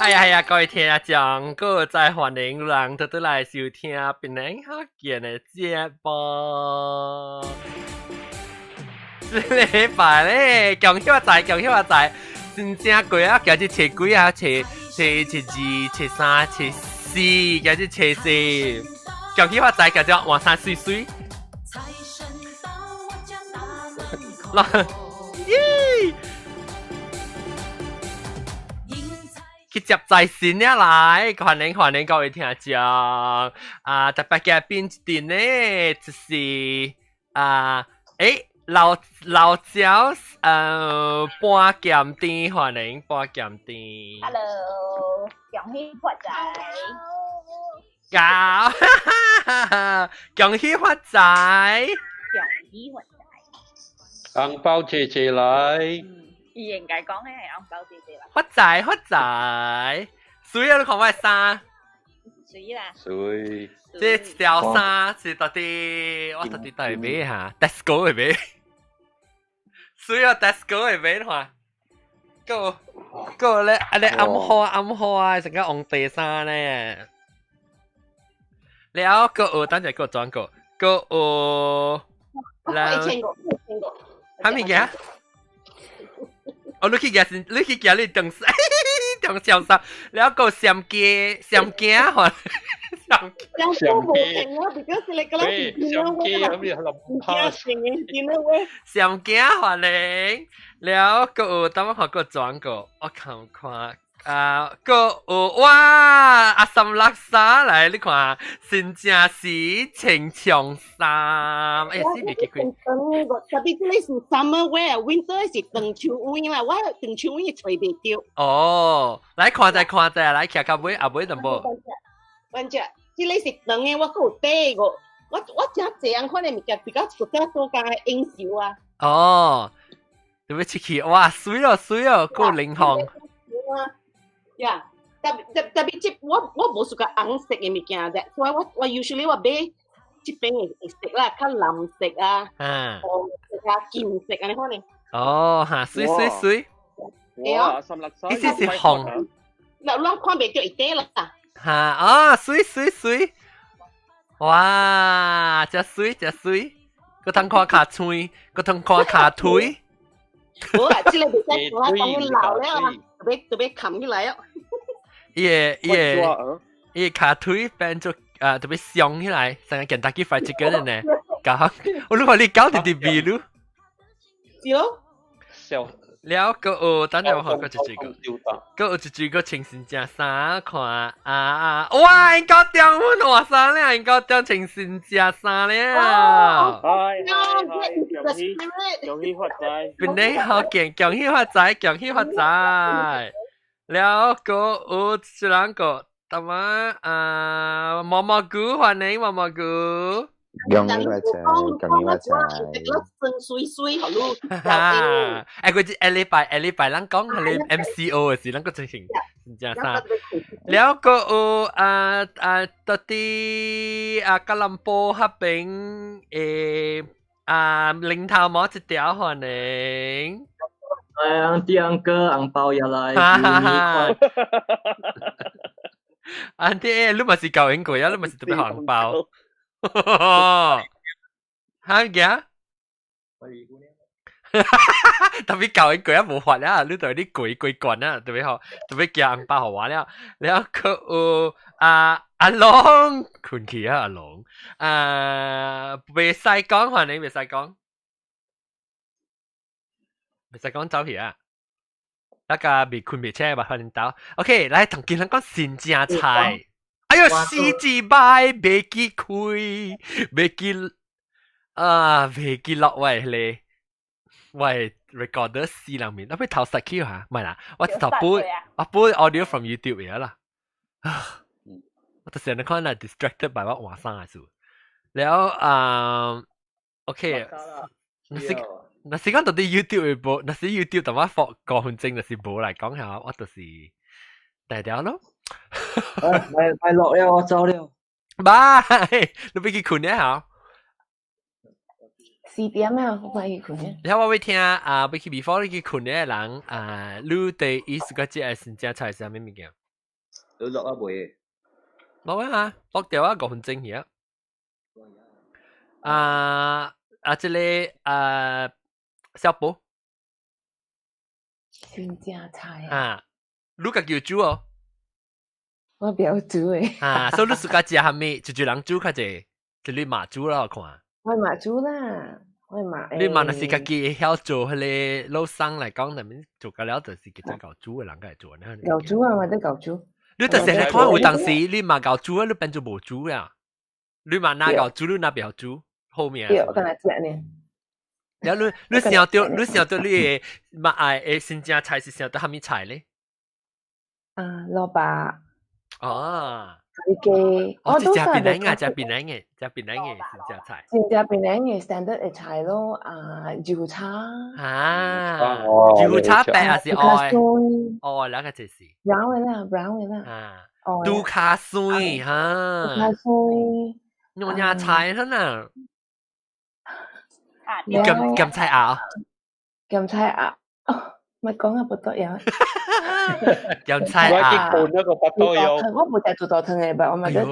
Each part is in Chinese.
哎呀，各位聽眾，各在歡迎人都來收聽檳榔學健的節目。這禮拜咧，恭喜發財，恭喜發財！真正貴啊，今日初幾啊？初二、初三、初四，今日初四。恭喜發財，今日換衫水水。耶！去接財神了來，歡迎各位聽眾啊！特別嘅邊一段呢，就是老趙半鹹甜，歡迎半鹹甜。Hello， 恭喜發財！恭喜發財！恭喜發財！紅包謝謝來。伊應該講嘅係紅包謝謝啦。發財！水啊！你看我嘅衫。水啦。水。這一條衫是到底我到底會買哈 ？Tesco 會買。水啊 ！Tesco 會買的話，個咧暗花成個紅地衫咧。แล้วก็ตั้งใจก็轉個แล้วทำยังไง你去夾你等小三，แล้วก็เสียมเกียร์หรอเสียมเกียร์หรอเลยแล้วก็ตั้งแต่ก็轉個我看ก็哇阿三垃圾嚟，你看真正是情長衫，哎呀，死未記佢。特別呢是 summer wear，winter 是長袖衫啦，我長袖衫吹袂到。哦，來看者，來徛到尾，尾就無。反正，即個是長嘅，我有短個，我真濟人看嘅物件比較熟較多間嘅英袖啊。哦，對唔起，哇，水哦，夠靈紅。呀，特別即我無屬個紅色嘅物件啫，所以我 usually 我買即邊嘅色啦，較藍色啊，紅色啊，金色啊，你看呢？哦，嚇，水。哇，深綠色。呢啲是紅。嗱，看袂到一啲啦。嚇，哦，水。哇，真水，個通看卡喙，個通看卡腿。好啊，即個袂使我講老了啊。特別冚起來啊！伊卡腿變做特別鬆起來，成個 Kentucky Fried Chicken 呢？搞，我諗你搞啲味咯。是咯。了個等陣我學個一個清新正衫看哇！因搞掂阮換衫了，因搞掂清新正衫了。恭喜發財！邊你好勁，恭喜發財！了個一兩個，咁毛毛菇歡迎毛毛菇。恭喜發財！真水好咯。佢下禮拜咱講係你 MCO 嘅事，咱個進行正衫。了個到底吉隆坡嗰邊零頭毛一條歡迎。第二個紅包入來。Auntie，你咪是舊英國呀？你咪是特別紅包。嚇嘅？特別舊英國呀冇法啦，你對啲貴慣啊，特別好，特別叫紅包好玩啦。แล้วก็阿龍，困起啊阿龍，未使講歡迎，未使講走起啊！那個未困未車吧，歡迎到。OK，來同見人講新正菜。哎呦，四字擺未記開，未記落喂你，喂 recorder 四兩面，那邊頭實 Q 嚇，唔係啦，我頭播 audio from YouTube 嚟啦。我就成日看到 distracted by 我換衫嘅事。แล้วOK，嗱時講到啲 YouTube 會播，嗱時 YouTube 同我放個分鐘，就是冇嚟講下，我就是大條咯。咪落了，我走了。拜，你俾佢困咧嚇。4點啊，我快去困咧。然後我會聽要去 before 你去困咧人你對伊個即係新正菜係咩物件？你落啊未？冇啊，落掉啊5分鐘嘢。這裡小寶新加菜啊，你個叫煮哦。我不要煮誒。所以你自家食係咪就人煮較濟，就你媽煮啦，我看。我媽煮啦，我媽。你媽若是家己曉做迄個老生來講，內面做個了就是叫做搞煮嘅人個做呢。搞煮啊，我都搞煮。你就是看有當時你媽搞煮，你變做無煮呀。你媽哪搞煮，你哪邊煮後面。對，我跟他講呢。然後你想到你嘅媽誒新疆菜是想到蝦米菜咧？蘿蔔。哦。嘅，我都食檳榔嘅，食檳榔嘅新疆菜。新疆檳榔嘅 standard 嘅菜咯，油叉。油叉白還是愛？哦，那個就是。brown 嘅啦。杜卡水哈。杜卡水。用nhà菜thân à. 撳菜啊。撳菜啊。咪講下不多樣。撳菜啊。我那個不多有。我冇食做湯嘅，我咪得。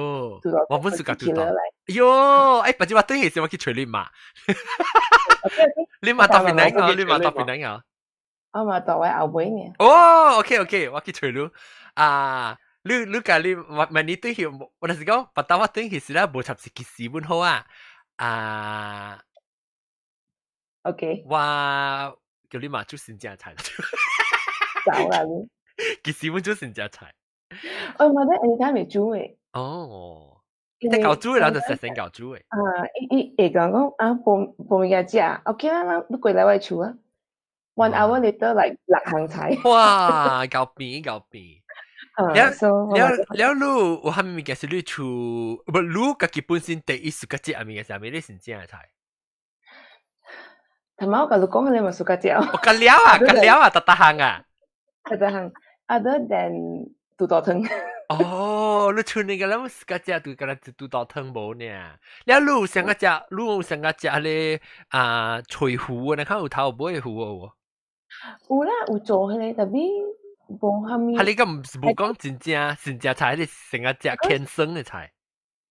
我本事搞做湯。喲，誒，不知我等陣時我去吹你媽。你媽搭邊頂啊？你媽搭邊頂啊？我媽搭位後背嘅。哦 ，OK， 我去吹你。你甲你問你對佢，我就是講，不但我對佢是咧無插是結時本好啊。OK。我叫你媽煮新疆菜。走啦你。結時本煮新疆菜。我覺得你睇未煮嘅。哦。即搞煮嘅人就實成搞煮嘅。伊講報名嘅食 ，OK 啦，你過嚟我厝啊。1 hour later 嚟6行菜。哇，搞變。了路我還沒見是你厝，不路個基本先第一暑假節係咪嘅？係咪你新疆嘅菜？頭先我你講你咪暑假節。我隔了啊，特行啊。特行 ，other than 肚豆湯。哦，你厝你個諗暑假節對個肚豆湯冇呢？了路上個食咧脆糊啊，你看有頭冇糊喎？有啦，有做迄個特別。係你個唔係講真正菜，你成日食天生嘅菜。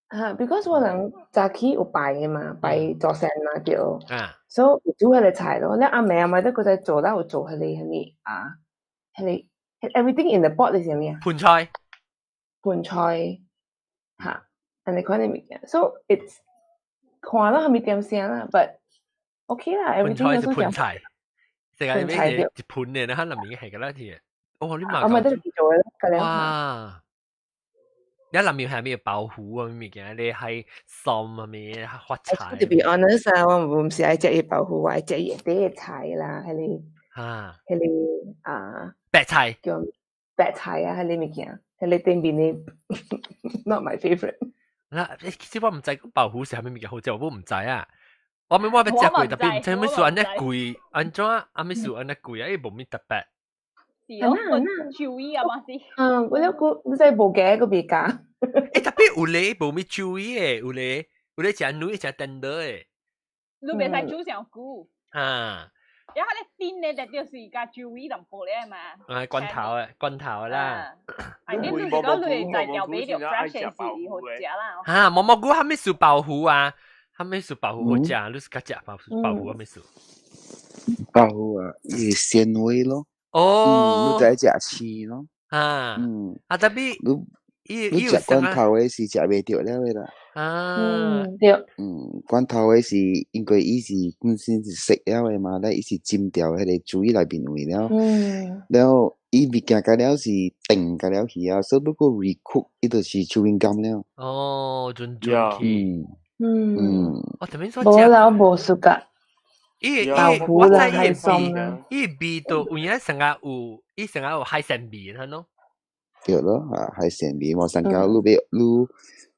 because 我人早起有拜嘅嘛，拜祖先嘛叫，所以煮迄個菜咯。你阿妹咪得佢在做啦，有做迄個迄個 everything in the pot 係咩啊？盤菜嚇，人哋講你物件 ，so it's 看啦係咪點聲啦 ，but OK 啦 ，everything 都盤菜，成日咩嘢一盤嘅，你睇林面係㗎啦啲。哦，你媽！我咪得做啦，咁樣。哇！你入面係咩爆糊啊？咩嘅？你係餸啊？咩花菜 ？To be honest 啊，我唔是愛食嘢爆糊，我愛食嘢啲菜啦，係你白菜叫白菜啊，係你物件，係你頂邊你 not my favorite。嗱，其實我唔知爆糊是係咩物件好食，我唔知啊。我咪我俾食過，特別唔知咩數安一貴，安怎啊咩數安一貴啊？因為冇咩特別。注意啊嘛先。我有個你真係冇嘅嗰邊㗎。特別有咧，冇咩注意嘅，有咧食女食等得嘅。你別使煮上久。然後你煎咧就是個注意淡薄咧嘛。罐頭啦。你就是講你在條尾條 fresh 嘅時好食啦。毛毛菇係咪屬爆糊啊？係咪屬爆糊好食？你是家食爆糊係咪屬？爆糊啊，係鮮味咯。哦，你在食翅咯，特別你食罐頭嘅是食袂着了嘅啦，對，罐頭嘅是因為伊是本身是熟了嘅嘛，咧伊是浸掉迄個煮內邊位了，然後伊物件個了是定個了去啊，所以如果 recook 伊就是 chewing gum 了。哦，準去，我特別所冇啦，我冇熟噶。我知伊味道有影成日有海鮮味係咯。對咯，海鮮味我上交你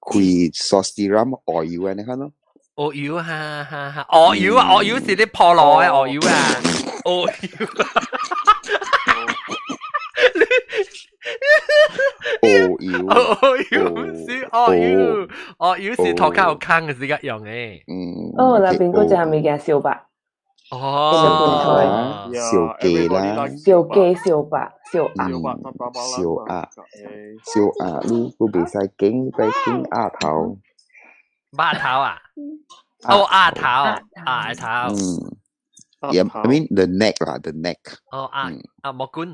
開 sauce 啲咁鵝油啊，你看咯。鵝油鵝油是啲破落嘅鵝油啊，鵝油。鵝油是頭殼有坑嘅時間用嘅。哦，那邊嗰隻係咪叫小白？哦，小雞啦，小雞、小白、小鴨，小鴨，你都袂使經鴨頭，鴨頭啊？哦，鴨頭，鴨頭。Yeah, I mean the neck lah, the neck. 哦，蘑菇。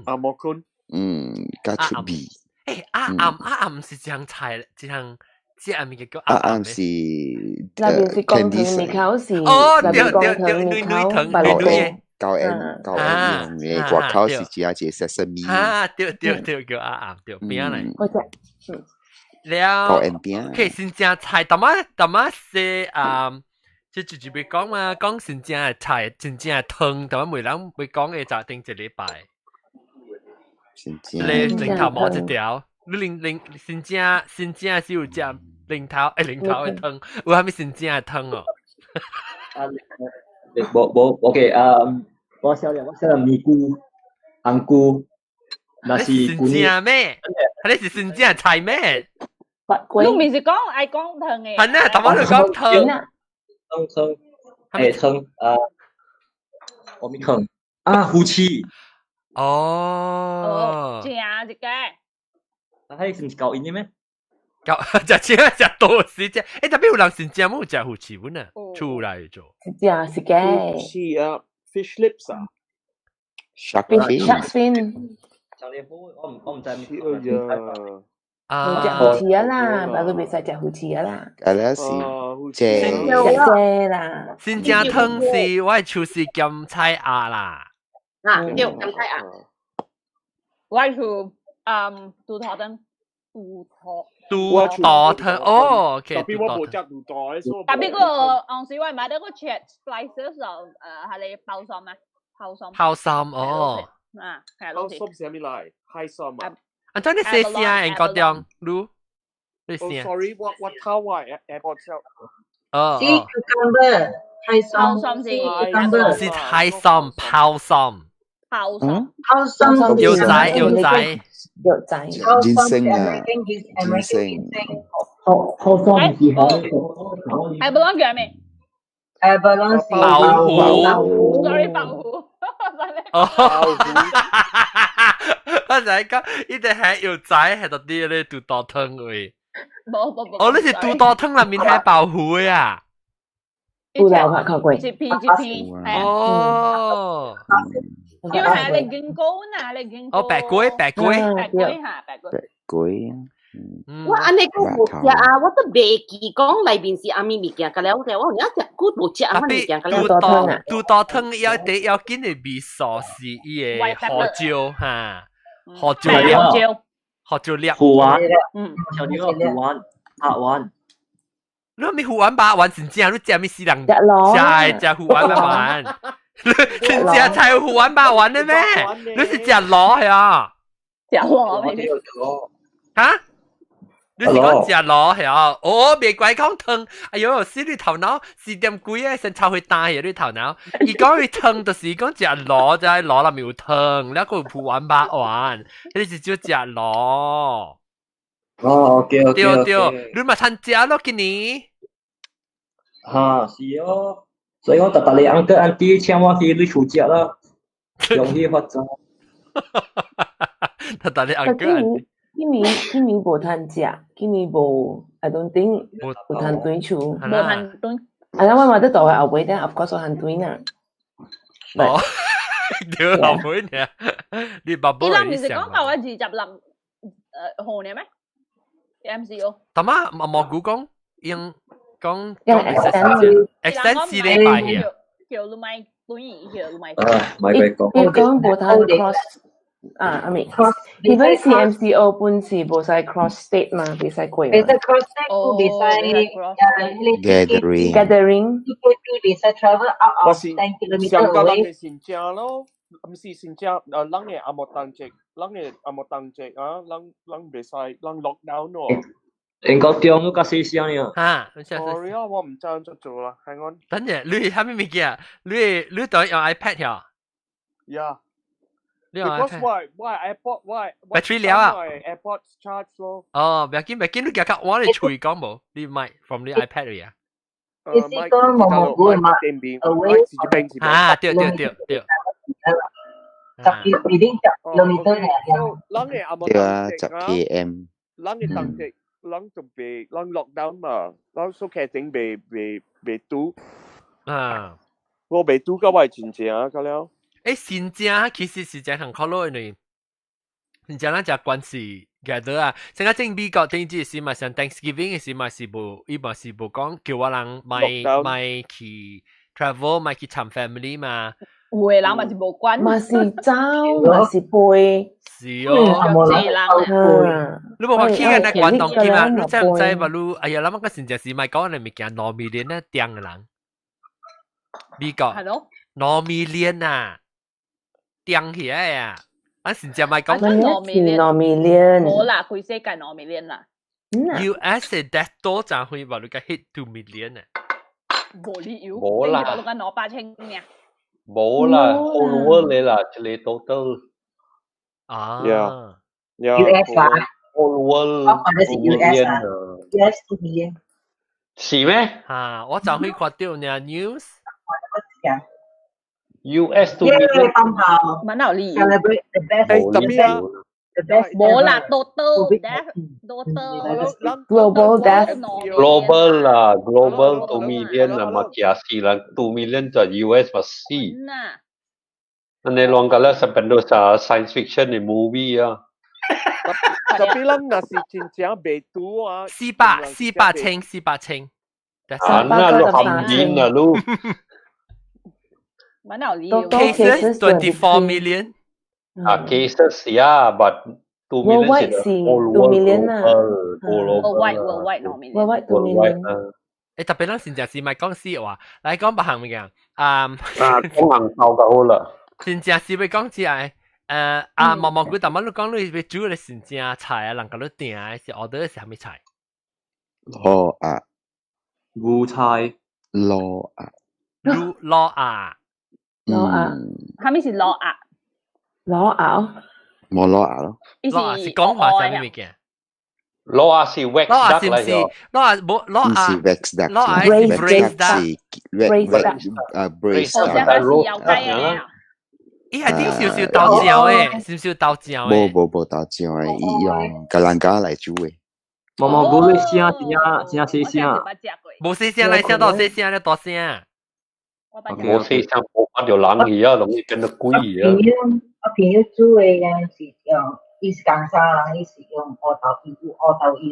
加出味。誒，鴨是一項菜，一項即係咪叫鴨是那邊是光藤米口是，哦，那邊光藤米口，白蘿高 N 用嘅，外口是只隻 sesame。對，叫鴨，對邊嚟？嗰隻，了。高 N 邊。其實真正菜，淡仔是即就別講嘛，講真正嘅菜，真正嘅湯，淡仔每人會講嘅就頂一禮拜。你零頭冇一條，你真正是有隻零頭嘅湯，有係咪真正嘅湯哦？冇 ，OK， 我曉得咪菇、紅菇，那是真正咩？你是真正菜咩？你唔是講愛講湯嘅？係啊，淡仔就講湯。湯，我咪湯啊，胡椒。哦，正一個。係唔是教音嘅咩？食多時啫。誒，特別有人真正冇食胡椒本啊，出嚟做。正是嘅。胡椒啊 ，fish lips 啊 ，shark fin。我唔知咩。有隻胡椒啦，但係佢未使隻胡椒啦。嗰啲是正啦。真正湯是我係廚師兼菜鴨啦。對，兼菜鴨。我係廚杜頭燈。杜多湯哦，OK。特別我冇食杜多，特別個當時我買到個 chat slices 就係你包心啊，包心哦。係包心係咩嚟？海參啊。อันนี้เสียงก็ยังรู้ด้วย Oh เสียง sorry what how I airport 是 cucumber ไทยซ้อม是 cucumber 是ไทยซ้อมเผาซ้อม有仔ginseng 啊 ginseng 泡桑是好係不啷叫咩abalone เป่าหู sorry เป่าหู我就係講，呢啲係要仔係特啲咧，杜多湯嘅。冇。哦，你是杜多湯裏面係爆虎呀？布料拍靠貴。一片。哦。因為係你見高呐，你見高。哦，白龜。白龜。我安尼講冇食啊，我都未記講裏邊是阿咪物件，個了解我一隻骨冇食阿咪物件，個了解。杜多湯要緊嘅味素是伊嘅胡椒嚇。胡椒粒，胡丸，像呢個胡丸、白丸。你咪胡丸白丸，真正你食咩死人？食胡丸白丸，真正才有胡丸白丸的咩？你是食螺係啊？食螺咩？嚇？你是講食螺係啊？哦，別怪講湯，哎呦，死你頭腦4點幾啊，先炒去大嘅你頭腦。伊講佢湯就是講食螺，就係螺裏面有湯，然後有胡丸白丸，你是只食螺。哦，OK，對，你咪參加咯，今年。嚇，是哦，所以我特你uncle auntie請我去你厝食啦，用去發展。特你 uncle auntie。今年無通食，今年無 I don't think 無通對厝，無通對。啊，我嘛得做嘅後尾咧 ，of course 我通對啦。哦，對後尾呢？你爸爸係想。你講到20林號呢咩 ？MCO。但啊，蘑菇講用講 extend 4禮拜嘅。叫你咪對，叫你咪。咪佢講。你講無通 cross。I mean, even CMCO 本是冇使 cross state 嘛，冇使貴。冇使 cross state，冇使 gathering，冇使 travel out of 10 kilometer away。上個人嘅新疆咯，唔是新疆，人嘅阿莫當值，人嘅阿莫當值啊，人未使，人 lockdown 咯。英國中都加四聲呢。嚇 ，sorry 啊，我唔爭咗做啦，係我。等陣，你係咩物件？你當用 iPad 呀？Yeah。Because why AirPod why battery 了啊 AirPods charge 咯。哦，唔要緊，你夾我你隨講冇，你買 from 你 iPad 嚟啊。，買個毛毛菇嘛，電邊，是一邊是邊。啊，對。10 kilometer 呢？對啊，10 km。咱嘅當值，咱就被咱 lockdown 嘛，咱所劇整被堵。啊，我被堵到我真正啊，咁了。新正其實是真很靠路呢。新正咱只關係嘅啊，成個正美國政治是嘛，像 Thanksgiving 嘅是嘛是無，伊嘛是無講叫我人買去 travel 買去參 family 嘛。有嘅人嘛是無關，嘛是走，嘛是背，是哦。有濟人你無話去嘅那關東機嘛？你知唔知嘛？你哎呀，諗個新正是咪講你物件糯米鏈咧釘嘅人？美國係咯，糯米鏈啊，釘起來啊！咱新正咪講糯米鏈，冇啦，佢世界糯米鏈啦。US 嘅 death toll 就係話你個 hit 2 million 啊！冇理由，冇啦，你講攞8,000嘅。冇啦 ，whole world 你啦，就你 total 啊 ，US 啊 ，whole world 2 million 啊 ，US 2 million，是咩？啊，我就去看到呢 news。US 2 million，乜鬧理由？ celebrate the best，特別啊。冇啦，total global death global 啦 ，global 2 million 啦，嘛假死啦，2 million 就 US 嘛死。อันนี้ลองกันแล้วจะเป็นตัวscience fiction ใน movie อ่ะtapi lang nasi cincang betu 啊400千น่าลูกคำยินนะลูก 乜鬧理由 cases 24 million cases yeah but 2 million 是 2 million 啊 worldwide 2 million 特別咱先正是咪講死話，嚟講別行物件講行鬥就好啦。先正是咪講只係毛毛菇，但係你講你要煮嘅先正菜啊，人家都訂嘅是 order 係咩菜？羅啊，烏菜，羅啊，羅啊，係咪是羅啊？冇羅啊咯。羅啊是講話係咩物件？羅啊是 wax duck 嚟嘅，羅啊冇羅啊是 wax duck，羅啊係 braised duck，braised duck。伊係啲少少豆醬嘅，少少豆醬嘅。冇豆醬嘅，伊用格蘭加嚟煮嘅。毛毛菇嘅聲真細聲，冇細聲嚟聲到細聲咧大聲。冇細聲，冇發條冷氣啊，容易變到鬼啊。我朋友煮嘅是用，伊是江沙人，伊是用烏豆油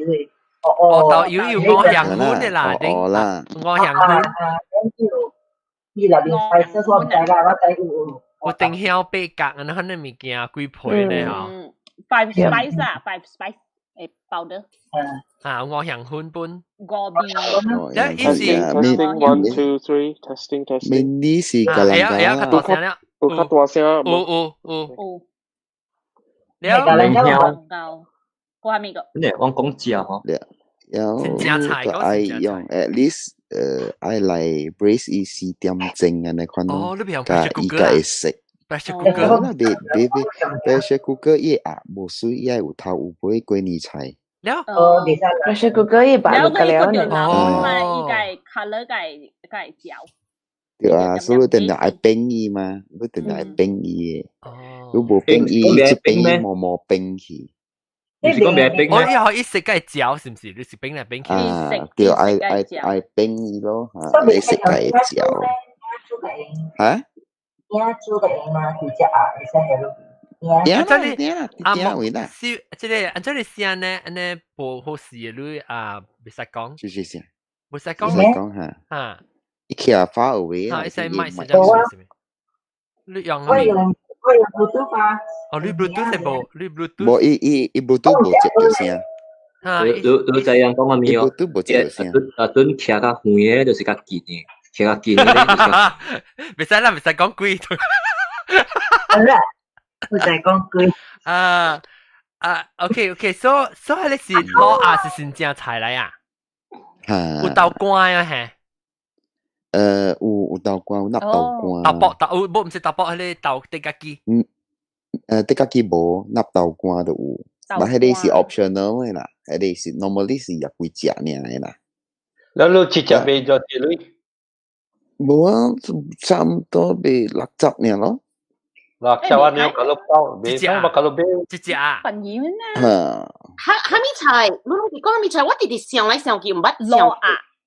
嘅。烏豆油要五香粉嘅啦，五香粉。伊入面spices我唔知啦，我知有。我定曉八格，然後那物件幾倍呢？嚇。5 spice 啊，5 spice 誒 powder。啊，五香粉本。五味。一時。Testing 1 2 3 testing。明啲是格蘭加。係啊，較大聲啦。有較大聲。有。了。格蘭加。我係咪個？你我講字啊，嗬。有個愛用 at least。I like brace 伊是點整嘅那款咯，加伊個會食。pressure cooker 啦，別 pressure cooker 伊啊無水，伊有頭有尾過年菜。了，pressure cooker 伊擺落個了呢。伊個 color 個焦。對啊，所以你定係冰伊嘛，你定係冰伊嘅。如果冇冰伊，一冰伊冇冰去。你是講咩冰咧？我以食嘅係嚼，是唔是？你食冰嚟冰去？對，愛冰伊咯，嚇，你食嘅係嚼。嚇？煮嘅嘛，就只啊，會使係咯。即係按照你先呢，安尼無好事你啊，別使講。就是先。別使講。別使講嚇。嚇。伊徛far away 啊。係咪？你用咩？我用 Bluetooth 啊。哦，你 Bluetooth 係冇，你 Bluetooth。冇，伊 Bluetooth 冇接到聲。你知影講阿咪哦，Bluetooth 冇接到聲。陣徛較遠嘅，就是較近嘅，徛較近嘅。唔使啦，唔使講貴。好啦，唔使講貴。OK，so 係你是攞啊是新正菜嚟啊？有豆乾啊，係。有豆乾，有納豆乾。冇唔是豆卜，係你豆地家雞。地家雞冇，納豆乾都有。但係你是 optional 嘅啦，係你是 normally 是入會食嘅啦。แล้วลูกจิตจะไปจอดที่ลุย冇啊，差唔多被60年咯。60年kalau kau, besok kalau be. 一只啊。朋友呢？哈密菜，你讲哈密菜，我直直想来想去，唔捌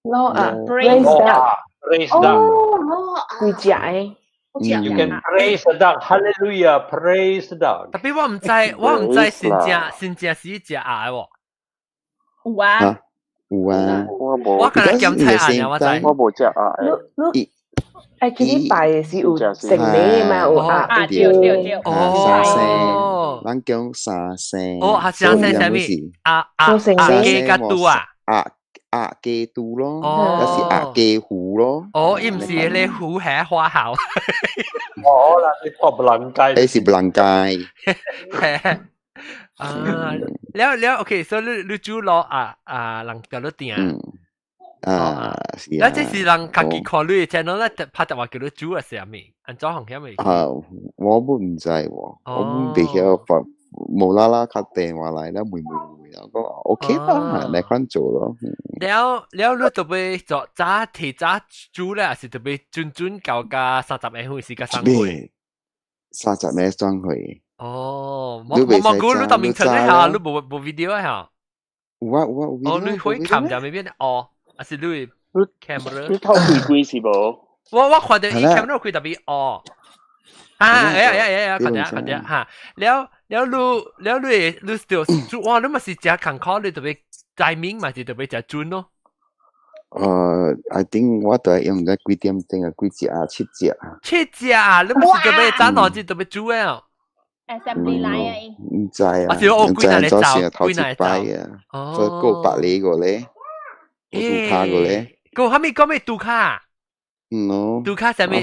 羅啊 ，praise praise God。哦，會食誒。You can praise God, Hallelujah, praise God。特別我唔知先正是只啊喎。有啊。有啊。我今日檢查下我知。我冇食啊。誒，佢啲拜是有食味嘛？有啊，對。沙聲，咱講沙聲。哦，係沙聲係咩？雞甲肚啊。雞肚咯，有時雞糊咯。哦，伊唔是你糊係花校。哦，嗱，你學不能計。你是不能計。แล้วOK，所以你煮落人叫你點แล้ว這是人自己考慮，即係咧拍特話叫你煮嘅時候咪，按照行業咪。我本唔知喎，我本比較無啦啦打電話嚟啦，妹，我講 OK 啦，你看做咯。แล้ว你特別做提早煮咧，是特別準搞個30秒會是個生會。30秒生會。哦，我估你當面出咧嚇，你冇 video 嚇。我你可以看就未必哦。還是你 camera？ 你偷開機是冇？我看到伊 camera 開特別哦。看到嚇。แล้ว你 still 哇！你咪是食康考，你特別timing嘛，是特別食準咯。I think 我都係用咗幾點鐘啊？幾隻啊？7隻啊？7隻啊！你咪是特別早攞隻特別煮啊？Assembly line 唔知啊，我少我幾耐早先頭一擺啊，所以過百里個咧。杜卡個咧，個係咪講咩杜卡？No， 杜卡係咩？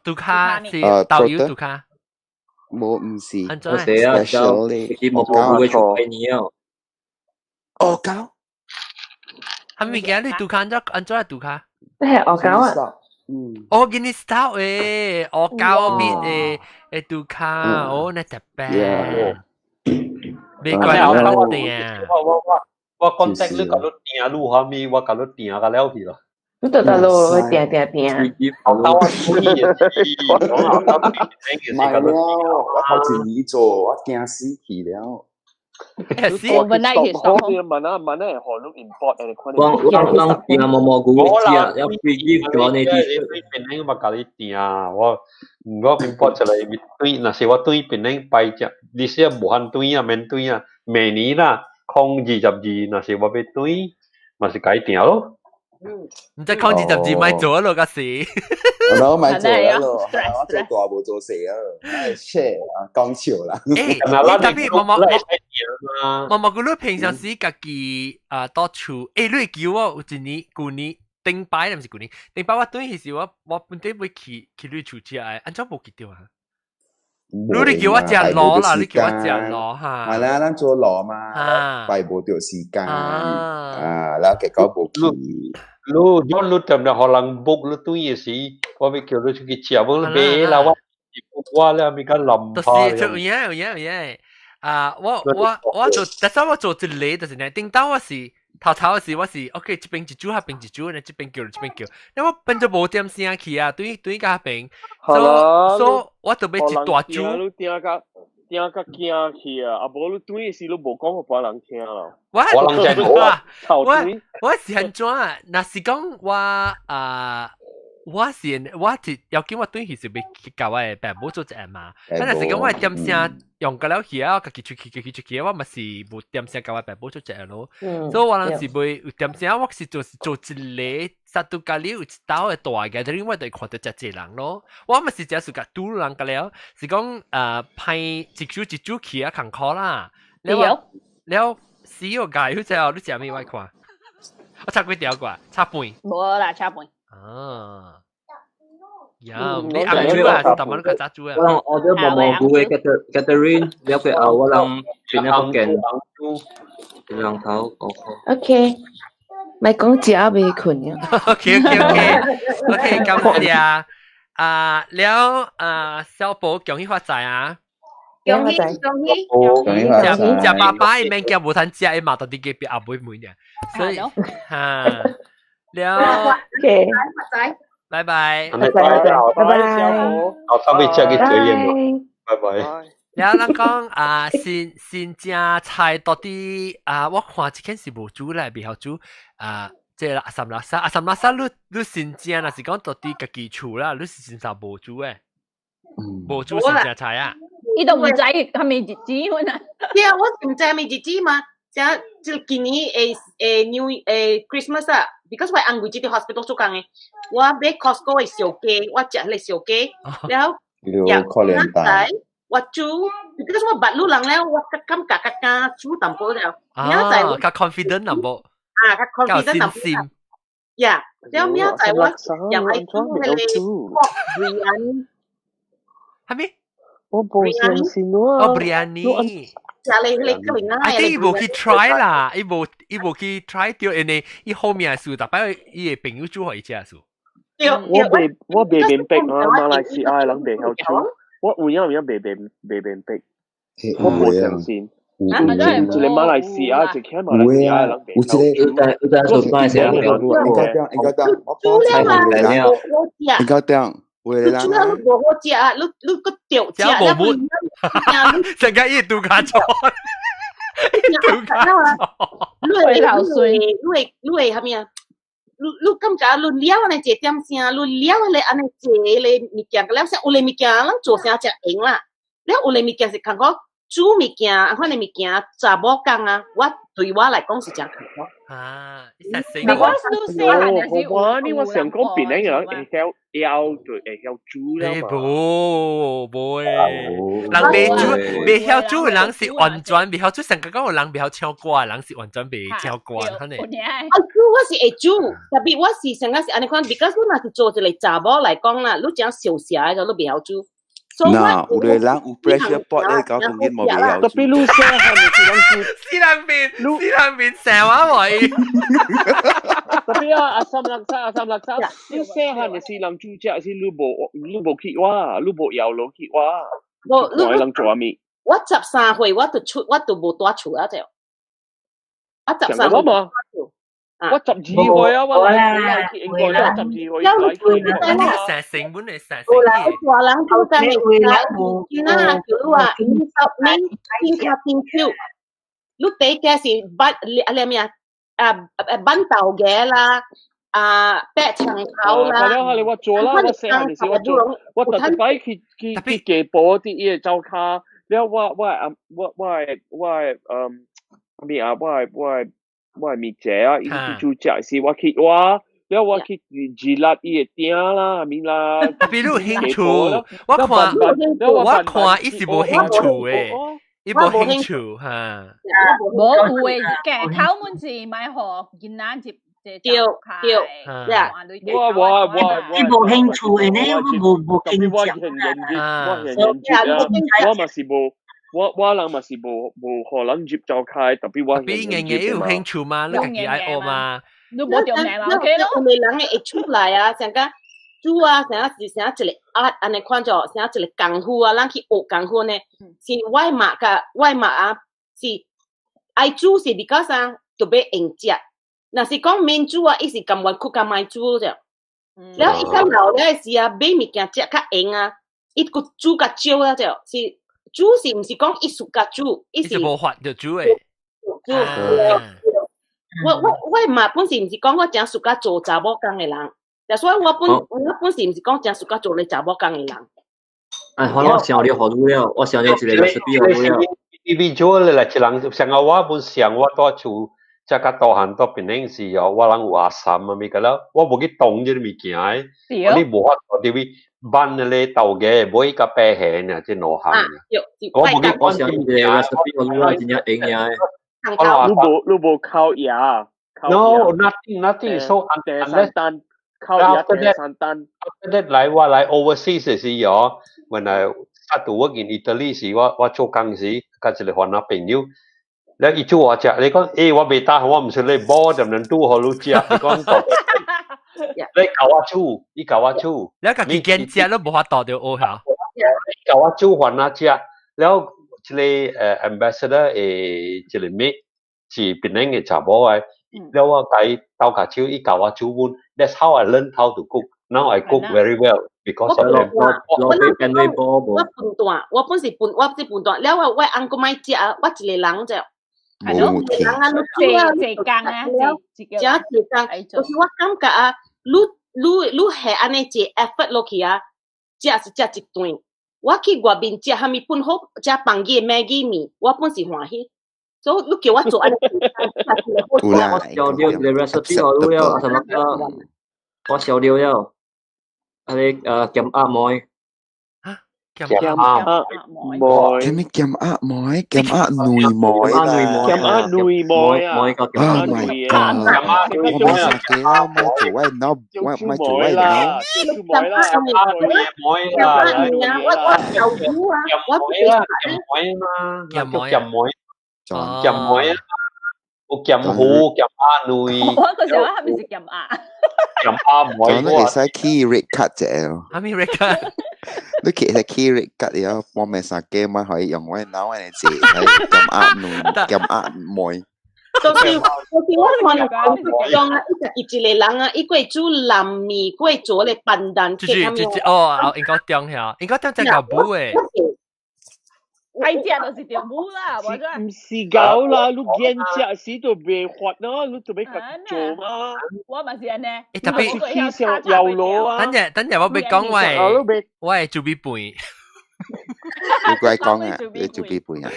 杜卡是導遊杜卡。冇唔是。我寫啊，就啲木工會做俾你啊。惡搞？係咪嘅？你杜卡按咗係杜卡？你係惡搞啊？我見你 style 惡搞邊杜卡，哦，你特別。美國有好定。我 contact 你kalau tia lu kami wa kalau tia ka leo pi lo 你到路會定。tawa tu ni買了，我頭前你做，我驚死去了。overnight 其實問係學錄 import 誒，我tia mo Google tia，有 preview 咗呢啲。เป็นให้มาkali tia 我 import 出嚟咪對，那時我對เป็นให้ไปจะดิเสียบุหัน對啊，men對啊，美นี้啦。空22那是我俾對，咪是改掉咯。唔知空22咪做咯，嗰時。我咪做咯，我做大冇做細啊，唉 share 啊，講笑啦。特別我佢平常時自己多處，你叫我有一年舊年頂擺，唔是舊年頂擺我對嗰時我本地會去你處食嘅，按照冇記到啊。你叫我食螺啦，你叫我食螺嚇。係啦，咱做螺嘛，拜無條時間แล้ว結果冇去。你จำได้可能 book 你對時，我咪叫你出去食，我俾啦我咧咪個諗法。就是做有我做，但係我做一類就是呢，頂到我是。頭嘅時我是 OK， 這邊一組下邊一組，你這邊叫，因為我變咗冇點聲去啊，對家邊，所以我特別一大組。你聽個驚去啊，無你對時你無講互別人聽啦。我是安怎啊？若是講我要緊我對佢是未去教我爸母做只嘛，但係講我點聲用個了去啊，自己出去，我咪是冇點聲教我爸母做只咯。所以我嗰時會有點聲，我是做一個殺到家裡有一刀嘅大嘅，但係我哋看到只人咯。我咪是只係個賭人個了，是講派一組去啊，坎坷啦。了死個街，好似哦，你食咩我看？我插幾條啩？插半？冇啦，插半。你按住啊，但係你揸住啊。我都冇估嘅 Catherine， 了解啊，我諗全一福建兩頭。OK， 咪講只阿未困啊。OK， 感謝了小寶恭喜發財啊！恭喜！食爸爸伊免叫無通食，伊嘛到啲嘅別阿妹妹嘅，所以嚇了。OK。拜拜，拜拜，拜拜，我收尾食嘅嘴嘢，拜拜。然後咱講新正菜到底我看一件是無煮咧，未曉煮即係阿三垃圾，你新正若是講到底家己厝啦，你是真實無煮誒，無煮新正菜啊？呢度唔使係咪日子款啊？對啊，我唔知係咪日子嘛？就今年New Christmas 啊 ，because 我安徽這啲 hospital 做工嘅，我買 Costco 嘅小雞，我食迄個小雞，然後我煮，because 我捌路人咧，我感覺較煮淡薄了，然後就較 confident 淡薄，較 confident 淡薄，呀，然後明仔我又係煮迄個 biryani，係咪？我冇相信喎。哦 ，biryani。I think 伊無去 try 啦，伊無去 try 掉，因為伊後面係大擺伊嘅朋友煮互伊食數。我未面壁啊，馬來西亞人未曉煮，我有影未面壁，我冇相信。一個馬來西亞，一個馬來西亞人未曉煮。有在做馬來西亞人應該點？為啦，煮了你無好食啊！你個掉食了不？成個伊度假錯，你係咪啊？你感覺你了安尼一點聲，你了你安尼一個物件，了先有個物件，咱做啥食用啦？了有個物件是感覺煮物件，款嘅物件查某工啊，對我來講是真幸福。我想講邊啲人會曉煮啦嘛？冇人未曉煮嘅人是完全未曉煮，成個講有人未曉唱歌嘅人是完全未唱歌，可能。我是會煮，特別我是成個是安尼講，because 我若是做一個查某來講啦，你講小食就你未曉煮。嗱，有個人有 pressure pot 咧，搞風景冇必要。特別你寫係咪是諗住？私人面成話為。特別阿三六三，你寫係咪是諗住只是你無去話，你無有落去話，你諗做咩？我13歲，我都無大厝啊，就我13歲嘛。我12歲啊，我嚟應該啦，12歲嚟。成成本嚟成。有人大人做緊嘅，見啊，佢話你10你第一個是咩啊？板豆嘅啦，白長頭啦。係你話做啦，我成日時我做，我特別擺去嘅播啲嘢就卡，แล้ว咩啊？我咪姐啊，伊就食是我去話，แล้ว我去自辣伊嘅店啦，面啦。特別有興趣，我看伊是無興趣嘅，伊無興趣哈。冇會嘅，頭門字咪學越南接對，你無興趣嘅呢，無經驗我咪是無。我人嘛是無可能接就開，特別我有興趣嘛，你自己愛學嘛。你冇條命嘛 ，OK 咯。有個人會出來啊，成個煮啊，成個一個安尼看做，成個一個功夫啊，咱去學功夫呢，是外賣啊，是愛煮是because啊，就要用食。若是講免煮啊，伊是甘願去甘賣煮啫。然後伊較老咧是啊，買物件食較用啊，伊個煮較少啊，就是。煮是唔是講一時間煮，伊是無法就煮誒。我嘛本是唔是講我真暑假做查某工嘅人，所以我本是唔是講真暑假做你查某工嘅人。可能想你好多了，我想你一個recipe好多了。individual 啦，一人像我本想我多厝，即個大漢多變成是哦，我人有阿三啊咪個啦，我無去動呢啲物件誒，你無法度啲班咧豆嘅，每個白馅啊，即係攞行。我想你嘅 recipe 好多真係應嘅。你無烤鴨。No, nothing. So unless after that 來 overseas 嘅時候 ，when I start to work in Italy 時，我做工時，跟住嚟揾下朋友。แล้วอีจู่อาจจะเลยก็ว่าเบต้าว่ามันเลยบอดำนั้นตู้ฮอลูเจียเลยก็เลยกาวาชูอีกาวาชูแล้วก็กินเจียแล้วบอกว่าต่อเดียวโอ้เหรอกาวาชูหัวหน้าเจียแล้วเลยambassador เลยมิที่เป็นยังไงจ่าบอกไว้แล้วว่าไก่เตากาชิวอีกาวาชูบุญ that's how I learn how to cook now I cook very well because of them 落去變微波無我本是半段了我翁個買食我一個人啫係咯人啊你做工啊食工就是我感覺啊你係安尼做 effort 落去啊食是食一頓我去外面食蝦米本好食飯嘅Maggi麵我本是歡喜所以你叫我做安尼我小料嘅 recipe 我都有啊什麼我小料有啊你鹹鴨梅鹹鴨梅咩鹹鴨梅鹹鴨內梅啦鹹鴨內梅啊梅個鹹鴨梅啊我冇食嘅啦冇做喂 no 我冇做喂 no 梅啦鹹梅有鹹糊鹹鴨內我嗰時候係咪食鹹鴨鹹鴨梅我哋使 key red cut 啫係咪 red cut 你其實 key red cut 咗我咪食嘅咪可以用我腦嚟食係鹹鴨內鹹鴨梅就是我看用啊一個人啊，伊過煮南米，過做咧笨蛋雞咁樣。哦，應該點呀？應該點只牛肚誒？係只就是條母啦，或者唔是狗啦，你見只時都未發啦，你做咩咁做嘛？我咪是安尼。特別起上右腦啊！等陣我俾講我係做邊輩？你怪講啊？你做邊輩啊？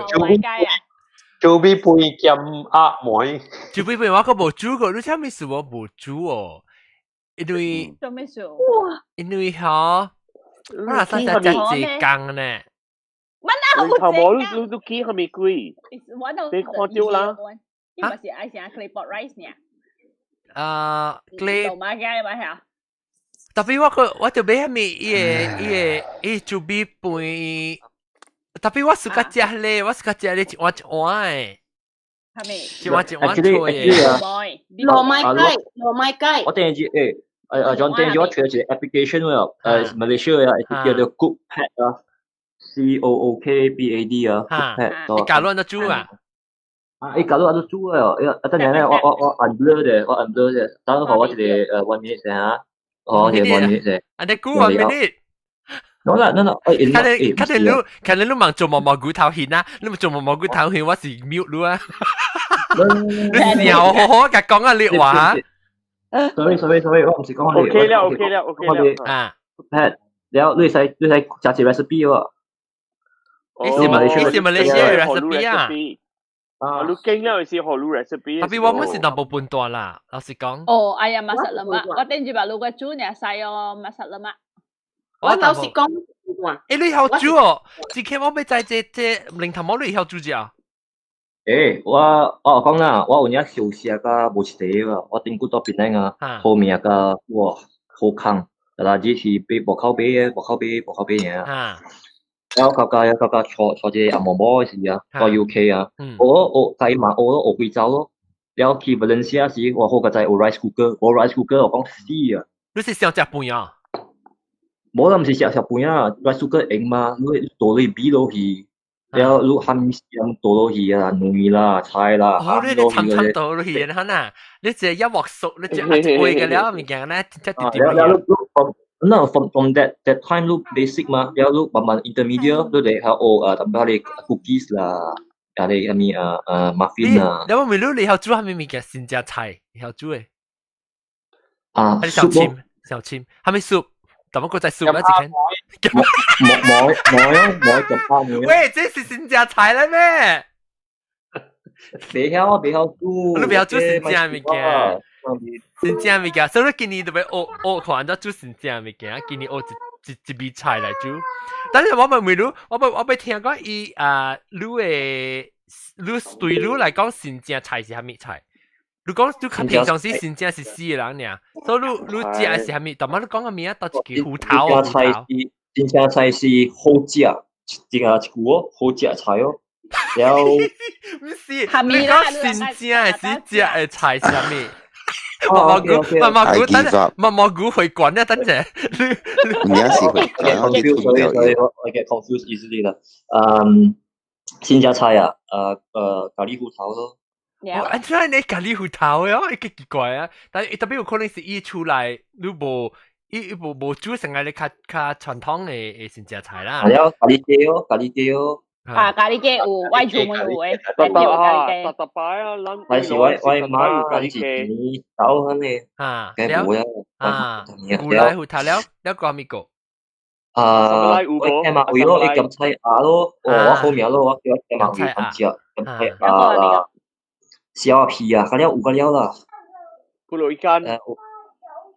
做邊輩啊？做邊輩鹹鴨梅？做邊輩我個冇煮過，你聽咩事我冇煮哦？因為做咩事？因為嚇，我係實在真係講呢。你頭毛都幾係咪貴？你看掉啦。因為是愛食 claypot rice 呢。clay。做乜嘅嘛係？特別我就俾係咪伊做邊輩？特別我suka食咧，我suka食咧一碗一碗誒。係咪？一碗一碗做嘅。糯米雞。我等陣John 等陣我除咗一個 application 喎，Malaysia 啊，叫做 Cookpad 啊。COOKPAD 啊，你搞亂咗豬啊？你搞亂咗豬啊！等陣咧，我 unblur 啫，我 unblur 啫。等陣我一個1 minute 先嚇，我一個1 minute 先。你估1 minute？no 啦，看你忙做毛骨頭片啊！你咪做毛骨頭片，我是 mute 咯啊！你時候好好嘅講啊，你話。sorry，我唔是講你。OK 啦。啊 ，Pad，然後你使加啲 recipe 喎。你是馬來西亞 recipe 啊？你經了是何路 recipe？ 特別我們是南部半段啦，老實講。哦，哎呀，masak lemak，我等住把路個豬呢晒哦，masak lemak。我老實講，你曉煮哦？之前我咪在這零頭毛你曉煮啫？我講啦，我有日休息個冇食地個，我頂骨多邊啊，後面個哇好坑，但係只是俾薄口俾嘢啊。有個坐隻阿毛毛時啊，個 UK 啊，我計埋我都學會走咯。有去 Valencia 時，我好個在 rice cooker，我 rice cooker 我講死啊！你是想食飯啊？冇啦，唔是食飯啊 ，rice cooker 硬嘛，你倒你比落去，然後你鹹鹹倒落去啊，魚啦、菜啦，哦，你慘倒落去啊，嗱，你只一鑊熟，你只會嘅了，物件咧，即係點樣？No, from that time ลูก basic 嘛，แล้วลูกประมาณ intermediate ลูกได้เขาทำอะไร cookies 啦อะไรมีmuffin 啦แล้วไม่รู้你曉煮係咪物件新加菜曉煮誒？係小簽，係咪 soup？怎麼個在 soup 啊？之前冇喂，這是新加菜啦咩？未曉煮，你未曉煮新加物件。新正物件，所以今年特別學看咗煮新正物件，今年學一味菜來煮。但是我咪未รู้，我咪聽講伊你對你來講新正菜是蝦米菜？你講你平常時新正是死嘅人倆，所以你食嘅是蝦米？但係你講嘅名到一個芋頭啊，新正菜是好食，一個好食菜哦。然後唔是，你講新正係新正嘅菜是蝦米？毛菇會滾啊！等陣，你有時會，我 get confused easily 啦。新加菜啊，咖喱芋頭咯。安怎你咖喱芋頭啊？一個奇怪啊！但係特別有可能是伊出來，你無伊無煮成個你較傳統嘅先食菜啦。係啊，咖喱雞哦，咖喱雞哦。啊，咖喱雞有，我做冇有誒，特特擺啊，但是我媽嗰陣時走緊嘅，嘅冇啊，古來胡頭了個咩個？我聽嘛會咯，你咁菜啊咯，我好名咯，我叫聽嘛會咁食，咁菜啊，小皮啊，嗰啲有嗰啲啦。布魯伊間。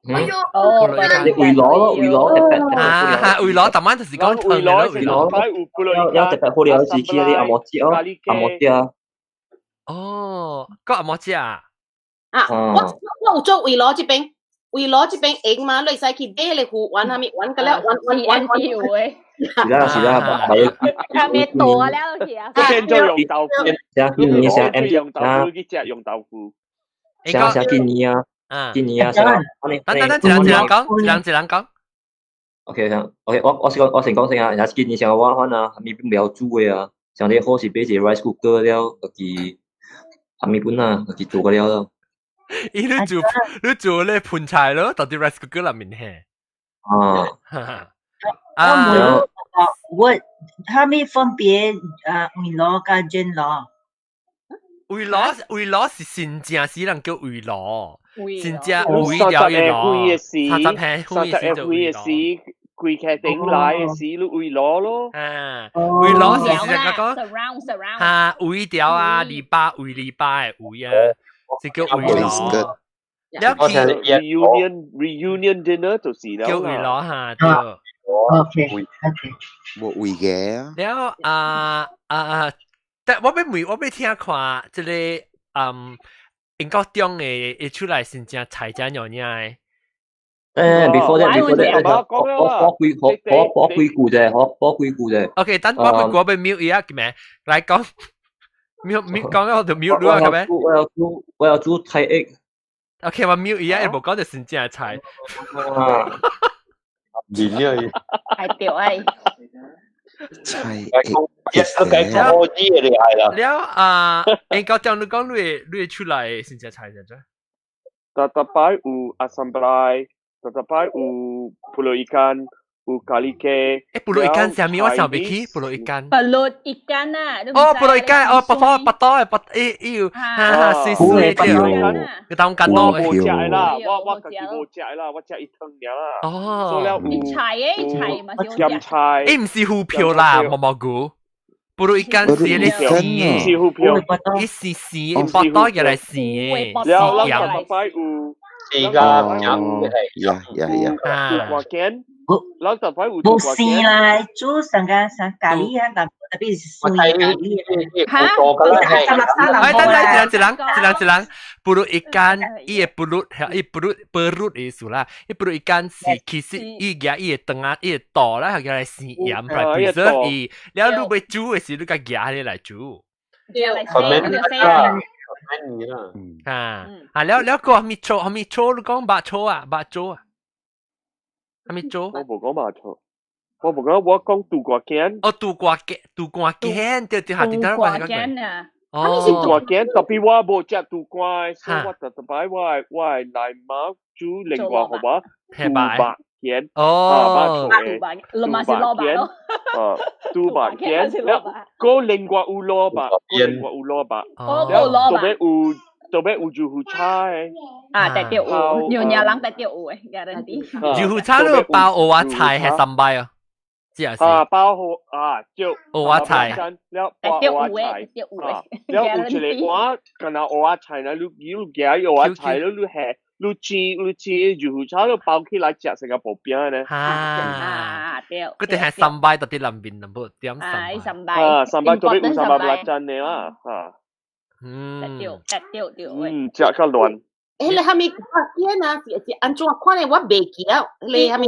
回攞咯，回攞特別啊，回攞，當晚就是講回攞，回攞，有特別好料自己嗰啲阿莫姐哦，阿莫姐啊。哦，個阿莫姐啊。啊，我有做回攞這邊，回攞這邊贏嘛，你使去買嚟胡玩下面玩個了，玩要誒。是啦，係咪多了去啊？變咗用豆腐，你想 M 用豆腐，佢只用豆腐。想見你啊！建議啊，等，一人講。OK， 我先講先啊，有建議上我翻啊，咪邊冇煮嘅啊，上啲好似俾隻 rice cooker 了，佢阿咪本啊，佢做個了咯。你做咧盤菜咯，到啲 rice cooker 入面係。我他們分別回螺跟煎螺。回螺是新正時人叫回螺。先只會有魚螺，30嘅時，貴劇頂來嘅時，你會攞咯。會攞是講會條啊，籬笆嘅會啊，是叫會螺。reunion dinner 就是啦。叫會螺嚇，對。冇會嘅。但我未聽看即個英國中嘅出來先正菜真樣樣誒。before that，我鬼故啫。OK， 等我被 mute 一下嘅咩？嚟講 mute 講我就 mute 咗嘅咩？我要煮菜 egg。OK， 我 mute 一下，冇講就先正菜。面呢？係掉誒。菜我知你係啦。了英國中你講你出來先正菜啫。特擺有阿三拜，特擺有布魯伊間，有咖喱雞。布魯伊間係咪？我想唔起布魯伊間。布魯伊間啊！哦，布魯伊間哦，白多要試試啲。佢當緊多嘅。冇食啦，我自己冇食啦，我食一湯嘢啦。哦。菜嘛，飲菜。唔是虎票啦，蘑菇。布魯伊間是你試，是虎票。你試，白多嘅嚟試。有特擺有。而家飲華健，老特擺有冇事啦，煮成咖喱啊，特別是素咖喱。一人，布魯伊間，伊布魯意思啦，伊布魯伊間是其實伊嘅伊嘅湯啊，伊嘅豆啦，佢嚟試鹽嚟 preserve 伊，แล้ว你要煮嘅時，你個鹽嚟煮。แล้วก็มีโชว์ลูก講白醋啊，係咪โชว์？我冇講白醋，我講杜瓜乾。哦，杜瓜乾，對下點解話乾啊？哦，杜瓜乾，特別我冇食杜瓜，所以我特擺我係內媽煮另外好嘛？杜白乾。哦，杜白，咪是蘿蔔咯。杜白乾，嗰另外有蘿蔔，做咩有住胡菜？但係有，有人但係有誒 guarantee。住胡菜都包蚵仔菜係三百啊，知啊？包就蚵仔菜，แล้ว蚵仔菜，แล้ว有一個我跟下蚵仔菜呢，你夾蚵仔菜，你切住胡菜都包起來食成個薄餅呢。對。嗰啲係三百到啲兩邊兩部點三百。三百做咩有三百不真嘅啦？食較亂。你係咪邊啊？是安怎款嘅？我未記啊。你係咪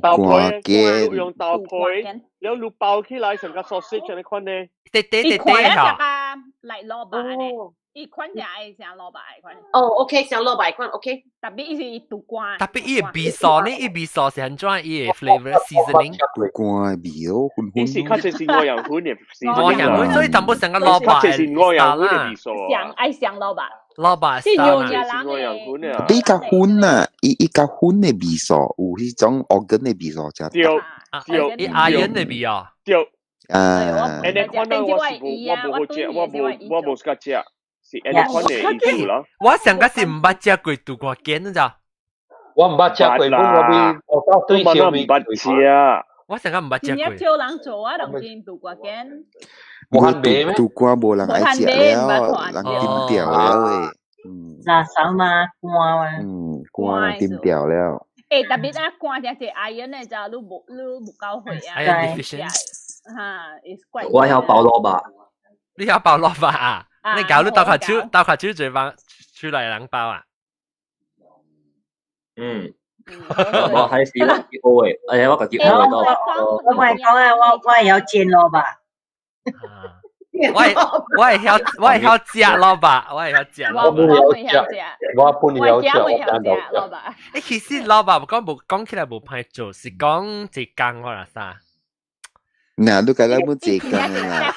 豆皮？用豆皮，แล้ว你包起來成個 sausage 咁款呢？啲款嚟蘿蔔呢？啲款就係像蘿蔔款。哦 ，OK， 像蘿蔔款 ，OK。特別伊是杜瓜。特別伊嘅味素呢？伊味素是很怎伊嘅 flavor seasoning。杜瓜味咯，伊是確實是外洋款嘅，外洋款，所以全部成個蘿蔔。確實是外洋款嘅味素。像蘿蔔。老爸是沙啦，牛呀人诶，你甲薰啊，伊甲薰的味素，有迄種organ的味素食对伊阿人那邊哦，对，啊，安尼款呢，我無食，我無自家食，是安尼款嘅意思啦。我上個是唔捌食過杜瓜粿咋，我唔捌食過，我邊我到對我小唔捌食，我上個唔捌食真正過，少人做啊，同見杜瓜粿，無限味咩？杜瓜無人愛食了，人點掉了誒，炸手嘛，乾啊，乾人點掉了。誒特別啊，乾只只阿人咧就你無夠會啊， Iron deficient 嚇，is quite。我曉包蘿蔔，你有包蘿蔔啊？你搞到倒下手嘴巴出嚟人包啊？我係試過幾好嘅，而且我自己愛到，我講啊，我係有煎蘿蔔。我係曉食蘿蔔，我係曉食蘿我蔔。冇有食，我半有食，我間度食。其實蘿蔔講起來無歹做，是講一工我啦啥？嗱，你講得冇這個啦，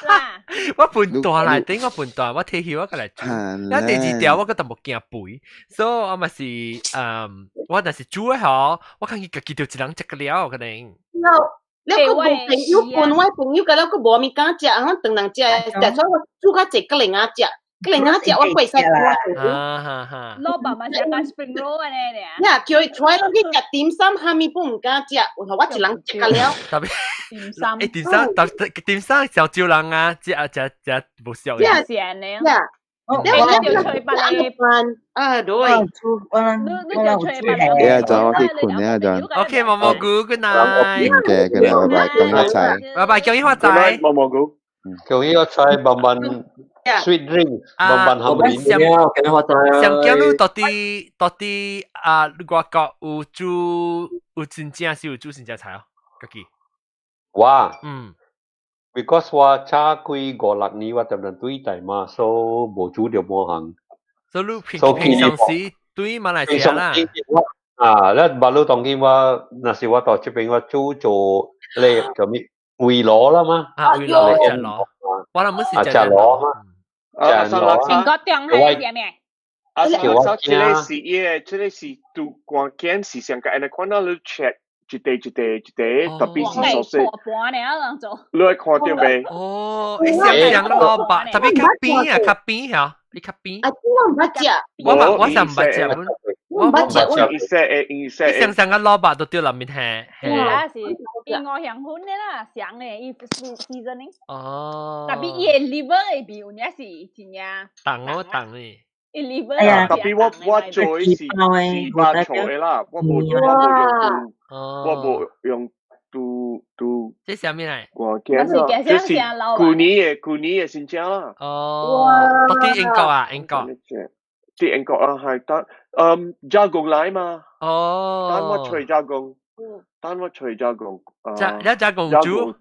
我半段來頂，我半段我退休我過來煮。一第二條我覺得冇驚肥，所以我咪是我若是煮嘅嗬，我看佢家己就一人食個了可能。你個無朋友伴我朋友，個了個無咪敢食，啊，當人食，所以我煮較濟個另外食，個另外食我貴曬煮。蘿蔔咪食加 spring roll 安尼咧。呀，叫伊 try 落去食點心，蝦米都唔敢食，我一人食個了。特別點心小招人啊，食無少嘅。呀，是安尼啊。你就吹白你飯啊，對。你就吹白你。呀，就我去困呀，就。OK，毛毛菇，good night。嘅，拜拜，恭喜發財。拜拜，恭喜發財。毛毛菇。叫伊個菜慢慢 sweet drink，慢慢含面。恭喜發財。上驚你到底外國有煮有真正是有煮真正菜哦，家己。哇。because 我差幾5-6年我就能對大嘛，所以無煮到滿行。所以你平常時對馬來西亞啦。啊，咧馬路當見我那時我到這邊我煮做咧叫咩圍螺啦嘛。啊，圍螺隻螺，我諗唔是隻螺嘛。隻螺。英國中係點咩？這個是杜關鍵是上個，你看到你 check。一地，特別是熟悉。你會看到未？哦，你上蘿蔔，特別較邊啊，較邊嚇，你較邊。啊，我唔捌食。我就唔捌食，我唔捌食。你上個蘿蔔都掉入面係。係，是英國香薰的啦，上嘅伊 seasoning。哦。特別伊嘅 liver 嘅味，有啲是真呀。重誒。哎呀，特別我做是麻菜啦，我冇用杜，這係咩嚟？我見啦，這是舊年嘅新疆啦。哦，到底英國啊？英國。啲英國啊，係加工來嘛。哦。等我除加工。加工煮。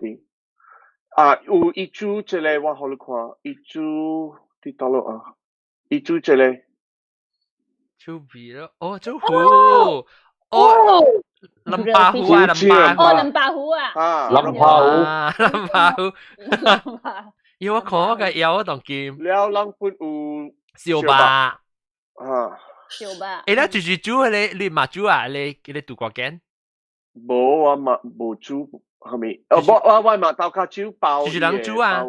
啊，有一煮這裡我好你看，一煮啲到咯啊。一煮這裡，煮皮咯，哦，煮糊，哦，林巴糊啊，林巴糊啊，林巴糊，要我看我個腰當劍，了人本有燒吧，燒吧，誒，那煮你麻煮啊，你杜國間，冇我冇煮，係咪？我麻豆卡煮包嘢，人煮啊。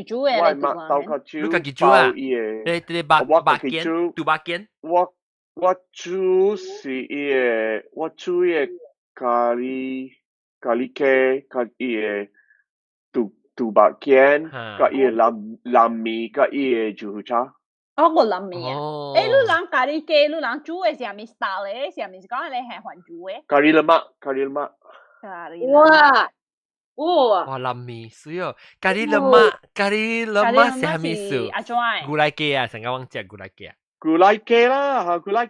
煮嘅，你家己煮啊？你八件，杜八件。我煮是嘢，我煮嘢咖喱雞，咖喱杜八件，咖喱藍米，咖喱豬茶。哦，個藍米啊！誒，你諗咖喱雞，你諗煮嘅係咪 style 咧？係咪講你係韓煮嘅？咖喱辣媽。哇！哇，藍米水哦，咖喱lemak是係咩事？古來雞啊，成日忘記古來雞啊。古來雞啦，咖喱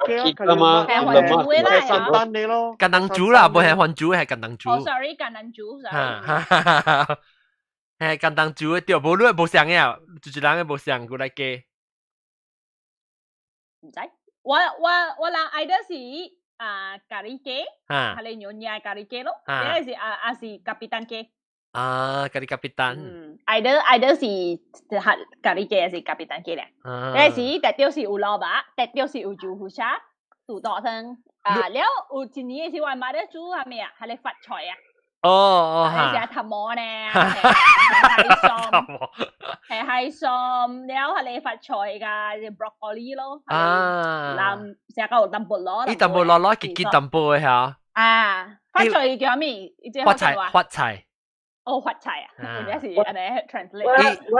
媽。係韓煮嘅啦，係簡單啲咯。簡單煮啦，唔係韓煮，係簡單煮。哦 ，sorry，簡單煮。係簡單煮嘅，對，無你無上嘅，就人嘅無上古來雞。唔知，我諗愛的是咖喱雞，係你牛奶咖喱雞咯，呢個是是咖喱蛋雞。啊，咖喱咖喱蛋。either 是咖喱雞是咖喱蛋雞咧。但是特別是有老爸，特別是有做副茶，做多湯啊。แล้ว有一年是我媽咧煮係咩啊？係你發菜啊？哦，係隻頭毛咧，係ส้มแล้ว係你發菜㗎 broccoli 咯。啊，南成個淡薄攞。呢淡薄攞幾淡薄嘅嚇。啊，發菜叫咩？發菜。哦，發菜啊！而家是安尼 translate。對，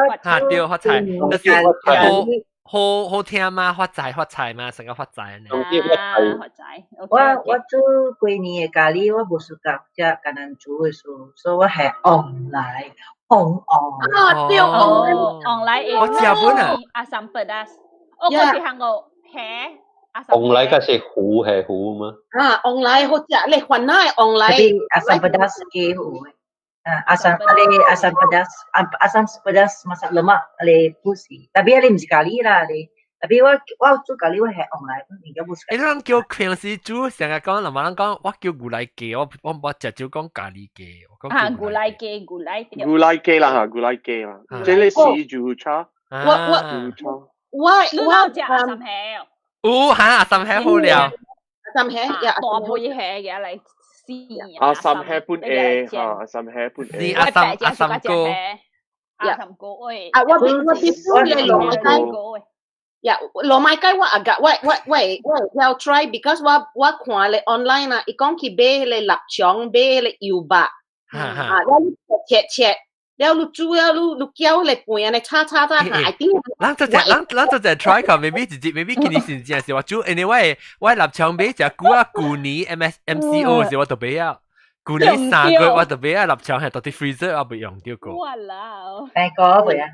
發菜，就是好聽嘛，發菜嘛，成個發菜呢。發菜。我做幾年嘅咖喱，我無熟夾只簡單煮嘅數，所以我係online。啊，對，online。我知本啊。Asam pedas。我嗰時行過係。online 個是糊嘛？啊 ，online 好似你換下 online。Asam pedas 嘅糊。Asam pedas masak lemak ale pusi. Tapi ale mesti kali lah ale. Tapi 我做咖喱我係 online， 而家冇。你人叫平時煮成日講，人哋講我叫古來雞，我直接講咖喱雞。啊，古來雞，古來雞啦嚇，古來雞啦。即係你試住炒。我食阿三蝦。哦，嚇阿三蝦好料。三蝦呀，大杯蝦嘅嚟。阿三蝦半 A 嚇，阿三蝦半 A。阿三哥。阿三哥喂。啊，我啲你羅麥雞。呀，羅麥雞我啊個，喂，要 try，because 我看你 online 啊，伊講去買你臘腸，買你油白，啊，你切，แล้วลูกจูแล้วลูกเกี้ยวเลยป่วยอะไรช้าหายติ้งหลังจากจะ try ก่อน maybe คิดนี่สิ่งที่สิว่าจู anyway ว่าหลับช่องเบจะกูนี้ MCO สิว่าตัวเบอ่ะกูนี้3個ว่าตัวเบอ่ะหลับช่อง係到啲 freezer เอาไป用掉過哇啦細個會啊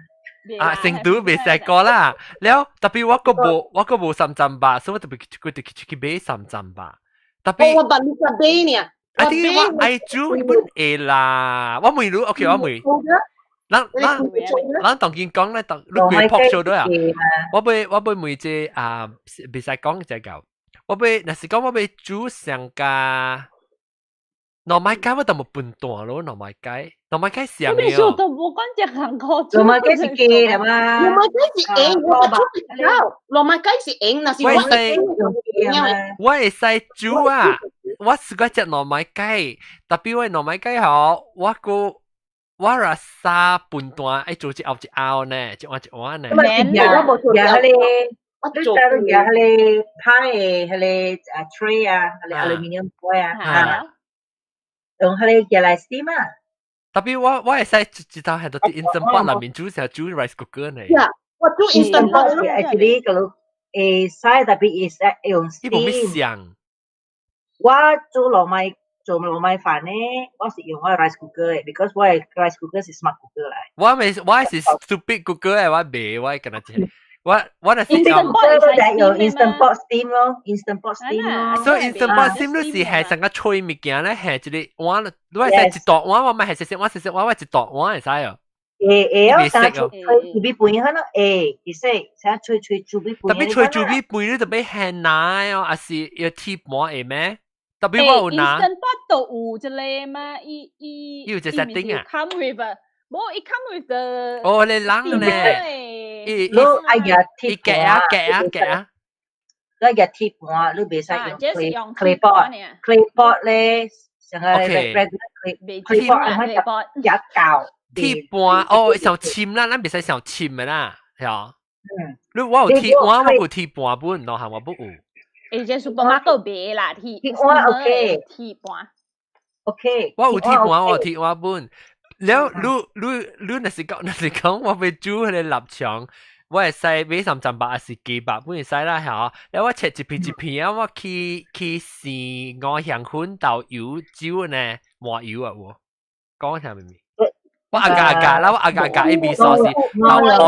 成都未細個啦แล้ว特別我個冇3針吧所以我特別去買3針吧特別我บันทึกเบเนี่ยI think 我愛煮一本A 啦，我未รู้ OK 我未。咱當見講咧，你佢 talk show ด้วย啊。我未每隻啊，別使講只嚿。我未，若是講我未煮上架。หน่อไม้ไก่ว่าแต่冇半段咯，หน่อไม้ไก่上嘅。你做到冇講只行過。หน่อไม้ไก่是雞係嘛？หน่อไม้ไก่是เองหน่อไม้ไก่是เองนะสิ我會使煮啊。我是嗰隻หน่อไม้ไก่特別我หน่อไม้ไก่好我ราซา半段ไอ้做一拗呢一碗呢你睇到而家係派嘅係 tray 啊係 aluminium foil 啊用係嘢嚟 steam 啊特別我會使一道係到啲 instant pot 裏面煮成煮 rice cooker 呢我煮 instant pot actually kalau saya tapi is 用 steam 呢冇咩香我做糯米飯咧，我是用我 rice cooker 嘅 ，because 我 rice cooker 是 smart cooker 嚟。我是 stupid cooker 嘅，我未我跟住我係 instant pot 就用 instant pot steam 咯 ，instant pot steam 咯。所以 instant pot steam 都是係成個吹物件咧，係一個碗，如果係一大碗，我咪係食，我一大碗係使哦。我成吹煮比半可能其實成吹煮比半。特別吹煮比半你特別係奶哦，還是要鐵碗係咩？特別我有拿。instant pot 都有一個嘛，有隻 setting 啊。come with 冇，it come with the。哦，你冷咧。攞哎呀鐵夾。嗰日鐵碗，你別使用 clay pot。clay pot 咧，成個 clay pot 一嚿。鐵盤哦，上침啦，咱別使上침嘅啦，係啊。你我有鐵碗，我有鐵盤本，然後我不有。即係 supermarket 買啦，鐵碗 OK， 鐵盤 OK。我有鐵碗，我有鐵碗本。แล้วรู้น่ะสิ講我ไป煮佢哋臘腸，我係使買300還是幾百本使啦嚇。แล้ว我切一片啊，我去試五香粉豆油酒呢，麻油啊喎，講下明唔明？我阿嘎啦，我阿嘎 A B sauce，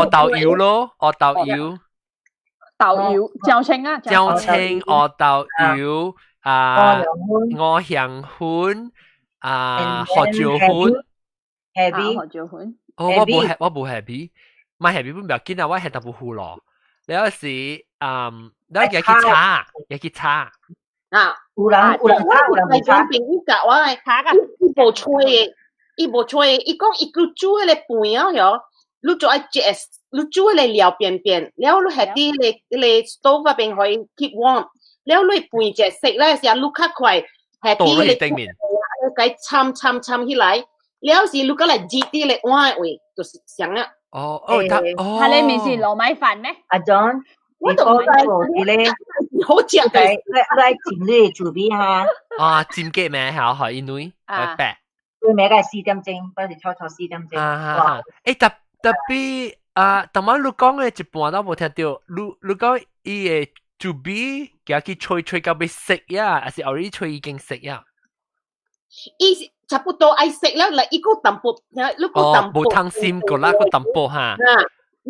豆油咯，豆油，椒青啊，椒青，豆油啊，五香粉啊，胡椒粉。Heavy，我冇 happy， 買 happy 本唔要緊啊，我係特別糊咯。你有時你有去炒啊，有人炒，係講邊一格我係炒個一部吹嘅，伊无吹，伊讲伊佮煮迄个饭啊，哟，你做爱食，你煮迄个料便便，了你下啲你 stove 嗰邊可以 keep warm， 了你飯只食咧時候你較快，下啲你計參起來，了時你過來熱啲你碗位就是上啊。哦，係你面是糯米飯咩？阿 John。我都唔知咧，好食嘅，來煎你做邊哈？啊，煎雞咩？係因為白。佢咩嘅4點鐘，嗰時初4點鐘。誒特別當晚你講嘅一半都冇聽到，你講伊嘅做邊，佢去吹到要食呀，還是後日吹已經食呀？伊差不多愛食啦，嚟伊個淡薄，你個淡薄。冇湯心個啦，個淡薄哈。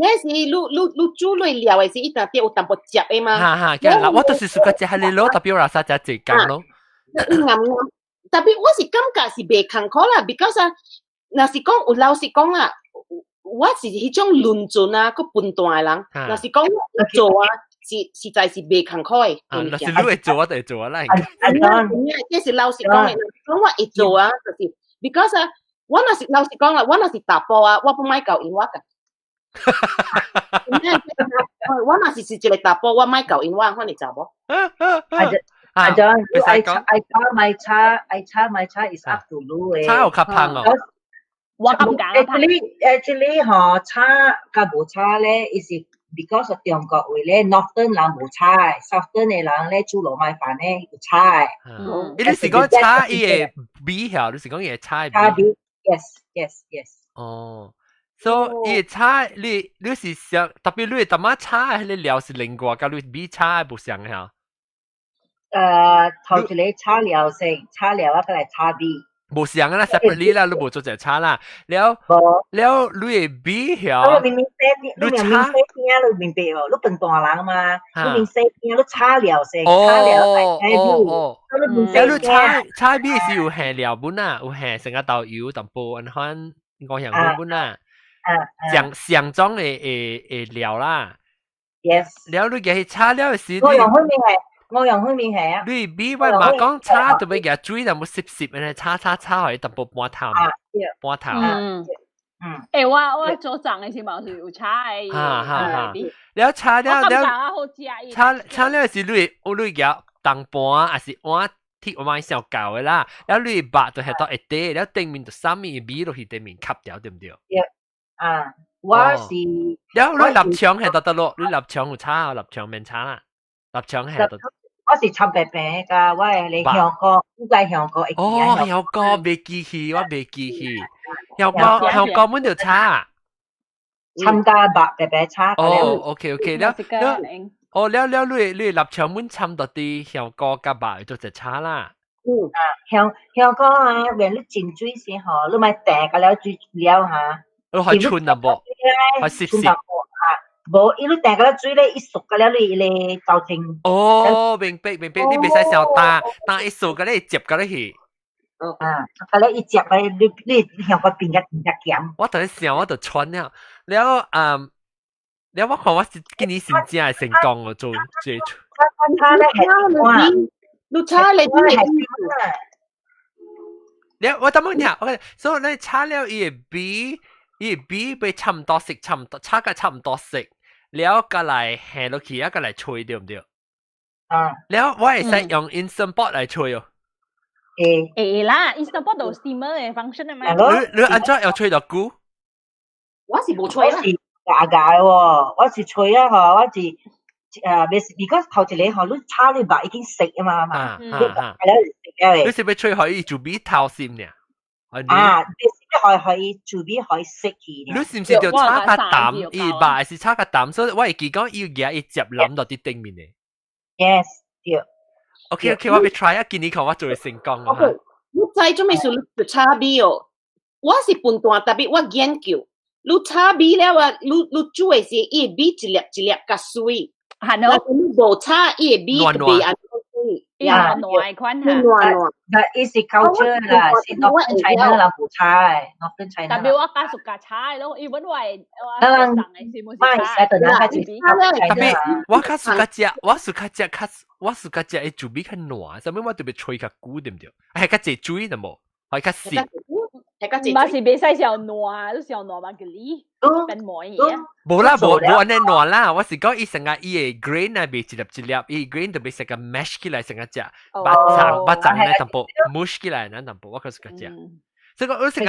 那是你煮嚟料嘅時，一定有淡薄汁嘅嘛。哈，嗱，我都是suka食係你攞特別有啥只時間咯。特別我是感覺是袂坎坷啦 ，because 啊，若是講有老實講啦，我是迄種論盡啊，個笨蛋嘅人。若是講做啊，實在是袂坎坷嘅。若是你會做，我就會做啦。即是老實講嘅，講我會做啊，就是 because 啊，我若是老實講啦，我若是打波啊，我不買教英我㗎。我若是一個打波，我買教英我，看你知無？I don't. I try my cha. I try my cha is up to you. 差有較香哦。我咁講。Actually， 嗬，cha 甲無cha咧 ，is because 中國話咧 ，Northern 人無cha，Southern 嘅人咧煮糯米飯咧有cha。你是講cha 伊個 B 條，你是講伊個cha 嘅 B？Yes。哦。所以差你是想特別你點樣差你料是另外甲你比差不相嚇？頭一個差料先，差料啊，個嚟差 B。無相啦 ，separately 啦，你無做隻差啦。了你係比曉。你明細聽，你明白哦？你笨蛋人嘛，你明細聽，你差料先，差料係你差 B 是有下料本啊，有下成個豆油淡薄，然後我想本啊。上裝嘅料啦 ，yes。了你嘅炒料時，我用開面係啊。你比我嘛講炒特別嘅水，就冇濕嘅炒，可以淡薄半頭。誒，我做醬嘅時冇是有炒嘅。了炒料炒料時你嘅當盤還是碗鐵我買上舊嘅啦，了你白就係到一啲，了頂面就三面米落去頂面吸掉，對唔對？我是，แล้ว你立場係得咯，你立場有差，立場免差啦，立場係得。我是插白餅㗎，我係你香港，應該香港。哦，香港未記起，我未記起，香港滿條差。參加白餅差。哦 ，OK， 了，你立場滿參到啲香港加白就只差啦。香港啊，原來浸水先嗬，你咪訂㗎了水了嚇。你可以穿啊噃，可以攝。冇，伊你訂嗰啲水咧，一熟㗎了你造成。哦，明白，你未使上但一熟㗎咧，接㗎咧去。㗎咧一接嘅，你香港變一鹹。我等你想，我就穿了，了我看我今年真係成功喎，做最。差咧係哇，你差你係了我等問下，所以你差了伊B 被差唔多食，差唔多食，了個嚟下落去，一個嚟吹對唔對？了我係使用 Instant Pot 嚟吹哦。啦 ，Instant Pot 有 steamer 嘅 function 係咪？你安怎要吹到久？我是冇吹啦，假喎，我是吹啊嗬，我是because 頭一個嗬，你炒你白已經食啊嘛，你是要吹可以做比頭先呢？可以做啲可以食嘅。你是唔是就炒個蛋？伊白是炒個蛋，所以我係記講要夾一隻諗到啲頂面嘅。Yes，對。OK， 我俾 try 啊，見你講我做成功啊。你知做咩事？你炒味哦，我是笨蛋，特別我研究，你炒味了啊，你煮嘅時，伊味一粒一粒加水，係咯。你無炒，伊味特別安。暖款嚇，但係是 culture 啦，是 Northern China 啦，唔差，Northern China。特別我家屬家差咯，因為我上嘅是冇差。特別我家屬家係做比較暖，所以我特別吹較久對唔對？係較濟水的冇，係較濕。嘛是未使小挪，都小挪嘛个哩，變模嘢。冇啦，冇安尼挪啦。我是講伊成個伊嘅 grain 啊，未一粒，伊 grain 就被成個 mash 起來成個隻，把長咧淡薄 mush 起來，嗱淡薄我嗰時個隻。所以我成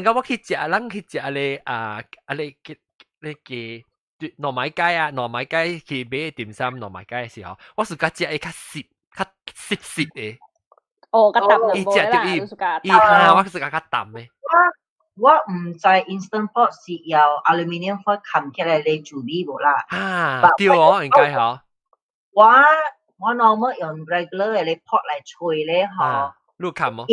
個我去食，咱去食咧咧嘅糯米雞啊，糯米雞去買點心糯米雞嘅時候，我是個食會較濕嘅。哦，較淡就冇啦，伊嚇我是個較淡嘅。我唔知 instant pot 是由 aluminium foil 冚起嚟嚟煮味無啦。啊，對哦，應該嗬。我 normal 用 regular 嘅嚟 pot 嚟吹咧，嗬。你冚冇？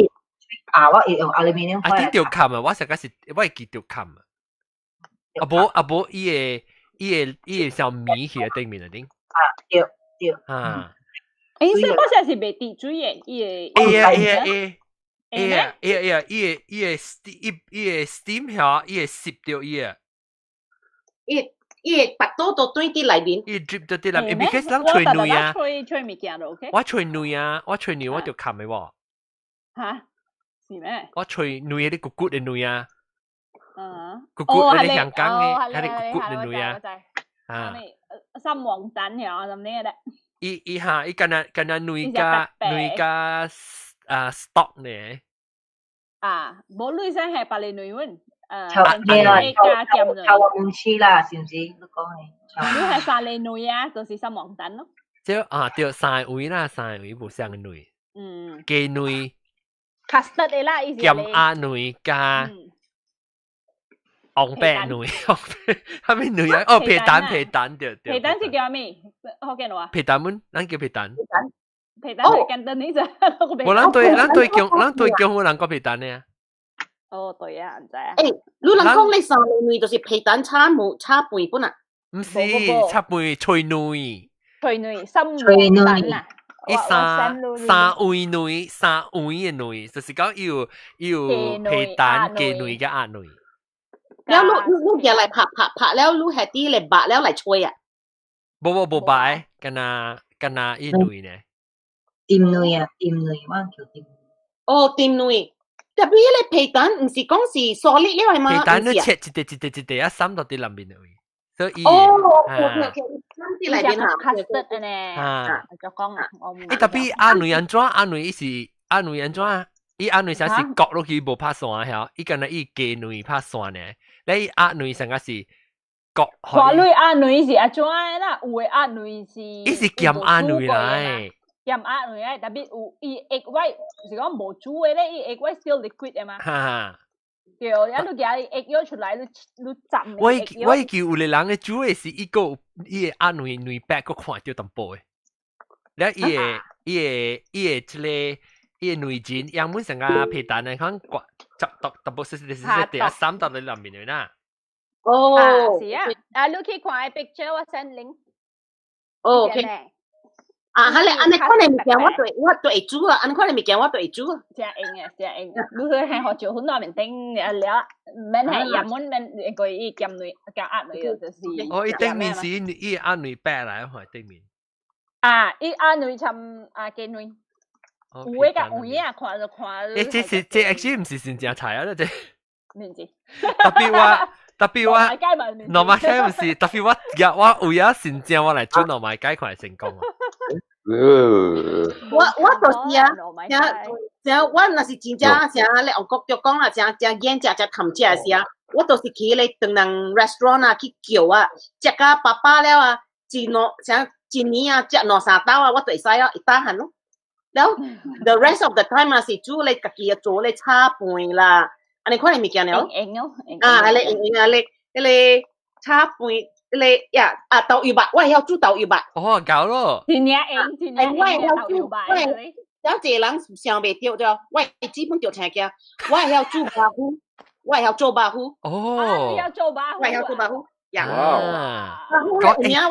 我用 aluminium foil。啊，啲條冚啊，我成個是我係記條冚啊。阿無伊個小米去嘅頂面啊頂。啊，對。啊。instant pot 係是未滴水嘅，伊個steam 下，伊個攝掉伊個。伊個白刀都堆啲裏面。伊 drip 到啲裏面，because 咱吹女啊。吹物件咯 ，OK。我吹女啊，我就冚嘅喎。嚇？是咩？我吹女啲骨嘅女啊。骨係你香港嘅，係啲骨嘅女啊。啊。心黃蛋呀，咁呢個咧。伊干那女家stock 呢？啊，冇女生係白嚟女喎。炒碗翅啦，是唔是？你講係。你係白嚟女啊，就是心黃蛋咯。即啊，對三位啦，三位無相嘅女。雞女。custard 嘅啦，意思。鹹鴨女加。紅白女，係咪女啊？哦，皮蛋對。皮蛋是叫咩？福建話。皮蛋們，咱叫皮蛋。皮蛋係簡單啲啫。冇，咱對叫好人講皮蛋呢。哦，對啊，唔知啊。誒，你人講你三個女就是皮蛋炒半本啊？唔是，炒半脆女。脆女，心蛋啊。伊三位嘅女，就是講要皮蛋嘅女嘅鴨女。แล้วลูกอย่าไหลผักแล้วลูกแฮตตี้เลยบะแล้วไหลช่วยอ่ะบ่บายกันนาอีหนุ่ยเนี่ยติมหนุ่ยว่าเกี่ยวติมโอ้ติมหนุ่ยแต่พี่เลยเพตัน唔是講是 solid 咧係嘛เพตันเนี่ยเช็ดจิอ่ะซ้ำ到啲裏面เลย所以โอ้โอเคซ้ำที่ไหล邊啊 custard เนี่ยจะ講啊特別阿女人裝阿女人裝伊阿女啥是割落去無拍線嚇，伊敢若伊雞女拍線呢？你阿女成個是割。華女阿女是阿怎啦？有嘅阿女是。伊是鹹阿女嚟。鹹阿女嚟，特別有伊 egg white 是講無煮嘅咧，伊 egg white still liquid 嘅嘛。哈。對，然後你夾 egg yolk 出來，你浸。我叫有個人嘅煮嘅是伊個伊個阿女白個看到淡薄嘅，然後伊個即個。伊個女人樣本成個皮蛋嚟講，執特別是第一三到你裏面嚟啦。哦，是啊，你去看 picture 我 send link。哦 ，OK。啊，係咧，安尼看你物件我對會煮啊，安尼看你物件我對會煮啊。正應啊，正應。你去係學做好多面頂了，免係日本免個伊鹹女鹹鴨女就是。哦，伊頂面是伊鴨女白嚟，係頂面。啊，伊鴨女尋雞女。有嘅㗎，有嘢啊，看就看。這 actually 唔是真正菜啊，這。唔知。特別我，糯米雞唔是，特別我有一真正我嚟煮糯米雞，佢係成功啊。我就是啊，我若是真正像你外國腳講啊，正演食談食時啊，我就是去咧當人 restaurant 啊去叫啊，食個飽了啊，像一年啊食兩三道啊，我就會使啊，一打閒咯。แล้ว the rest of the time 啊是煮你自己做你炒飯啦，อันนี้คนไหนมีกันเนาะอะไรอะไร炒飯你呀豆腐白，我係要煮豆腐白。哦，搞咯。天嘢我係要煮白。有一個人想袂到對，我基本就聽嘅，我係要煮白糊，我係要做白糊。哦。要做白糊。我係要做白糊。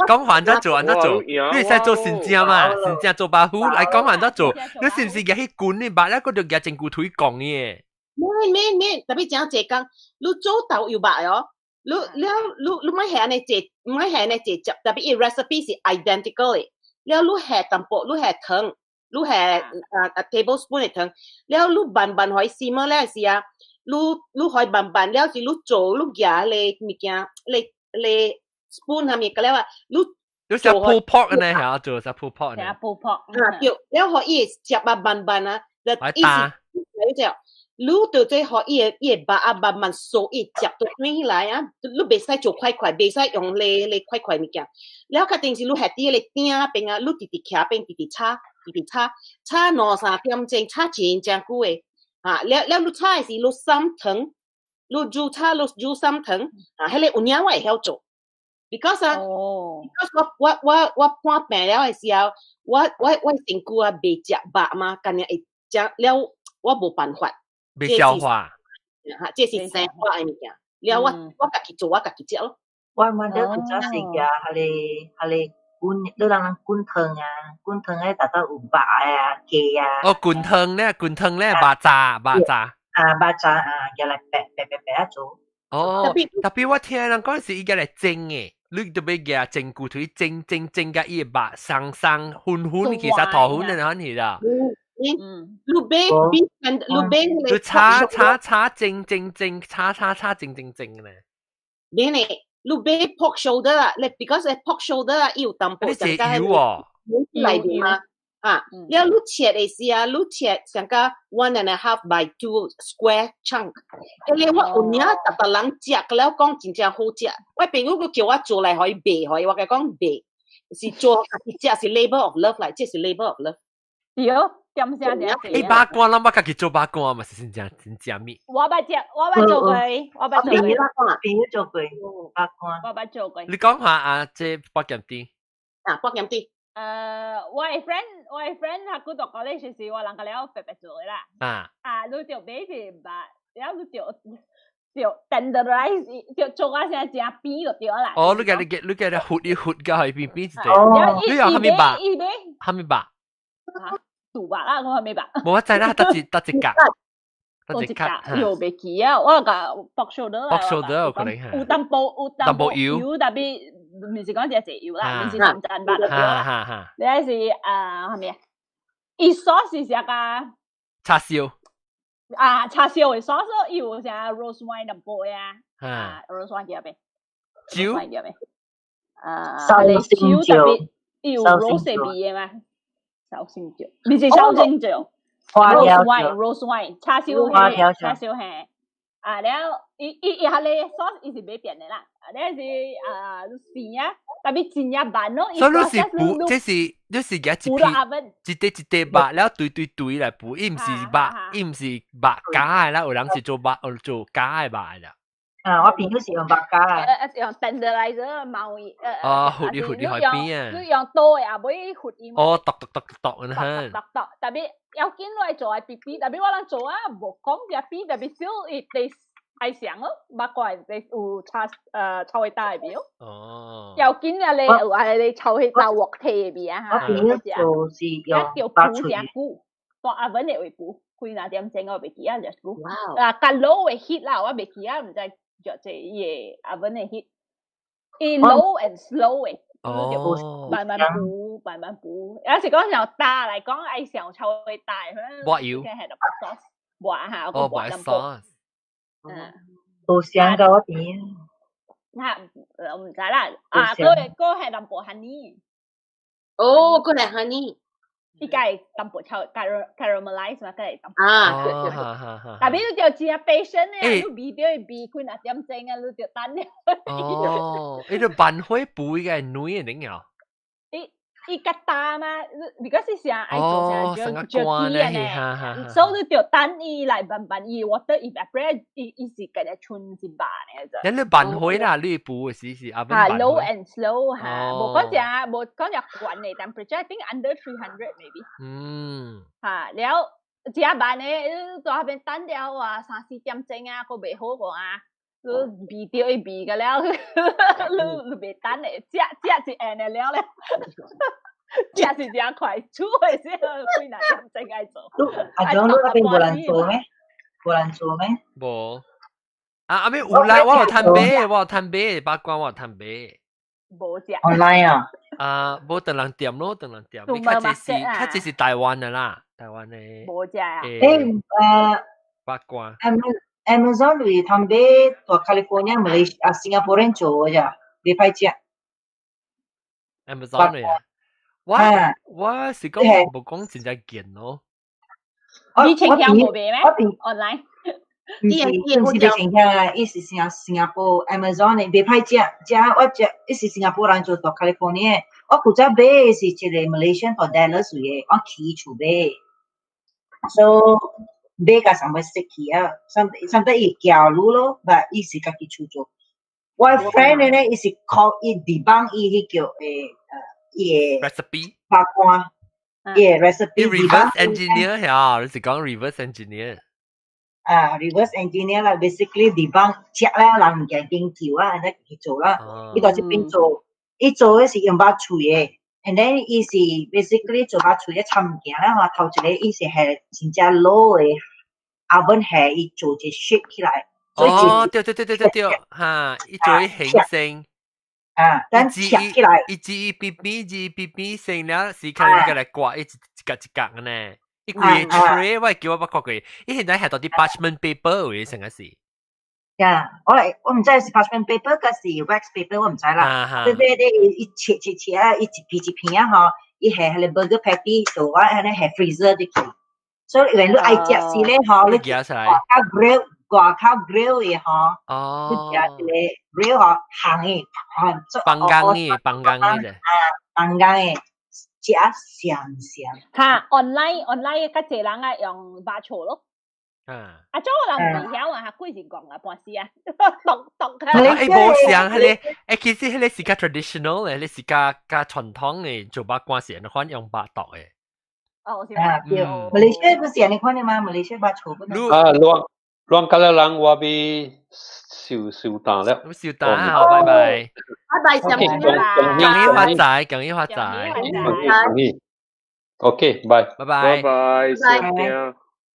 講還得做，你使做新正嘛？新正做白糊，嚟講還得做。你是唔是嘅去管你白咧？嗰度嘅整骨腿講嘅。咩，特別講這講，你做豆腐白哦，你唔係呢隻，唔係呢隻，特別啲 recipe 是 identical 嘅。แล้ว你係淡薄，你係糖，你係tablespoon 嘅糖，แล้ว你拌拌可以試麼咧？是啊。你可以慢慢了是你做你夾你物件你 spoon 係咪？咁樣話你食 pulled pork 呢？係做食 pulled pork 呢？係 pulled pork。對，了可以食啊慢慢啊，就意思就你到最可以把啊慢慢掃一夾到起來啊，你別使做塊塊，別使用你塊塊物件。了確定是你係啲你頂邊啊，你直直徛邊直直炒2-3點鐘，炒真久嘅。啊，了你炒係是你三湯，你煮炒你煮三湯，啊，迄個有影我會曉做。because 我搬病了嘅時候，我身軀啊未食飽嘛，今日會食了，我冇辦法。未消化。嚇，這是生活嘅物件。了我家己做，我家己食咯。我哋唔做食嘅，係你你讓人滾湯啊，滾湯咧達到有肉啊、雞啊。哦，滾湯咧，白炸。肉炸啊，入嚟白做。哦，特別我聽人講是伊個嚟蒸嘅。你特別嘅整骨頭蒸甲伊個肉生粉，其實頭粉嘅係啦。路邊你炒蒸咧。你呢？路邊 pork shoulder 啦，你 because pork shoulder 啦，要淡薄就係油哦。嚟點啊？啊，แล้วลูกเฉียดไอเสียลูกเฉียดสังกะ 1.5 by 2 square chunk เรียกว่าอุ่นเนี้ยแต่หลังจากแล้วก้องจริงๆ好食我朋友佢叫我做嚟可以背可以我嘅講背是做即係 labor of love 嚟即係 labor of love 對點聲你把關啦，我家己做把關嘛，是真正咪。我捌做過，朋友做過把關。我捌做過。你講下啊，即北鹹啲。啊，北鹹啲。我嘅 friend 佢讀嗰啲時時，我能夠了白做嘅啦。你就俾是吧？然後就 tenderize 就做嗰陣正邊就掉啦。哦，你嘅活嘅係邊啫？你又係咪白？係咪白？杜白啦，我係咪白？冇我知啦，得一格。又未記啊！我個 box shoulder 有可能係。有淡薄油，特別唔是講只油啦，唔是南鎮白就啦。你係係咪啊？伊sauce是啥個？叉燒。叉燒嘅 sauce 有啥 rose wine 淡薄呀？rose wine 叫咩？椒。你椒特別有 rose 味嘅嘛？sau星椒，唔是sau星椒。Rose wine 叉燒係แล้วอีฮัลเลซอสอีสิไม่เปลี่ยนเลยล่ะแล้วสิสีอ่ะแต่เป็นจริงอ่ะบ้านเนาะ所以你是補，你是嘅一地白，แล้วตุย嚟補，伊唔是白加嘅啦，有人是做加嘅白啦。我朋友是用白加啊，用 tenderizer 貿易活喺邊啊？佢用刀啊，唔會活伊。哦，剁啦，特別有見來做係 BB， 特別我哋做啊，冇講只 B， 特別少你係想咯，八卦你有炒去大表。哦。有見啊，你炒去大鑊鐵邊啊？我朋友做是用白醋。當阿文嚟會補，佢那點整我未記啊，就補。近佬會 hit 啦，我未記啊，唔知。就這嘢，阿文嘅 hit， low and slow 嘅，慢慢補。有時講上大嚟講，愛上臭會大，抹油，係個 sauce， 抹下個抹咁多。好香噶我邊。我唔知啦，嗰係淡薄 honey。哦，嗰係 honey。依家係淡薄炒 caramelize 嘛，梗係淡薄。但係你就只係 patient 咧，你味到味佢那點整啊，你就等咧。哦，呢個辦開補嘅女嘅點樣？伊個大嘛，如果是想愛做啥就關咧，所以你就等伊來慢伊 water evaporate，伊是個隻春是辦嘅啫。你辦開啦，你補嘅是阿文。low and slow 嚇，冇講只滾嘅 temperature，I think under 300 maybe。แล้ว只辦咧，在下邊等了3-4點鐘啊，個未好個啊。味掉一味嘅了，你未等咧，食是按嘅了咧，食是正快，煮嘅時候佢那點正愛做。阿總，你嗰邊冇人做咩？冇。阿咩有來，我有攤杯，八卦我有攤杯。冇食。online 啊？冇等人點咯，你較這是台灣嘅啦，台灣嘅。冇食啊。八卦。Amazon 裏他們到 California 馬來新加坡人做嘅咋，未派隻。Amazon 嚟啊！我是講冇講真正見咯。以前聽冇俾咩 ？online。唔是被情況啊！伊是新加坡 Amazon 嘅未派隻，我隻伊是新加坡人做到 California。我負責買是一個 Malaysian 到 Dallas 嘅，我起厝買。So 買個什麼食起啊？甚至伊教路咯，但伊是家己厝做。我 friend 咧，伊是靠伊debunk伊叫伊 recipe 法官，伊 recipe reverse engineer 呀，你是講 reverse engineer？ reverse engineer 啦 ，basically debunk 食啦，人唔驚研究啊，安尼去做啦。伊到這邊做，伊做嘅是用把錘嘅。And then 伊是 basically 做把錘嘅參件啦，我頭一個伊是係真正老嘅，後邊係伊做隻 shape 起來。哦，對，哈，伊做伊形成。等切起來。伊一筆成了，是看人家來刮，一格呢。伊規個 tray 我叫我捌看過，伊現在係到啲 parchment paper 嘅成個是。呀，我唔知是 parchment paper 還是 wax paper， 我唔知啦。對，伊切啊，伊一片啊，嗬，伊係迄個 burger patty 做啊，迄個係 freezer 的去。所以原來愛食是咧，嗬，你掛靠 grill 嘅嗬。哦。你食一個 grill 嗬，烘嘅，放工嘅。放工嘅。食香。嚇 online 較濟人啊用把鋤咯。做人唔曉啊，嚇幾時講啊，半時啊，讀誒冇像迄個其實迄個是較 traditional 嘅，迄個是較傳統嘅做把關是，你看用把度嘅。哦，是嘛？對，馬來西亞不是你看的嗎？馬來西亞把鋤不能。亂㗎啦，人我被收單了。收單好，拜拜。拜拜，上次恭喜發財。OK，拜拜。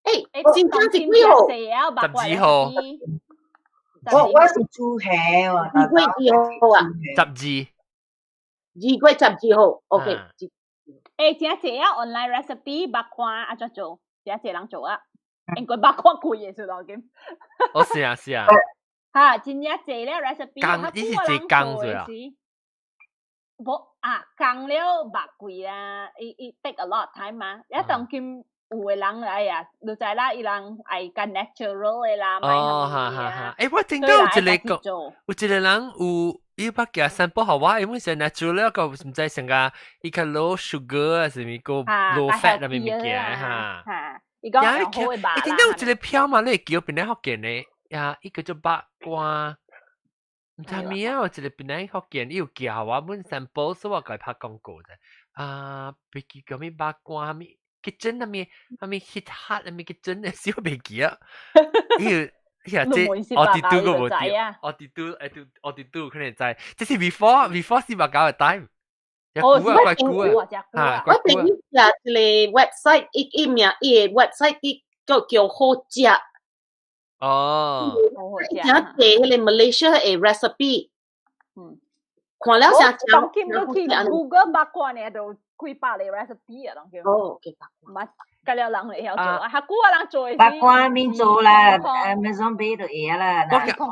誒，先生幾號？12號。我是豬血喎。2月2號啊？12。2月12號 ，OK。誒，真係啊 ，online recipe 白看啊，做，真係人做啊，應該白看貴嘅數多點。哦，是啊。嚇，真係咧 recipe， 呢是最工咗啊。冇啊，工了白貴啦，伊 take a lot of time 嘛，一當見。有嘅人來啊，你知啦，伊人愛個 natural 嘅啦，哈。誒，我聽到有一個人伊把佢散播下話，因為是 natural 個唔知成個伊個 low sugar 啊，是咪個 low fat 咁嘅物件哈。伊講好嘅吧。你聽到有一個票嘛？你叫邊個福建嘅呀？伊叫做八卦。唔知咩啊？有一個邊個福建，伊有叫我本 sample，所以我佢拍廣告啫。別叫咩八卦咩？kitchen 係咪 hit hard 係咪 kitchen 嘅小秘技啊？呢即我哋都個冇啲，我哋都可能在，即係 before 先把搞嘅 time。我定一個 website， 一名website 叫好食。哦。真係迄個 Malaysia 嘅 recipe。看了想講去 Google 八卦呢都。幾百個 recipe 啊，咁叫。哦，幾百個。唔係，隔了人嚟曉做，啊，古個人做。八卦面做啦，Amazon 俾到嘢啦。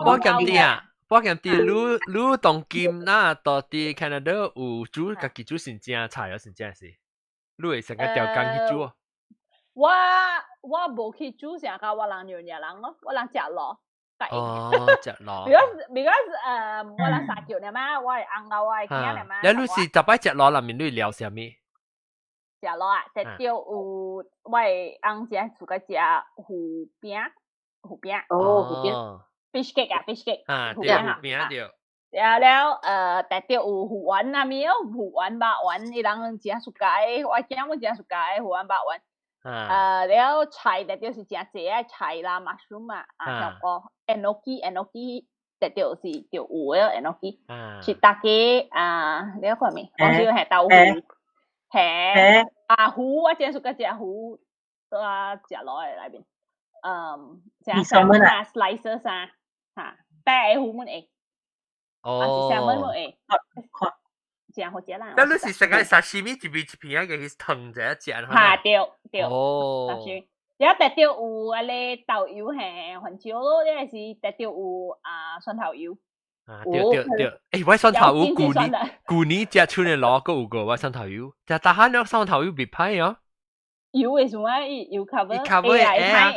我咁啲，你當今那到啲 Canada 有煮家己煮成正菜，有成正事。你會成個調工去煮啊？我冇去煮成個，我人樣人咯，我人食咯。哦，食咯。because 我人撒叫呢嘛，我係硬牛，我係驚呢嘛。你是就擺食咯，裡面你聊什麼？食咯啊，特別有我係硬食，自個食魚餅。哦，魚餅。fish cake 啊，fish cake。對，魚餅對。แล้ว特別有魚丸啊，咪有魚丸白丸，你人食熟解，我驚我食熟解魚丸白丸。แล้ว菜แต่เดียวสิ真濟啊，菜啦 mushroom 啊，แล้วก็ enoki แต่เดียวสิเดียว有嘅 enoki ชิตาเกะแล้วก็มี我知係豆腐係糊我真係熟嘅糊都食落嚟裏邊食salmon slices 嚇但係糊滿誒是 salmon 滿誒真好食啦！但你是成個沙西米一片一片嘅去燙者食，嚇對，哦，你特調有啊咧豆油係番椒咯，你係是特調有蒜頭油。對，誒，我蒜頭油舊年隻出嚟攞個有個我蒜頭油，就大漢咗蒜頭油別派哦。油係什麼？油 cover，會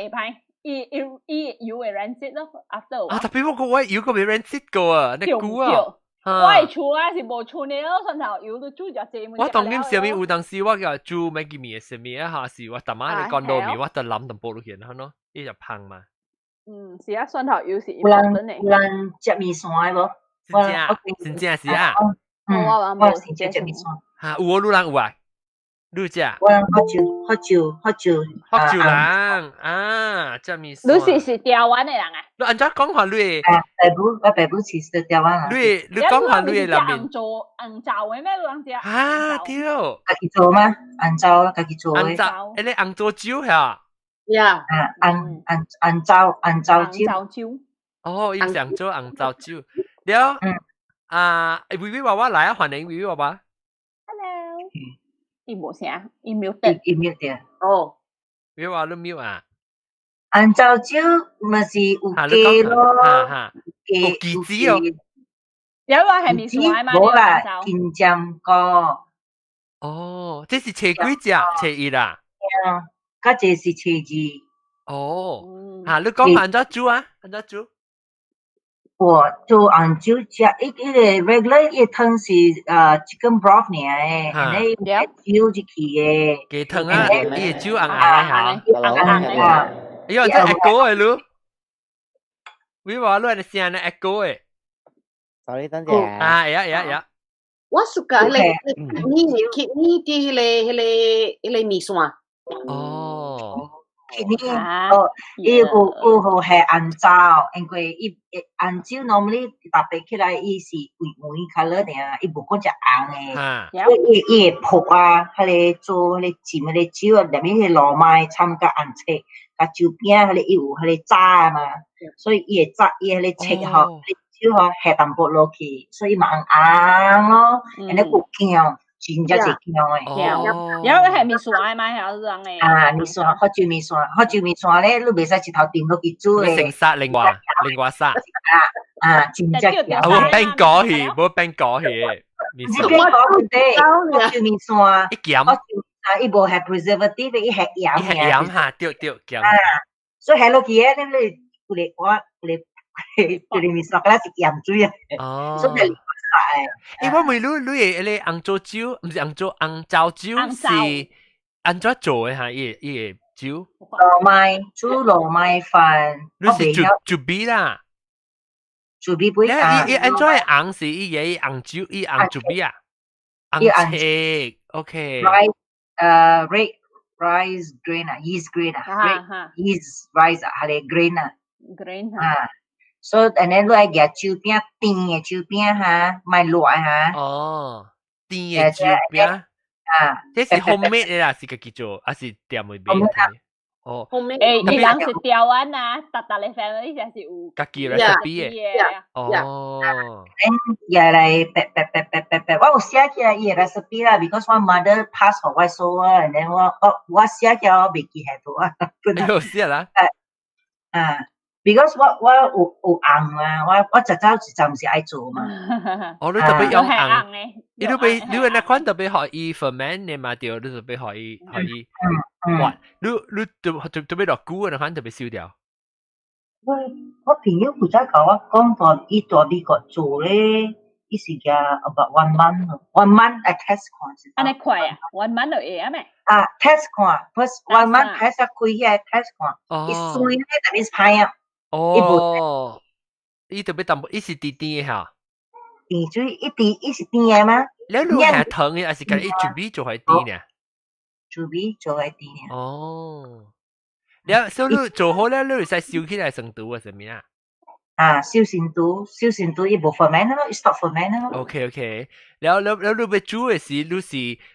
派。伊油會 rancid 咯 ，after 啊，特別我個位油個未 rancid 個啊，你估啊？我係厝啊，是無厝呢咯，蒜頭油都煮咗濟。我當年上面有當時我個煮咩嘅麵食麵啊，是我大媽你講到麵，我就諗就煲落去啦，喏，呢就胖嘛。是啊，蒜頭油是important嘅。有人食麵線無？真正是啊。我是食麵線。嚇，有人有啊？你食？我喝酒人啊，食麵線。你是台灣嘅人啊？你按照講下你。我爸母是台灣人。你講下你嘅裏面。紅糟嘅咩？你人食？啊，對。家己做嗎？紅糟家己做嘅。你紅糟酒係？呀。紅糟酒。哦，要想做紅糟酒。了。微微娃娃來啊，歡迎微微娃娃。Hello。伊無聲，伊冇得，伊冇得。哦，你話你冇啊？紅糟酒咪是有雞咯，有雞子哦。有話係咪酸嘛？冇啦，金針菇。哦，這是切幾隻？切一啦。嗰隻是切二。哦，你講紅糟酒啊？紅糟酒。我做紅酒食一個 regular 一湯是chicken broth 嚟嘅，然後酒就去嘅。雞湯啊，呢個酒硬硬嚇。哎呀，真係 echo 嘅咯。你話你係聲係 echo 嘅。sorry，等陣。呀。我 suka 你啲迄個米線。哦。伊有係紅糟，因為紅酒 normally 搭配起來伊是黃 color 嘅，伊無講只紅嘅，所以伊會撲啊，迄個做迄個浸迄個酒啊，裡面迄個糯米摻甲紅色，甲酒餅迄個伊有迄個炸嘛，所以伊會炸伊迄個切吼，酒吼下淡薄落去，所以嘛紅咯，然後有薑。真正是香誒，有係麵線嘛，有人誒。麵線，喝酒麵線咧，你袂使一頭掂落去煮嘅。成沙另外沙。真正。冇冰果去，冇冰果去。麵線。冰果唔得，喝酒麵線。一鹹。伊無係 preservative，伊係鹽。伊係鹽嚇，對鹽。所以下落去咧，你佢哋麵線嗰啲是鹽水啊。哦。所以。我問你紅糟酒，唔是紅糟酒是按怎做嘅嚇？伊個酒。糯米煮糯米飯。你是煮米啦？煮米杯啊！伊按怎嘅紅是伊個紅酒，伊紅煮米啊？紅色 ，OK。Red rice grain 啊 ，yeast grain 啊 ，yeast rice 啊，係個 grain 啊。grain 啊。So and then 你係酒餅甜嘅酒餅嚇，賣熱嚇。哦，甜嘅酒餅。這是 homemade 嘅啦，是自己做，還是店裏邊？哦 ，homemade。誒，人是台灣啊，特嘅 family 就是有。自己 recipe 嘅。哦。又嚟白，我有寫起來伊個 recipe 啦 ，because 我 mother pass 給我數啊，然後我寫起來我未記喺度啊。你有寫啦？Because 我有紅啊，我早就唔是愛做嘛。哦，你特別用紅，你那款特別可以 ferment 嘅嘛？對，你特別可以，哇！你特別落菇那款特別燒掉。我朋友佢在講我講過，伊在美國做咧，伊是叫 about 1 month 嚟 test 看。安尼快啊？1 month 就會啊咩？test 看 ，first 1 month test 開嘢 test 看，伊酸咧特別歹啊。哦，伊特別淡薄，伊是甜甜嘅嚇。甜水伊是甜嘅嗎？你係糖嘅，還是佢煮米做係甜嘅？煮米做係甜嘅。哦，你所以你做好咧，你會使燒起來成度啊？係咪啊？燒成度伊無 ferment 咯，伊 stop ferment 咯。OK，แล้ว你要煮嘅時，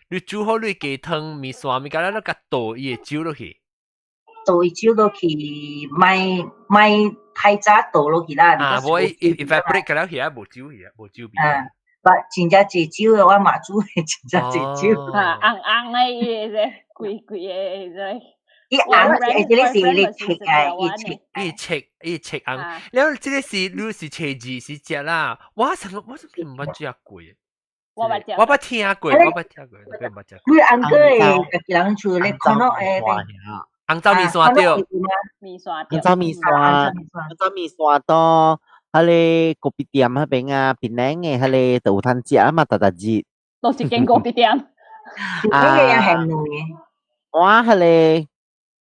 你煮好你雞湯米線咪，咁你個倒伊個酒落去。倒伊酒落去，咪太早倒落去啦。我 evaporate 咗去啊，無酒去啊，無酒味。真正濟酒嘅，我嘛煮嘅真正濟酒。紅嘅嘢啫，貴嘅啫。伊硬是即个是你切啊，伊切硬，然後即個是你是切字是只啦，我怎麼唔捌食過？我捌聽過，你紅哥誒，家己人厝咧看到誒，紅糟麵線對，紅糟麵線多，迄個咖啡店迄邊啊，檳榔嘅迄個有通食啊嘛，日日。都是間咖啡店。呢個也係嫩嘅。我迄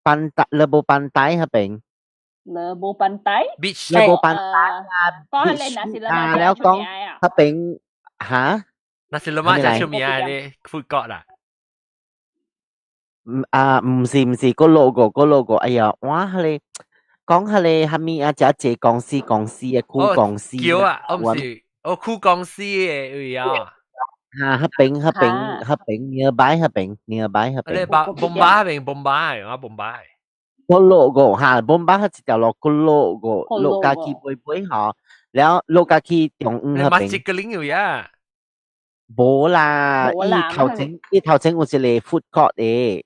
個勒布班帶迄邊。勒布班帶 beach 勒布班帶啊，แล้ว講迄邊嚇。那是老媽就出名嘅 food court 啦。唔是個 logo，哎呀，哇，迄個講迄個蝦米啊，只隻公司嘅酷公司。叫啊，我唔是，我酷公司嘅位啊。迄邊 nearby 迄邊。你Bombay。個 logo 嚇，Bombay 係一條路個 logo 家己背嗬，แล้ว logo 家己中央迄邊。乜個領域啊？冇啦，伊頭前有一個 food court 嘅，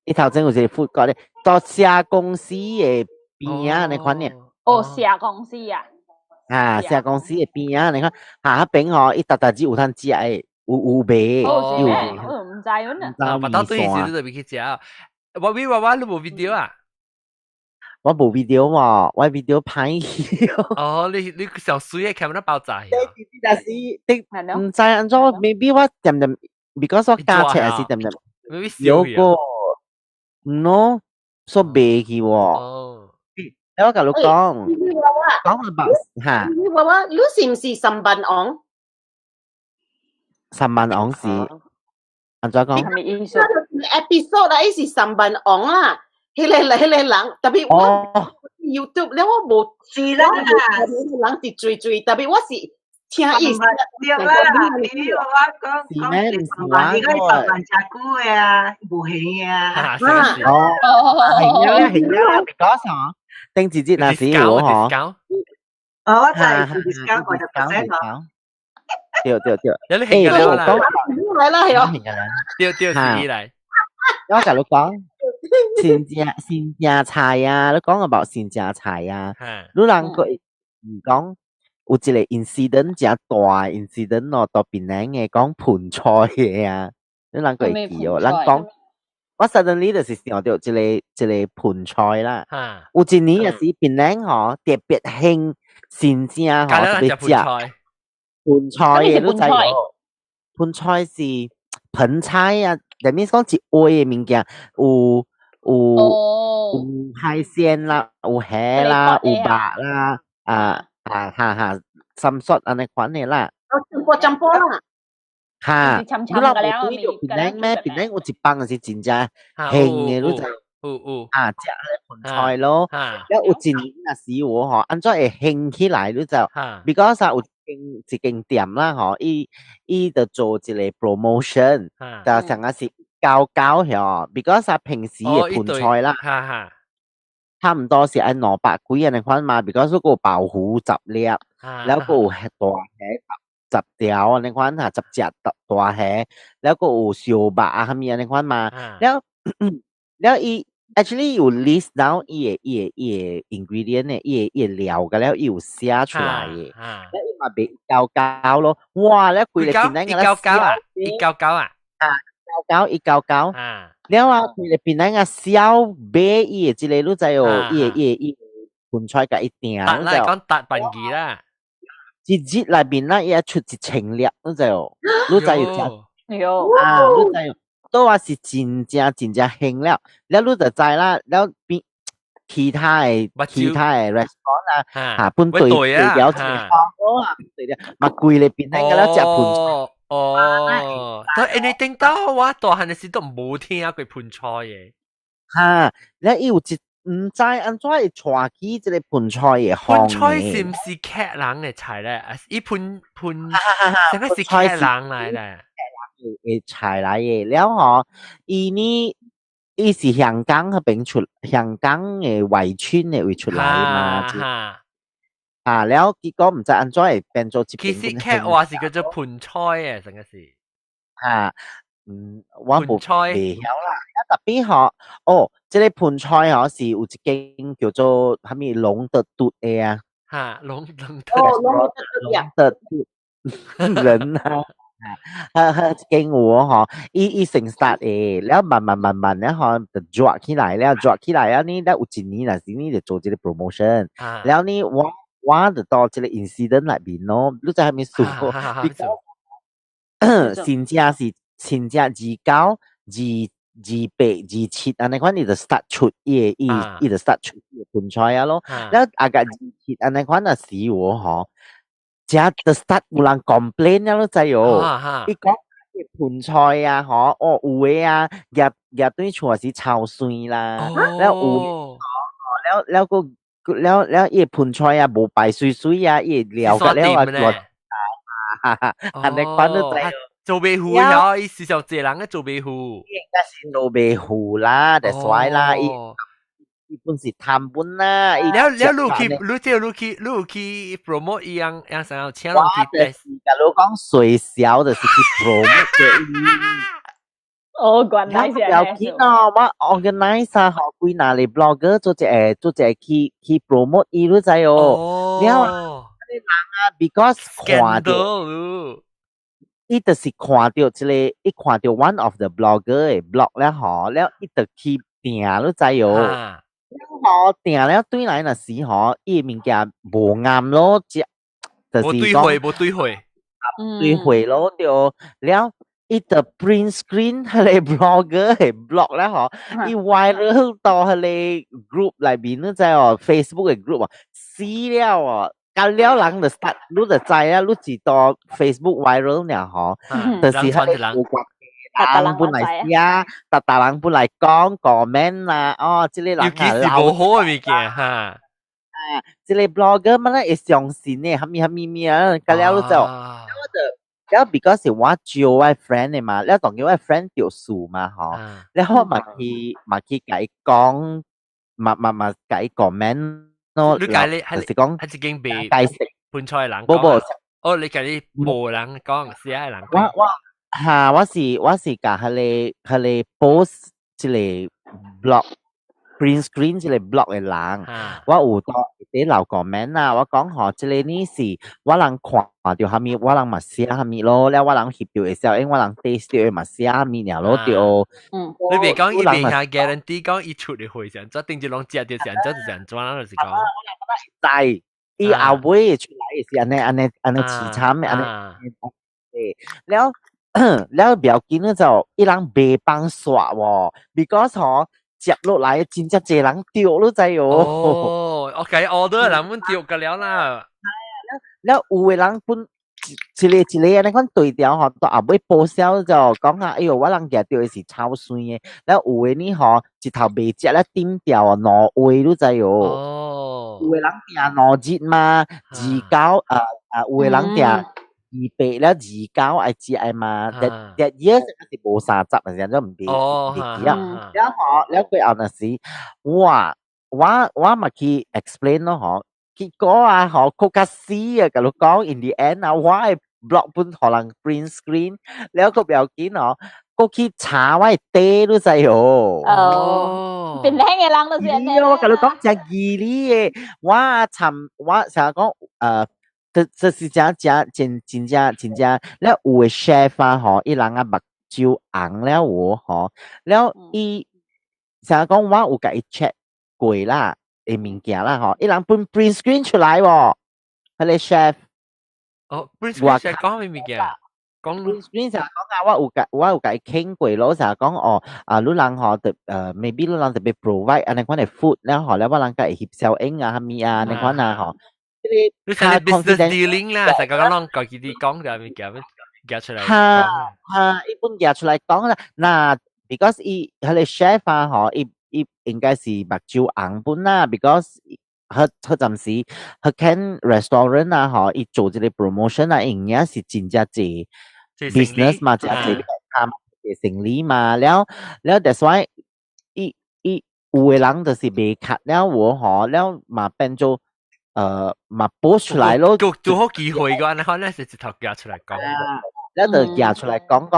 伊頭前有一個 food court 嘅，到社公司嘅邊啊，你看呢？哦，社公司啊。社公司嘅邊啊，你看下邊嗬，伊日有通食嘅，有賣。哦，是咩？我唔知喎。唔到對時都特別去食。我你冇 video 啊？我冇 video 喎，我 video 拍去。哦，你上水嘅 camera 爆炸。但是唔知安怎 ，maybe 我點，because 我加車係點有個 no 所賣去喎。哦，我甲你講about 嚇。你是唔是三班昂？三班昂是。安怎講？係咪意思 ？episode 啊，是三班昂啦，迄個人，特別我 YouTube 咧，我冇是啦，人是追，特別我是聽意思。對啦，你我講你嗰三班茶姑嘅啊，冇戲啊。係啦，嗰時定自節那時我嗬。我就係 discount 我就percent咯。對，有啲興㗎啦，嚟啦係哦，對是嚟。我甲你講，善正菜啊，你講about善正菜啊，你人個唔講有一個 incident 真大 incident 咯，到邊靚嘅講盤菜嘅啊，你人個會記哦，人講我 suddenly 就是想到一個盤菜啦，有一年也是邊靚嗬，特別興善正嗬，特別食。盤菜嘅都知喎，盤菜是盆菜啊，入面講一鍋嘅物件，有海鮮啦，有蝦啦，有肉啦，三索安尼款嘅啦。浸波啦。嚇，你諗冇對到邊靚咩？邊靚有一幫是真正興嘅，你就食盤菜咯。แล้ว有一年那時我嗬，安怎會興起來？你就 because 有一間店啦，嗬，伊就做一個 promotion，就成個是搞嗬 ，because 平時嘅盤菜啦，差唔多是喺200幾嘅款嘛 ，because 嗰個爆虎10粒，แล้วก็有大蝦10條嘅款嚇，10隻大蝦，แล้วก็有小白啊咁樣嘅款嘛，แล้ว伊 actually 有 list down 伊嘅 ingredient 嘅，伊嘅料嘅，แล้ว伊有寫出來嘅。嘛俾搞咯，哇！咧佢哋邊咧嘅一搞啊，一搞，แล้ว啊佢哋邊咧嘅小俾伊嘅之類都就伊盤菜嘅一定，但係講特品嘅啦，一日裏邊咧一出1000粒都就都食，都就都話是真正興了，แล้ว都就知啦，แล้ว邊其他嘅 restaurant 啊，半隊有情況啊，咪貴你邊聽嘅啦，隻盤菜。但係你聽到我大漢嘅時都冇聽過盤菜嘅。你有一唔知安怎會帶起一個盤菜嘅行嘅。盤菜是唔是客人嘅菜咧？依盤成個是客人嚟咧。嘅菜嚟嘅，แล้ว嗬，伊是香港嗰邊香港嘅圍村嘅會出來嘛？แล้ว結果唔知安怎會變做一邊。其實客話是叫做盤菜嘅，成個是。我冇未曉啦。特別嗬，即個盤菜嗬是有一間叫做係咪龍德嘟嘅啊？嚇，龍德嘟人啊！經我嗬，伊成實誒，แล้ว慢咧嗬就做起來แล้ว做起來แล้วนี่แล้ว有一年啦，是你就做這個 promotion，แล้วนี่我就到這個 incident 裏邊咯，你就係咪數過？先正是先正29、28、27安尼款，你就 start 出伊就 start 出伊盤菜啊咯，แล้วอากา27安尼款啊是我嗬。只就 start 有人 complain 了，知有？伊講盤菜啊，嗬，有誒啊，夾對厝是臭酸啦，แล้วแล้ว個แล้ว伊盤菜啊無白水水啊，伊料個了啊，อันนี้款都知。做白虎呀，伊時常濟人嘅做白虎。應該是做白虎啦，that's why 啦，伊本是貪本啦，แล้ว你去 promote 伊樣想要請人去 test。假如講最少就是去 promote 嘅。原來是有見啊，我 organize 啊，學幾哪裡 blogger 做隻去 promote 伊都知哦。然後你人啊 ，because 看到，伊就是看到即個，伊看到 one of the blogger 嘅 blog 咧，嗬，แล้ว伊就去訂都知哦。我訂了對來那時嗬，伊物件無啱咯，就是講冇對會咯，對，了伊就 print screen 迄個 blogger 嘅 blog 咧嗬，伊 viral 到迄個 group 裏邊，你知哦 ，Facebook 嘅 group 啊，死了哦，搞了人就 start，你就知啊，你知道 Facebook viral 呢嗬，就是迄個。人本嚟寫，大人本嚟講 comment 啦，即個人係冇好嘅物件嚇。即個 blogger 乜咧會相信呢？蝦米啊，咁了就because 我招我 friend 嘅嘛，แล้ว當叫我 friend 條數嘛，嗬，แล้ว我嘛去解講，嘛解 comment 咯，你解你就是講係一間被解釋盤菜人講，你解你無人講，寫人講。我是甲迄個 post 即個 blog print screen 即個 blog 嘅人，我有到啲留 comment 啊，我講吼，即個呢是我人看到蝦米，我人嘛寫蝦米咯，แล้ว我人翕到會笑，因我人 taste 到嘛寫蝦米爾咯，對。你別講伊邊下 guarantee 講伊出嚟會上，做定住攏食到上，做就上做啦，就是講。知，伊後尾出來是安尼凄慘嘅安尼，แล้ว不要緊咧就伊人袂幫刷喎 ，because 嗬接落來真正濟人丟咯，知哦。OK， order 人們丟個了啦。แล้ว有嘅人本一個安尼款對調嗬，到後尾報銷就講下，哎呦，我人夾丟嘅是超酸嘅，แล้ว有嘅呢嗬一頭未接咧點掉啊，挪位都知哦。有嘅人定挪節嘛，29有嘅人定。28แล้ว29ไอจีไอมาแต่เยอะสิโบ30อ่ะฉันก็ไม่แล้วหอแล้วไปเอาน่ะสิว่ามาคี explain เนาะหอคิดก็อ่ะหอโคคาซีอ่ะกับลูกก้อง in the end นะว่าไอ้บล็อกปุ่นหอลัง print screen แล้วก็ไปเอากินเนาะก็คิดช้าไว้เต้รู้ใจโอ้เป็นแรงไงลังเราเสียแน่กับลูกก้องจะกีรีว่าฉันก็就是真แล้ว有嘅 chef 啊，嗬，伊人啊目睭紅了喎，嗬，แล้ว伊成日講我有甲伊 check 過啦，嘅物件啦，嗬，伊人本 print screen 出來喎，迄個 chef。print screen 講咩物件？講 print screen 成日講啊，我有甲伊傾過咯，成日講你人嗬，maybe 你人特別 provide 安尼款嘅 food แล้ว嗬，แล้ว我人甲伊翕小影啊，咪啊，安尼款啊，嗬。你睇 business dealing 啦，成個講自己啲講就係夾出嚟。一般夾出嚟講啦，嗱 ，because 伊佢哋 chef 啊，嗬，伊應該是目睭紅本啦 ，because 佢陣時佢間 restaurant 啊，嗬，伊做呢個 promotion 啊，應該是真正係 business 嘛，即係生意嘛，แล้ว that's why 伊有嘅人就是未卡了喎，嗬，แล้ว嘛變做。嘛 post 出來咯，做好機會嘅，你可能是直頭夾出嚟講。แล้ว就拿出來講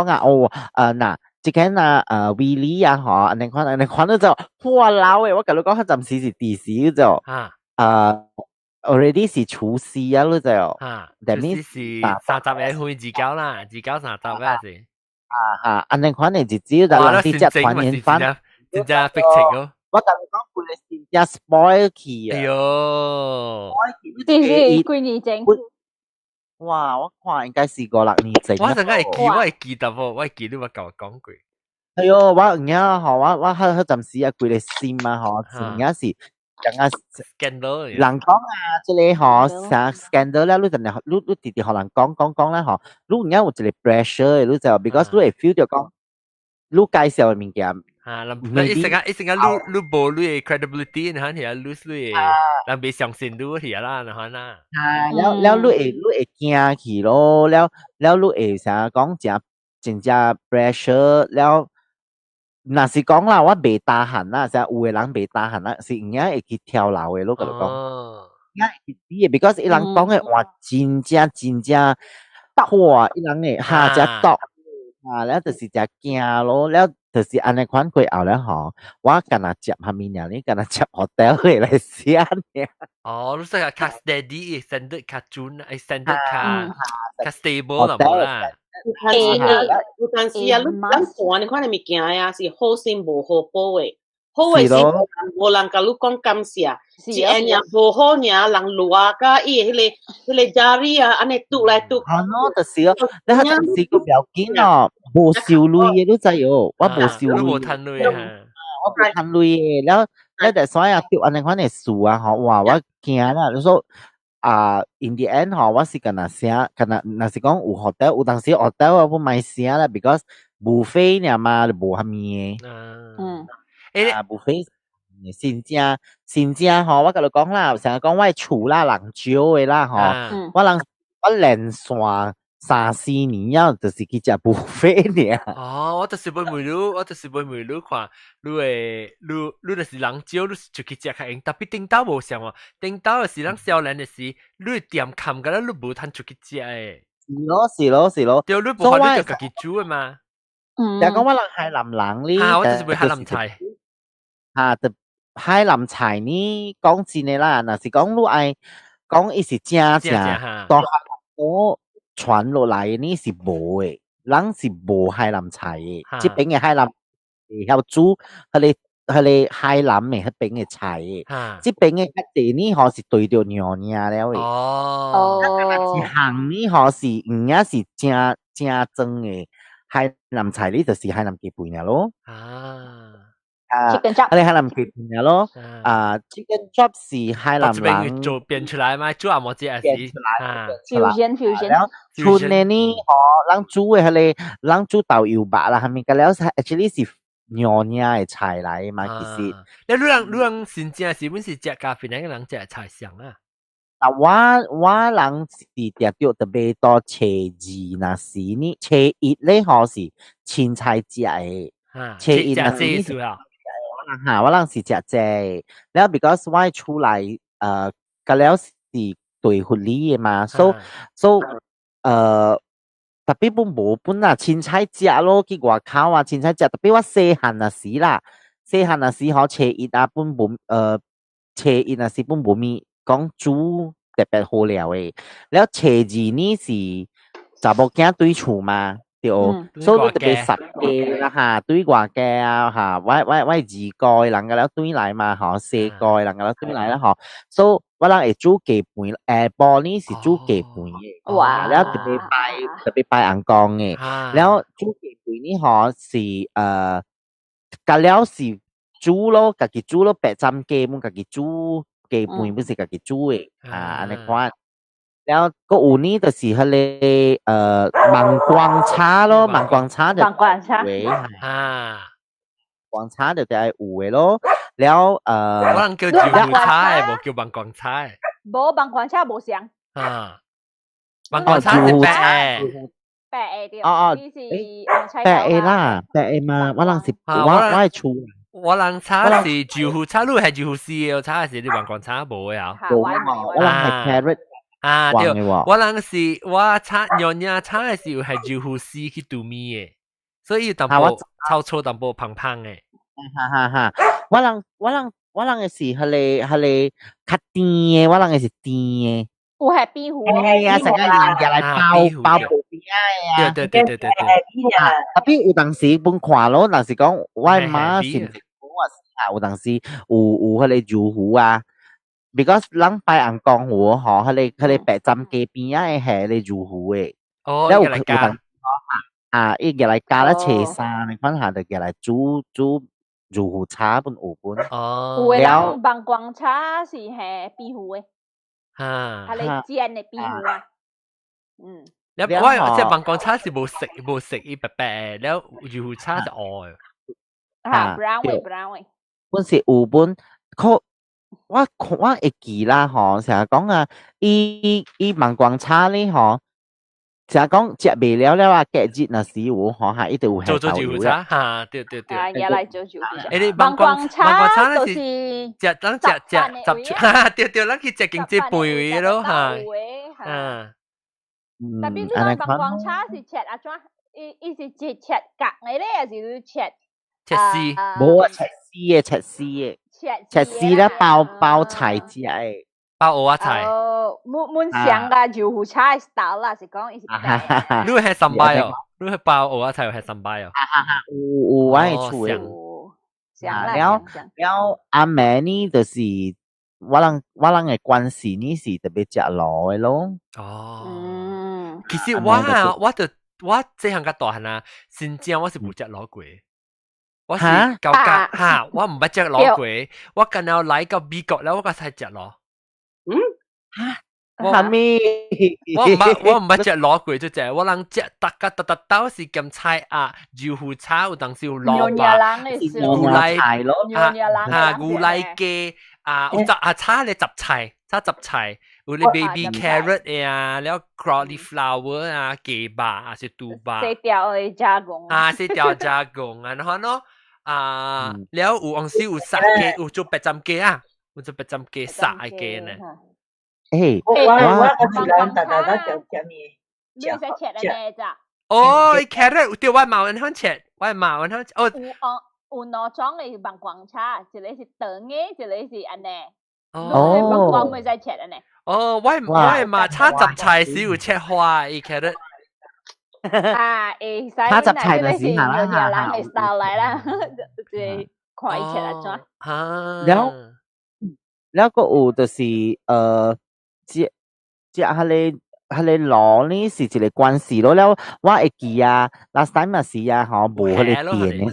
啊，嗱，即間Willie 啊，嗬，你看到就哇老誒，我同你講，佢暫時是第四就already 是廚師啊，咯就that means 是30嘅開自交啦，自交30嘅是你看你就知道人哋只團圓飯，真正逼情咯。我同你講，佢哋真正 spoil 去啊！哎呦，這是幾年前？哇！我看應該是5-6年前。我陣間會記得喎，我會記得我舊講過。係喲，我而家嗬，我嗰陣時啊，佢哋先啊，嗬，而家是更加 scandal。人講啊，即係嗬，成 scandal 咧，你陣你直直學人講咧，嗬，你而家有一個 pressure，你就 because 你會 feel 到講，你介紹嘅物件。一陣間你冇你嘅 credibility，你睇下你嘅，人被相信你係啦，你睇啦。แล้ว你會驚去咯，แล้ว你會成日講真正 pressure，แล้ว嗱是講啦，我未打閒啦，成日有嘅人未打閒啦，是而家會去跳樓嘅咯，咁講。而家會知嘅 ，because 一人講嘅話真正破，一人嘅下只毒แล้ว就是只驚咯，แล้ว就是安尼款佢後咧嗬，我今日接下面人呢，今日接 hotel 嚟試下呢。哦，你識下卡 steady extended 卡 June extended 卡 stable 啦冇啦。有陣時啊，咱看你看你物件啊，是好心無好報嘅，好嘅是無人甲你講感謝，是安樣無好爾人亂甲伊迄個 jari 啊，安尼篤來篤。啊喏，就是咯，你迄陣時個表緊哦，無收類嘅，你知哦，我無收類，我無趁類啊，我無趁類嘅，แล้วแต่所以啊，釣安尼款嘅樹啊，嗬，哇，我驚啦，你說。in the end 嗬，我是跟那寫，那是講有 hotel，有當時 hotel 我不買寫啦 ，because buffet 呢嘛，無蝦米嘅，buffet 真正嗬，我跟你講啦，成日講我係厝啦，人少嘅啦，嗬，我連續3-4年啊，就是去食 buffet 呢。哦，我就是買梅魯看，你就是人少，你就去食較用。特別頂島無像喎，頂島嘅是人少年嘅時，你店冚㗎啦，你無通出去食誒。是咯。對，你無可能就自己煮嘅嘛。就講我人海南人呢，我就是買海南菜。就海南菜呢，講真嘅啦，若是講你愛講伊是正當我。傳落嚟呢是無嘅，人是無海南菜嘅，即邊嘅海南會曉煮，佢哋海南嘅嗰邊嘅菜嘅，即邊嘅地呢可是對着娘娘了嘅，是行呢可是唔也是正宗嘅海南菜呢，就是海南雞飯咯。chicken chop 你海南雞飯咯，chicken chop 是海南人做變出來嘛，煮阿莫只係fusion，村嘅呢，人煮嘅係你，人煮豆油白啦，係咪？咁了，actually 是娘娘嘅菜嚟嘛，其實。你人真正是本是食咖啡嗰個人食菜上啊。我人是食到特別多茄子那時呢，茄葉咧可是青菜食嘅，茄葉那時呢。我人是食啫，แล้ว because 我出來咁了是對護理嘅嘛，所特別本啊青菜食咯，去外口啊青菜食，特別我細漢那時啦，細漢那時可車葉啊本車葉那時本冇咪講煮特別好料嘅，แล้ว車字呢是查某囝對厝嘛。所以特別實嘅啦嚇，對外嘅啊嚇，我二蓋人嘅了對來嘛嚇，四蓋人嘅了對來啦嚇，所以我人會煮雞飯，玻璃是煮雞飯嘅，哇！แล้ว特別拜陽光嘅，แล้ว煮雞飯呢嚇是咁了是煮咯，自己煮咯，白斬雞本自己煮雞飯不是自己煮嘅，安尼款。แล้วก็อูนี่แต่สีทะเลมังกวางช้า咯มังกวางช้าเดี๋ยวเว้ยกวางช้าเดี๋ยวจะไออูเว้ย咯แล้วว่าลังเกี่ยวจิ๋วช้าบอกเกี่ยวมังกวางช้าบ่มังกวางช้าบ่เสียงมังกวางช้า是แปะเดียวนี่สิแปะล่ะแปะมาว่าลังสิว่าชู我人差是จิ๋วช้ารู้係จิ๋วซีเอลช้า是你มังกวางช้าบ่啊บ่ว่าลัง係 carrot 啊，對，我人是我擦娘娘擦嘅時候係要護士去度咪嘅，所以淡薄臭臭淡薄胖胖嘅。哈，我人嘅是係較甜嘅，我人嘅是甜嘅。有係壁虎，係啊，成個人嚟包布邊啊，對。特別有當時本看咯，當時講我媽是唔是講話時有當時有迄個柔虎啊 ，because 人拜人講我吼，迄個白針街邊啊係迄個柔虎誒，然後有當伊入嚟加咧斜衫，你看下就入嚟煮柔虎茶本有本。有嘅人幫光茶是係壁虎誒。係你煎嘅壁虎啊，แล้วว่า即係บางกองชาสิบ่食อีแปะๆแล้วอยู่ชาจะอ่อยbrown เว้ย本是有本我會記啦吼，成日講啊，伊芒光茶呢吼，成日講食未了啊，隔日那時有吼，嚇一定有做住茶嚇，對，也嚟做住茶。誒，芒光茶咧是食等食對，咱去食經濟杯嘅咯嚇，特別你芒光茶是切啊怎？伊是切格嘅咧，還是切絲？冇啊，切絲咧包菜只誒。包蚵仔菜。滿上個柔虎茶嘅 style 啦，是講伊是。你係三擺哦，你係包蚵仔菜係三擺哦。有我係厝誒。了阿妹呢，就是我人嘅關係呢是特別食螺嘅咯。哦。其實我這項個大漢啊，新疆我是冇食螺過。我是舊家嚇，我唔捌食螺過。我近日來到美國แล้ว我才食螺。係咪？我唔捌食螺過就隻，我人食大家都是咁菜啊，柔虎茶有當時有蘿蔔、牛奶牛奶雞啊，有炒咧雜菜，有啲 baby carrot 啊，แล้ว cauliflower 啊，雞巴啊，是豬巴。四條嘅加工啊，四條加工啊，然後呢แล้ว有當時有殺雞，有做白斬雞啊，有做白斬雞殺嘅雞呢。我個自然大就咁嘢。你使切啊咋？哦，carrot 對，我冇人切，我冇人切。哦，有兩種嘅芒光茶，一個是長嘅，一個是安尼。哦，芒光咪使切安尼。哦，我嘛炒雜菜時有切花嘅 carrot。炒雜菜就是下啦，人嘅 style 嚟啦，即看伊切啊怎。แล้วก็有就是即係攞呢是一個關係咯。แล้ว我會記啊 ，last time 嘛是啊，嗬冇迄個電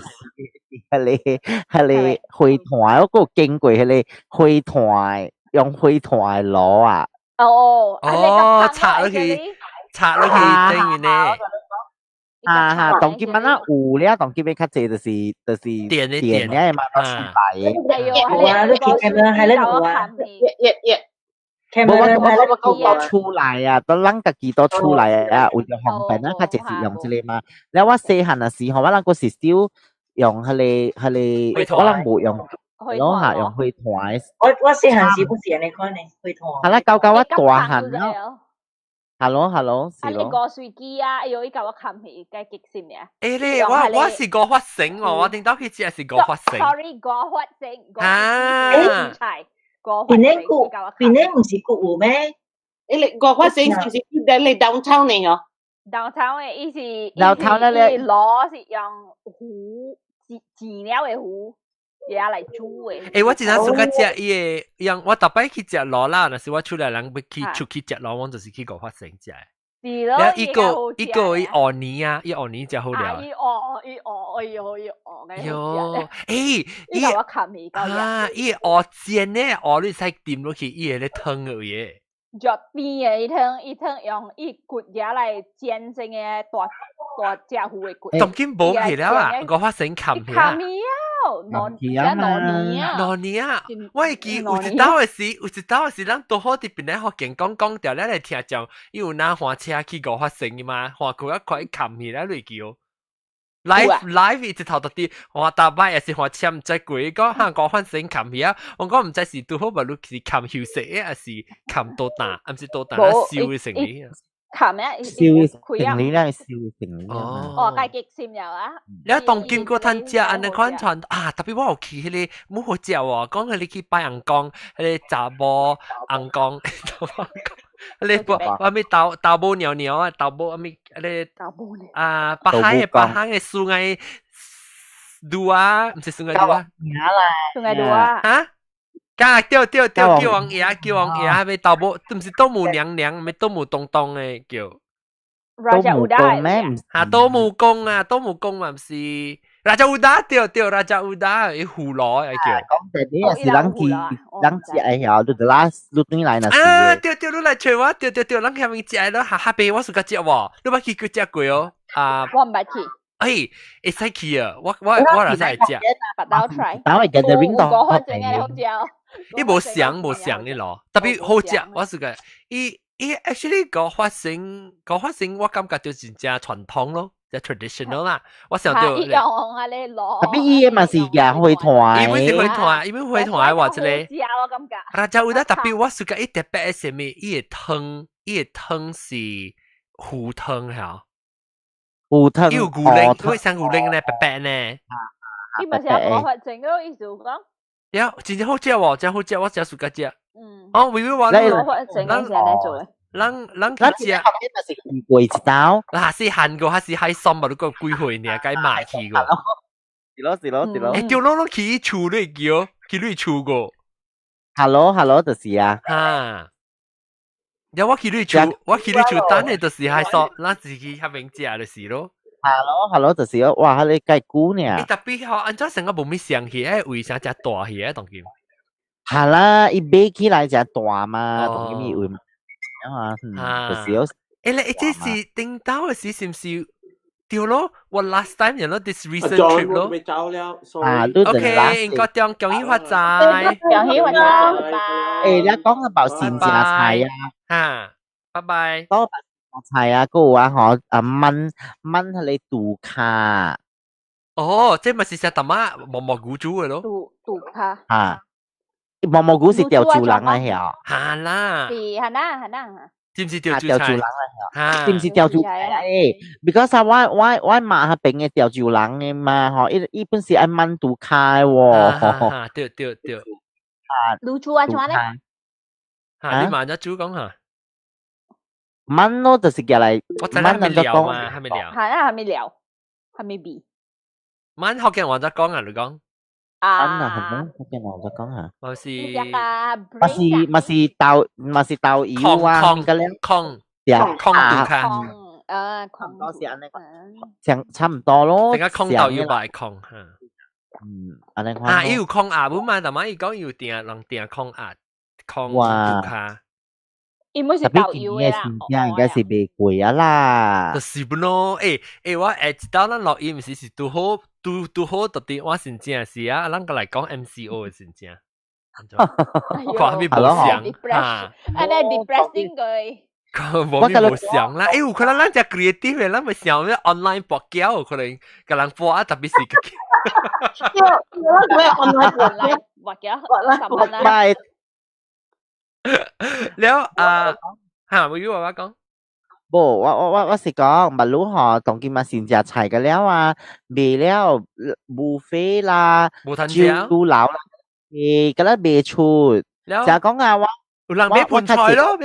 嘅，係灰團，我個經過迄個灰團，用灰團攞啊。拆落去等於呢。當今晚有咧，當今晚較濟就是電咧嘛，都失敗嘅。你見佢係咧有啊，我出來啊，都人家己都出來啊，有就方便啊，較濟是用這個嘛。แล้วว่า細漢嘅時候，我人個是少用迄個，我人冇用，攞下用灰團。我細漢時不是你看呢，灰團。係啦，舊我大漢咯。Hello， 是咯。你個水機啊，哎呦，依個我冚起，梗極閃嘅。誒咧，我是個發醒喎，我聽到佢只係個發醒。Sorry，個發醒。邊呢唔是古湖咩？你個發醒是你 downtown 嚟嗬 ？downtown 嘅意思，downtown 咧攞是用湖飼料嘅湖。嘢嚟煮嘅。誒，我真係做個食伊個，樣我特別去食螺啦，但是我出來人要出去食螺，我就是去個發生食。是咯。然後一個芋泥啊，芋泥就好料。哎呦，誒，依個我冚未夠啊，依個煎咧，你使掂落去，依個咧湯嘅嘢。若邊嘅伊湯用伊骨嘢嚟煎成嘅大隻虎嘅骨。當今冇去了啊，個發生冚起啊。羅尼啊！我記有一道嘅事，咱都好啲邊咧學健講掉咧嚟聽講，有拿火車去個發生嘅嘛，華國一塊冚起來嚟叫。live 一直頭到啲，我大擺也是我簽唔知鬼個，香港翻成琴嘢，我講唔知是拄好無論是琴休息嘅，還是琴倒彈，唔是倒彈啊笑嘅成理。琴咩？笑成理咧，笑成理。哦，介極閃油啊！你當見過攤只安尼款傳啊，特別我有去迄個冇好食喎，講佢哋去拜陽光，迄個查某陽光。你我咪豆腐尿尿啊，豆腐咪你啊，八行嘅樹藝杜啊，唔是樹藝杜啊，樹藝杜啊，啊，叫王爺，咪豆腐，唔是豆母娘娘，咪豆母東東嘅叫。Raja Uda咩？啊，豆母公嘛，唔是。Raja Uda 對 Raja Uda 啲葫蘆嚟叫。講第啲也是人食哎呀，你就拉你轉來那是。啊，對，你來找我，對，人下面食咯，下邊我是個食喎，你捌去過食過哦？啊，我唔捌去。會使去啊！我來使食。白刀 try。但係 gathering 度。我正嘅好食。伊無想你咯，特別好食，我是個伊 actually 個發生，我感覺就真正傳統咯。traditional 啦，我想到。特別伊嘛是人會團，因為是會團或者咧。我感覺。然後有得特別，我是個一特別係咩？伊個湯是糊湯嚇。糊湯。有牛奶，因為像牛奶咧白白呢。伊咪成個發整嗰意思講。呀，真正好食喎，真好食，我真係個食。哦，微微話你發整嗰時候做嘅。人去食，是貴一刀。嗱，是韓國，還是海參嘛？你個幾歲呢？該買去個。是咯。誒，叫攞去厝你叫，去你厝個。Hello，就是啊。嚇！有我去你厝等你，就是係說，咱自己喺邊食就是咯。Hello，就是咯。哇，你介估呢？特別好，按照成個冇咩上去，為啥只大去啊？當然。係啦，伊買起來就大嘛，當然伊會。就是你這是頂到嘅事，是唔是？掉咯，我 last time 人咯 ，this recent trip 咯。OK， 應該恭喜發財，恭喜發財。誒，你講about善食菜啊？嚇，拜拜。講菜啊，嗰個話嗬，炆係你杜卡。哦，即係咪是食淡媽蘑菇煮嘅咯？杜卡。啊。蘑菇是吊住人啊，係係啦，係啦，知唔知吊住人啊？知唔知吊住誒 ？Because 我媽下邊嘅吊住人嘅嘛，嗬，一般是愛炆杜卡喎。對。滷煮啊，做咩咧？你慢咗煮講下。炆咯，就是叫嚟炆就講嘛，係咪聊？係咪 B？ 炆學嘅話就講啊，你講。啊，福建話就講下，咪是豆油啊，空杜卡，空多時安尼，差唔多咯。點解空豆油擺空嚇？安尼啊，要空牙本嘛，但係伊講要定空牙，空杜卡。因為是豆油嘅啦，應該是袂貴啊啦。就是不咯，我知道咱錄音是拄好特啲，我真正是啊，咱個來講 MCO 嘅真正。看咪冇想啊，安尼 depressing 佢。冇咪冇想啦，有可能咱只 creative 嘅，咱咪想咩 online 博繳，可能個人播啊，特別是我 online 博繳，แล้ววิวว่า講我是講唔รู้嗬當今嘛先食菜嘅了啊未了無飛啦照顧老啦咁樣未出就講啊我有人買盤菜咯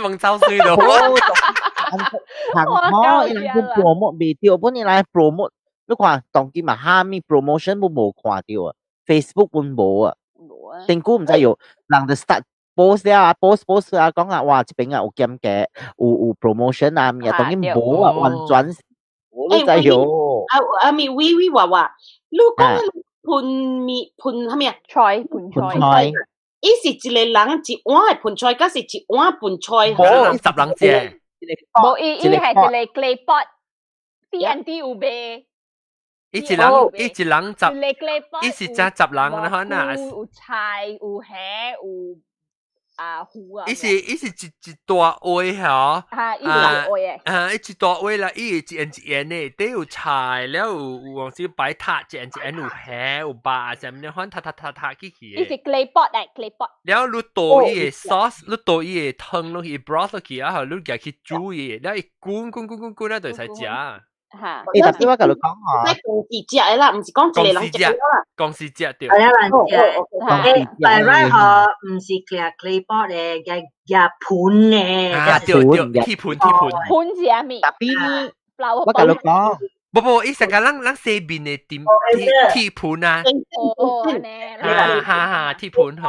望州水咯行開人個 promote 未掉本嚟 promote 你看當今嘛蝦米 promotion 都冇看到啊 Facebook 本冇啊政府唔知有人就 start post 啊 post 啊講啊哇這邊啊有減價有 promotion 啊咩當然冇啊運轉我都知有啊咪微話你講盤係咩啊菜伊是一個人一碗盤菜，甲是一碗盤菜，冇10人食，冇伊係一個 clay pot， TNT 有賣。一人10，伊是只10人，可能有菜，有蝦，糊啊。伊是一大位嚇，伊大位誒，伊一大位啦，伊一円一円嘅，底有菜，了有往時擺塔，一円有蝦有肉，什麼款塔起去嘅。伊是 clay pot clay pot。了你倒伊嘅 sauce，你倒伊嘅湯落去 broth 落去啊，後你夾去煮伊，了伊滾啊，就使食。嚇，特別我甲你講哦，即公司食嘅啦，唔是講一個人食啦。公司食對。係啦，人食。但係咧，嗬，唔是clay pot 嘅，嘅盤嘅。啊，對，鐵盤。盤是阿咪。特別我甲你講，不，伊成個人西邊嘅鐵盤啊。哈，鐵盤嚇。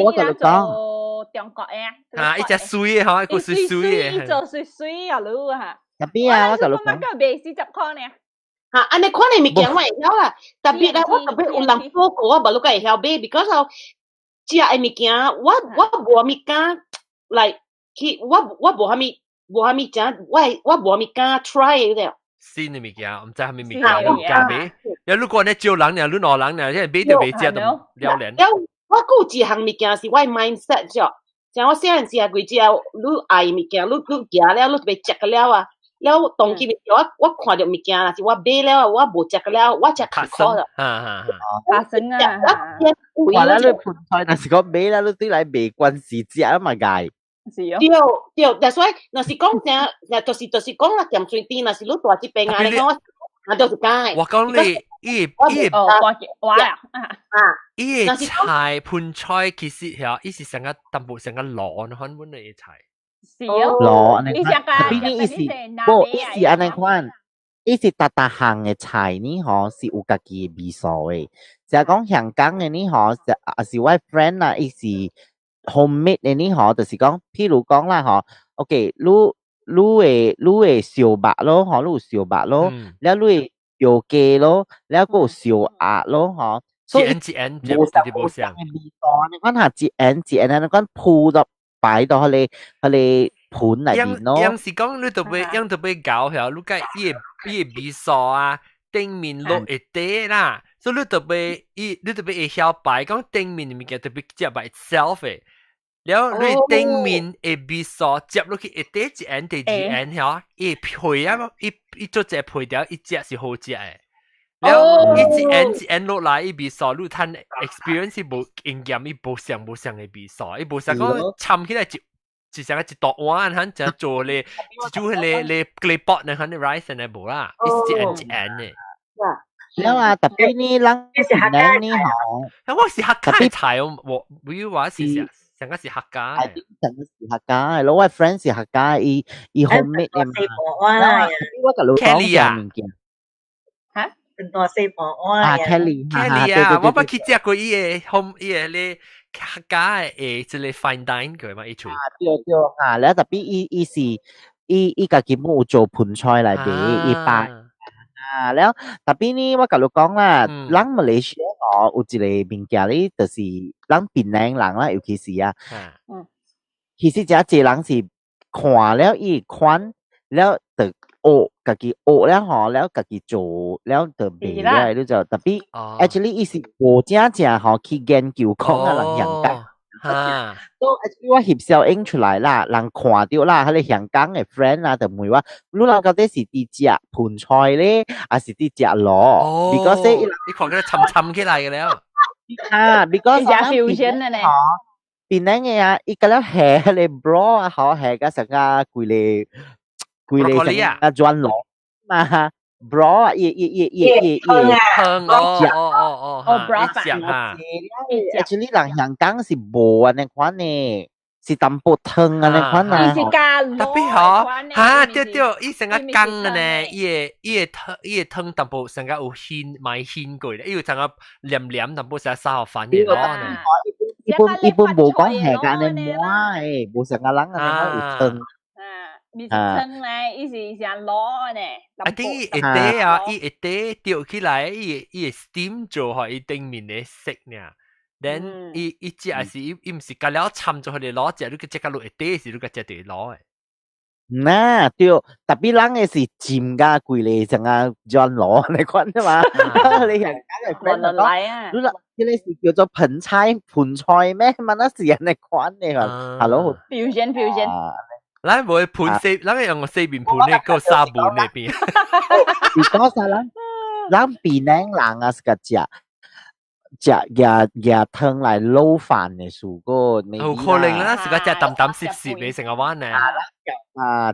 我甲你講，中國嘅。啊，伊隻水嘅嗬，一個水嘅。做水啊，路嚇。特別啊，我甲你講，個賣40塊呢。嚇，安尼款嘅物件我會曉啦，特別啊，我特別有人報告我無你個會曉買 ，because 後食嘅物件，我無咪敢來去，我無蝦米食，我無咪敢 try 嘅。新嘅物件，唔知係咪物件，我唔敢買。有如果你招人呢，你攞人呢，即係買就買隻都了然。我有一項物件是我 mindset 啫，像我細漢時啊，規隻你愛物件，你食了，你特別食了啊。了當期我看到物件啦，是我買了，我無食了，我食卡數啦。發生啊！話啦，你盤菜那是講買啦，你對來賣關係食啊嘛計。是哦。對，所以若是講啥，就是講啦，鹹水甜，若是你大一邊啊，你講我就是解。我講你，伊菜盤菜其實係，伊是成個淡薄成個攞，很穩嘅菜。攞安尼款，邊啲意思？不，意思安尼款，意思大項嘅菜呢？嗬是有家己嘅味素嘅。就係講香港嘅呢？嗬是我 friend 啊，意思 homemade 嘅呢？嗬就是講，譬如講啦，嗬 ，OK，你嘅燒肉咯，嗬，你有燒肉咯，แล้ว你嘅燒雞咯，แล้วก็燒鴨咯，嗬。所以冇相。你講下一円，你講鋪咗。擺到佢哋盤裏邊咯。有時講你特別搞下，你解伊個味素啊，頂面落一啲啦，所以你特別會曉擺講頂面物件特別接by itself 嘅，แล้ว你頂面嘅味素接落去一啲一円第二円嚇，伊配啊，伊做隻配掉，伊隻是好隻嘅。แล้ว一円落來伊味素，你睇 experience 無經驗，伊無相嘅味素，伊無相講摻起來一成個一大碗，肯就做咧，煮咧 clay pot 呢，肯 rice 呢無啦，一円嘅。แล้ว啊，特別呢，人呢嗬，我是客家嘅菜，我要話是成個是客家嘅，成個是客家嘅，我 friend 是客家，伊 homemade 嘅嘛，我甲你講上物件。เป็นตัวเซฟอ๋อKelly 啊，我捌去食過伊個 home 伊個咧客家誒，即係 fine dine 佢嘛，伊出。對嚇，แล้ว特別伊是伊家己冇做盤菜嚟俾伊擺แล้ว特別呢，我甲你講啦，人馬來西亞有一個物件咧，就是人檳城人啦，尤其是啊，其實真濟人是看了伊款，แล้ว就家己學了嗬，แล้ว家己做了就賣了，你就特別 actually 伊是無正嗬去研究講啊人香港，都 actually 我翕小影出來啦，人看到啦，佢哋香港嘅 friend 啊，就問我，你人到底是啲食盤菜咧，還是啲食螺？because 你看佢沉起來嘅了，because 食 fusion 嘅咧，邊樣嘅啊？伊個了係佢哋 bro 啊，好係個成個貴嚟。貴嚟成個轉落嘛 ，bro 啊，香哦 ，bro 飯啊，actually 人香港是無安尼款呢，是淡薄湯安尼款啊，特別好，嚇，對，伊成個乾嘅呢，伊個湯淡薄成個有鮮買鮮過咧，伊有成個黏淡薄成沙飯嘅咯呢，一般無講係㗎呢，冇無成個人啊有湯。你是湯咧，伊是像攞呢。啊，啲一啲啊，伊一啲吊起來，伊 steam 做嗬，伊頂面嘅色呢。then 伊只係是伊唔是加了摻咗佢哋攞只，你個只加落一啲是，你個只對攞嘅。嗱，對，特別人嘅是尖噶貴嚟，成個轉攞你講啫嘛。你係梗係 friend 嚟啊？即係是叫做盆菜咩？乜那是人嚟款嘅嚇 ，hello fusion。咱無盤四，咱用個四邊盤呢個沙盤呢邊。是多少人？咱邊人啊，是個食湯嚟撈飯嘅事個。有可能啦，是個食淡淡濕濕嘅成個碗呢。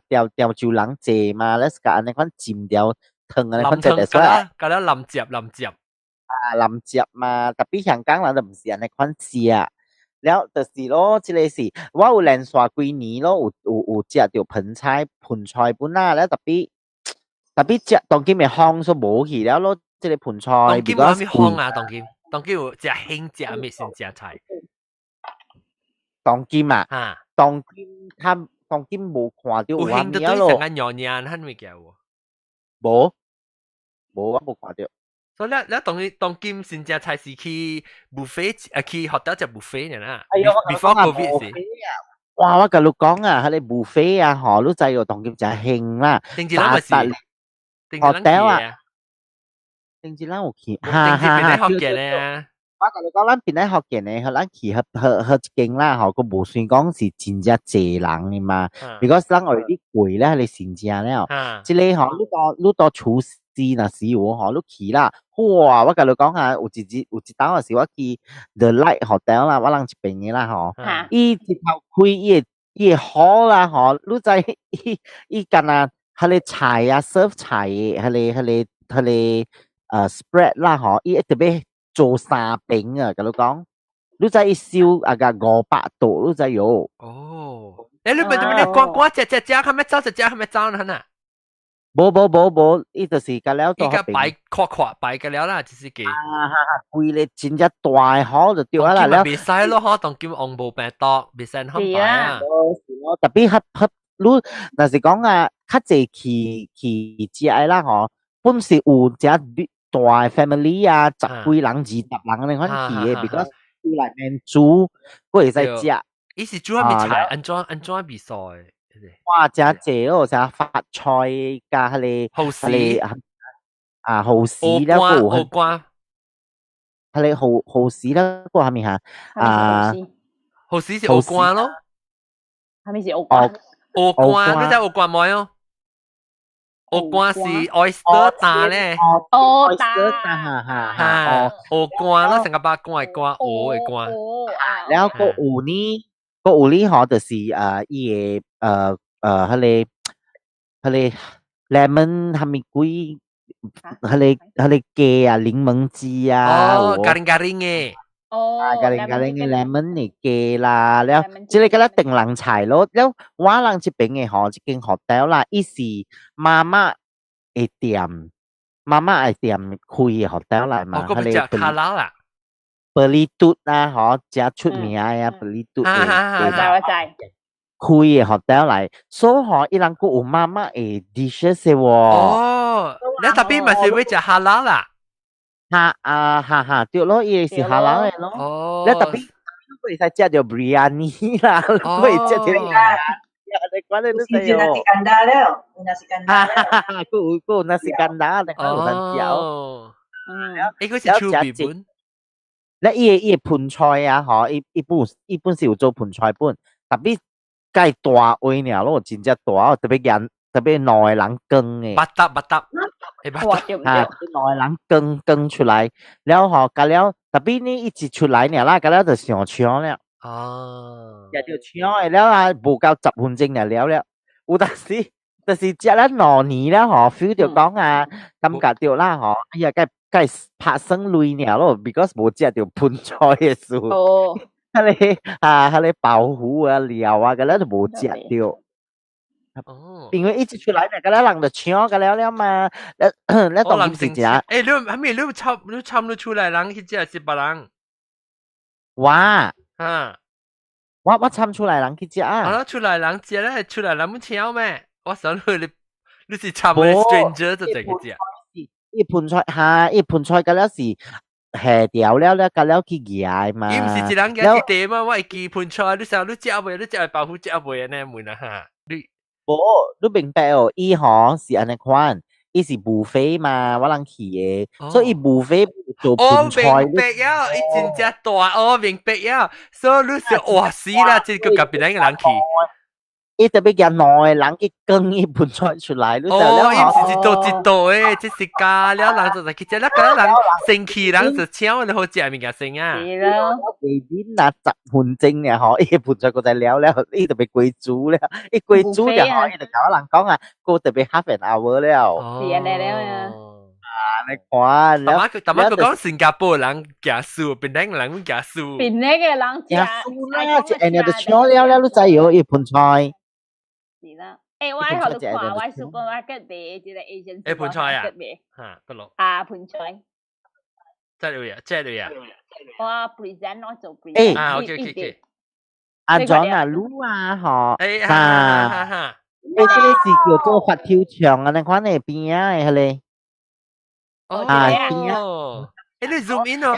調住人借嘛，咧是個安尼款浸掉湯安尼款食嘅，所以嗰啲淋接。淋接嘛，特別香港人就唔是安尼款食。แล้ว就是咯，即係是我有連續幾年咯，有食到盆菜本啦，แล้ว特別食當今嘅香所冇去了咯，即係盆菜。當今有咩香啊？當今有食興食咩先食菜？當今啊，當今冇看到有興到對成個娘娘係咪叫？冇，我冇看到。所以你當今先食菜是去 buffet 去 hotel 食 buffet 嘅啦。Before COVID 時，哇！我跟你講啊，喺你 buffet 啊，嗬，你知當今就興啦。定住啦咪是 hotel 啊，定住啦我去，哈，學嘅咧。我跟你講，咱邊咧學嘅咧，咱去去一間啦，嗬，個無算講是真正濟人嘅嘛。because 咱我哋啲貴咧，你先正咧，即係嗬，你到廚師那時我嗬，你去啦，哇！我跟你講下，有一檔時我去 The Light Hotel 啦，我人一邊嘅啦，嗬，伊一頭開伊好啦，嗬，你知伊間啊，佢哋菜啊 serve 菜嘅，佢哋spread 啦，嗬，伊特別做三餅啊，跟你講，你知伊燒啊個500度，你知有。哦，你咪講隻，係咪走係咪走呢？冇，伊就是個了做。依家擺闊擺個了啦，就是幾。貴咧，真正大好就掉啦。了別使咯，可當叫紅布病毒，別使肯擺啊。特別合，你若是講啊，較濟去食啦，嗬，本是有只大 family 啊，10幾人、20人你款去嘅，because 出來面煮，佢會使食。伊是煮下面菜，安怎比賽？哇！真濟哦，成發菜加佢哋蠔豉啊，蠔豉啦，蚵瓜，佢哋蠔豉啦，嗰個係咪嚇？蠔豉是蚵瓜咯，係咪是蚵瓜？蚵瓜，你知蚵瓜冇喲？蚵瓜是 oyster 蛋咧，oyster 蛋嚇，蚵瓜咯，成個把瓜蚵嘅瓜，แล้วก็อูนี่嗬，就是伊個佢哋 lemon 係咪鬼？佢哋嘅啊，檸檬汁啊，garing嘅，garing嘅 lemon 嚟嘅啦，แล้ว即係嗰啲定人菜咯，แล้ว我人這邊嘅嗬，一間 hotel 啦，伊是媽媽嘅店開嘅 hotel 嚟嘛，佢哋卡拉啦。บริตุดนะ嗬，只出名啊，บริตุด我知。開嘅 hotel 嚟，所以嗬，伊人個有媽媽嘅 dishes 嘅喎。哦，你特別咪是會食哈拉啦？哈，對咯，伊是哈拉嘅咯。哦，你特別會使食到 biryani 啦，會食到。你講你都識喎。nasi kandar 了，nasi kandar。個 nasi kandar，你講有人食。呢個是出邊本。咧伊盤菜啊，嗬，伊本是有做盤菜本，特別介大位呢咯，真正大，特別內人羹嘅。八搭，內人羹出來，แล้ว嗬，咁了特別呢一直出來呢啦，咁了就上搶了。哦，就搶嘅了啊，無夠10分鐘就了。有但是食咗2年啦，嗬 ，feel 到講啊，感覺到啦，嗬，哎呀，該拍生類呢咯 ，because 冇食到盤菜嘅事。哦，佢哋保護啊、料啊，咁咧就冇食到。哦，因為一直出來呢，咁咧人就搶嘅了嘛。你當然是食。誒，你係咪你參你出來人去食是別人？我參出來人去食啊。出來人食咧，出來人唔搶咩？我想你是參嘅 stranger 就淨去食。一盤菜咁了是下掉了，咁了去夾嘛。伊唔是一人夾去地嘛？我係記盤菜，你想你食未？你食保護食未呢？門啊嚇！你明白哦？伊嗬是安尼款，伊是buffet嘛，我人去嘅，所以buffet 做盆菜。明白呀，伊真正大明白呀，所以你是哇死啦，这个隔壁那个人去。伊特别嘅內人去耕一盆菜出來，你就了伊一道一道誒，即是加了人就去食，那個人生氣人就請你好食物件先啊。係咯，幾點啊10分鐘嘅嗬，伊盆菜個就了了，伊特別貴煮了，伊貴煮就可以就搞人講啊，個特別 half an hour 了。是安尼了呀。你看，但係佢講新加坡人夾素，邊啲人夾素？邊啲嘅人夾素啦，即係人哋就搶了，你知有一盆菜。是啦，誒，我喺學度看，我喺 supermarket 買一個 Asian supermarket 盆菜啊，買嚇得咯。啊，盆菜。即係啊。我 present 咯，做 present。啊 ，OK。阿 John 啊，滷啊，嗬。誒哈。誒，呢個是叫做佛跳牆啊，你看呢邊啊，係咧。啊，邊啊？誒，你 zoom in 哦。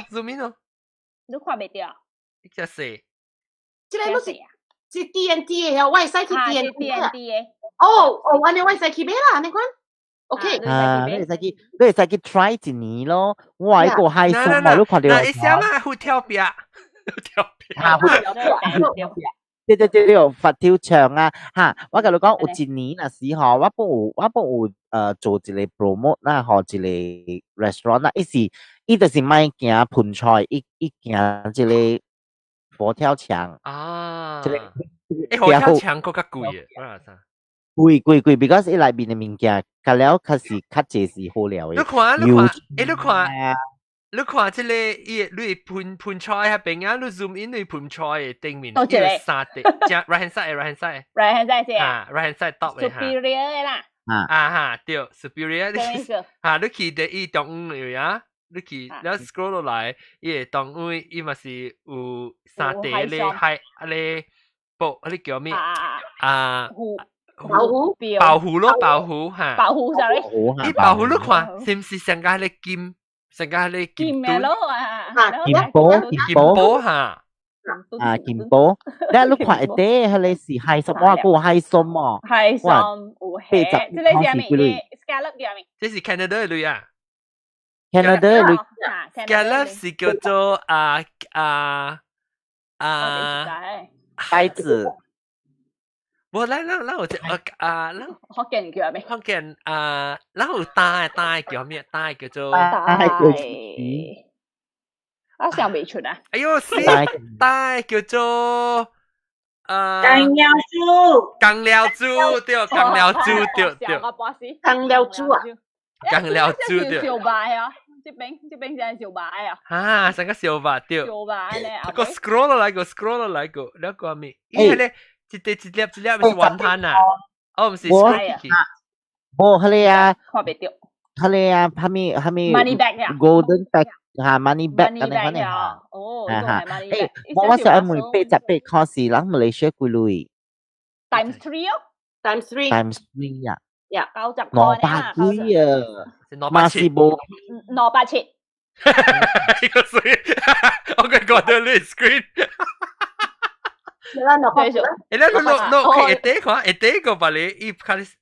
你看未到？你隻死。即係乜事？是 TNT 嘅，我係使去 TNT 嘅。我哋我係使去咩啦？你講 ，OK。你會使去 try 一年咯。我一個係送嘛，你看到。一聲啊，會跳壁。對，佛跳牆啊，嚇！我甲你講，有一年那時候，我不有做一個 promote 啦，和一個 restaurant 啦，伊就是賣行盆菜，伊行一個佛跳牆啊！誒，佛跳牆更加貴嘅，貴 ，because 伊內面嘅物件，甲了較是較濟是好料嘅。你看即個你盆菜喺邊啊？你 zoom in 你盆菜嘅頂面，多謝你。沙地，只 right hand side 先。啊 ，right hand side top 嘅嚇。superior 嘅啦。嚇，對 superior 嚇，你去第一檔嚟啊！你去แล้ว scroll 落嚟，伊當位伊嘛是有沙地咧，係咧布，你叫咩？保護咯，保護嚇。保護就你保護你看，是唔是成個咧金？成個咧金盾啊，金寶嚇，金寶，你看一啲係你是係什麼個係什麼？係什麼？即係咩？scallop 嘅咩？這是 Canada 類啊 ，Canada 類 ，scallop 是叫做帶子。我我只福建叫咩？福建有帶叫咩？帶叫做我想未出啊！哎呦，帶叫做鋼料豬，對，鋼料豬對，鋼料豬啊，鋼料豬對。小白啊，這邊係小白啊。啊，成個小白對。小白咧，個 scroll 落嚟個，你講咩？因為咧。一粒是雲吞啊，唔是 spaghetti。冇，係你啊，看未到。係你啊，係咪 money bag 啊 ？golden bag 嚇 money bag 咁樣嘅。哦，誒，我想問88可是人Malaysia 幾類 ？times 3哦 ，times 3 啊。呀，90塊幾啊？馬士布，8切。呢個水，我嘅覺得你 screen。你睇個把你一開始，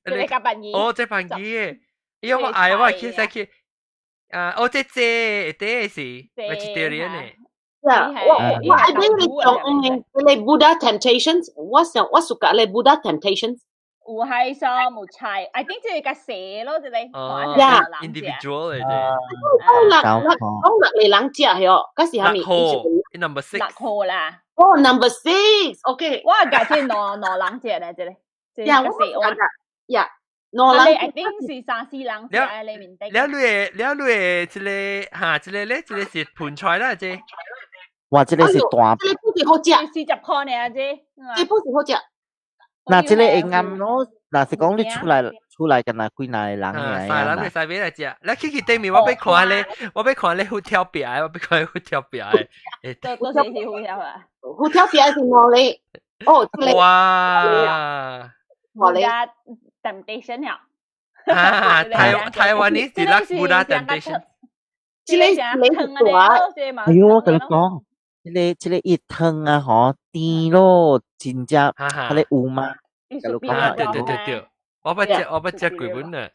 哦，即係辦嘢，因為我嗌我其實佢，哦，即是 vegetarian 嘅。我係邊你種你 Buddha Temptations，我suka 你 Buddha Temptations。有係啥冇菜 ，I think 即係個蛇咯，即係。individual 嚟啫。講嚟人食係哦，嗰時係咪 ？number 6。6號啦。哦 ，number 6，OK。我係介紹攞人食咧，即係。呀，我呀，攞人。I think 是3-4人食喺裏面的。你即個嚇，即個咧，即個是盆菜啦，即。哇！即個是大。即個不是好食。40塊呢，即。即不是好食。嗱，即個會啱咯。嗱，是講你出來嘅那幾耐人嘅。係人哋使俾嚟食。你去對面，我俾看你好跳壁，我俾看你好跳壁。都是好跳啊！好跳壁是我你。哦，哇！我哋 temptation 啊！台灣呢是啦，Buddha temptation。即係你話，哎呦，我同你講。即個熱湯啊，嗬，甜咯，真正，係你有嗎？對，我不食幾本啊。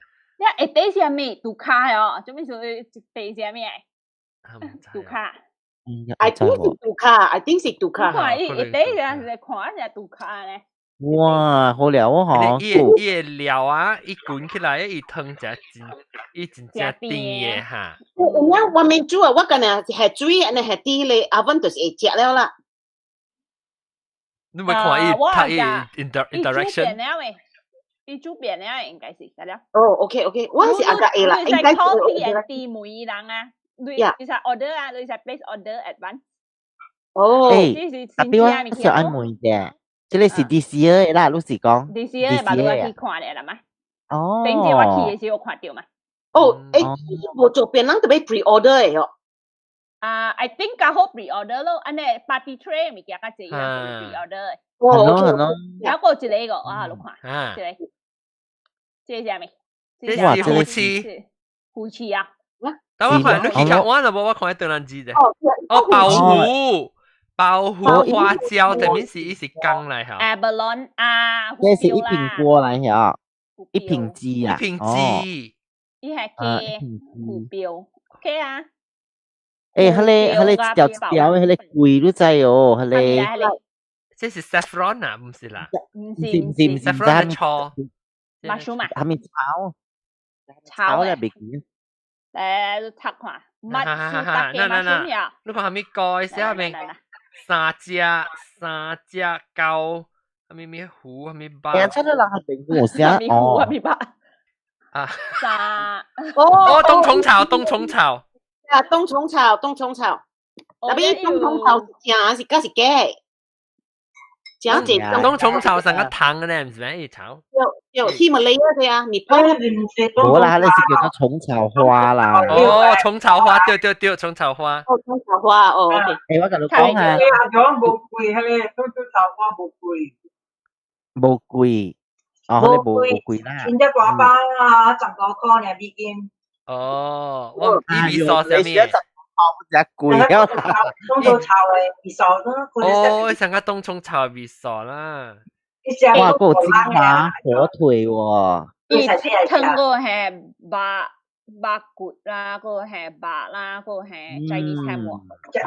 你第一咩？杜卡哦，做咩做第一咩？杜卡。I think 是杜卡 ，I think 是杜卡。看伊第一个是看只杜卡咧。哇，好料哦，嗬！伊料啊，伊捲起來，伊湯伊真正甜嘅嚇。我未煮啊，我今日係水，安尼係啲咧，阿溫就是會食了啦。你咪看伊睇伊 interaction。伊煮變了應該是得了。哦 ，OK， 我是阿個 A 啦，應該是 coffee and tea 每人啊，你實 order 啊，你實 place order advance。哦，特別我想按每嘅。即係是 DCA 啦，老實講。DCA 嘛，你話去看咧啦嘛。哦。頂次我去嘅時候看到嘛。哦，冇做邊人特別 pre-order 嘅喎。I think 較好 pre-order 咯，安尼 party tray 物件較濟人 pre-order。哦。有個一個個，我下度看。這係咩？這是夫妻。夫妻啊？但我看你去看我就冇，我看喺對人知啫。哦，爆虎。爆虎花椒對面是一是缸嚟嚇 ，abalone 啊，這是一瓶鍋嚟嚇，一瓶雞啊，一瓶雞，伊係嘅虎標 ，OK 啊。誒，佢一條佢貴都滯哦，佢。這是 saffron 啊，唔是啦，唔是 saffron 係錯 ，mushroom 啊，係咪炒入邊？誒，拆看，乜是得嘅 mushroom 呀？你看係咪蓋下面？三隻狗，係咪虎，係咪包？誒，出到人係邊個先？哦，係咪包？啊，哦，冬蟲草，冬蟲草，啊，冬蟲草，冬蟲草，特別冬蟲草正是嗰是嘅，正正冬蟲草成個藤嘅咧，唔是咩？炒有Himalaya嘅啊，你拍冇啦，你是叫做蟲草花啦。哦，蟲草花，對，蟲草花。哦，蟲草花，哦 ，OK。誒，我同你講下。講冇貴，係冬草花冇貴。冇貴，哦，你冇貴啦。現在大包啊，10多塊呢美金。哦，我伊味素啥物？只貴啊！冬草嘅味素咯。哦，成個冬蟲草味素啦。哇，嗰個芝麻火腿喎。伊聽過係白骨啦，嗰個係白啦，嗰個係 Chinese ham 喎。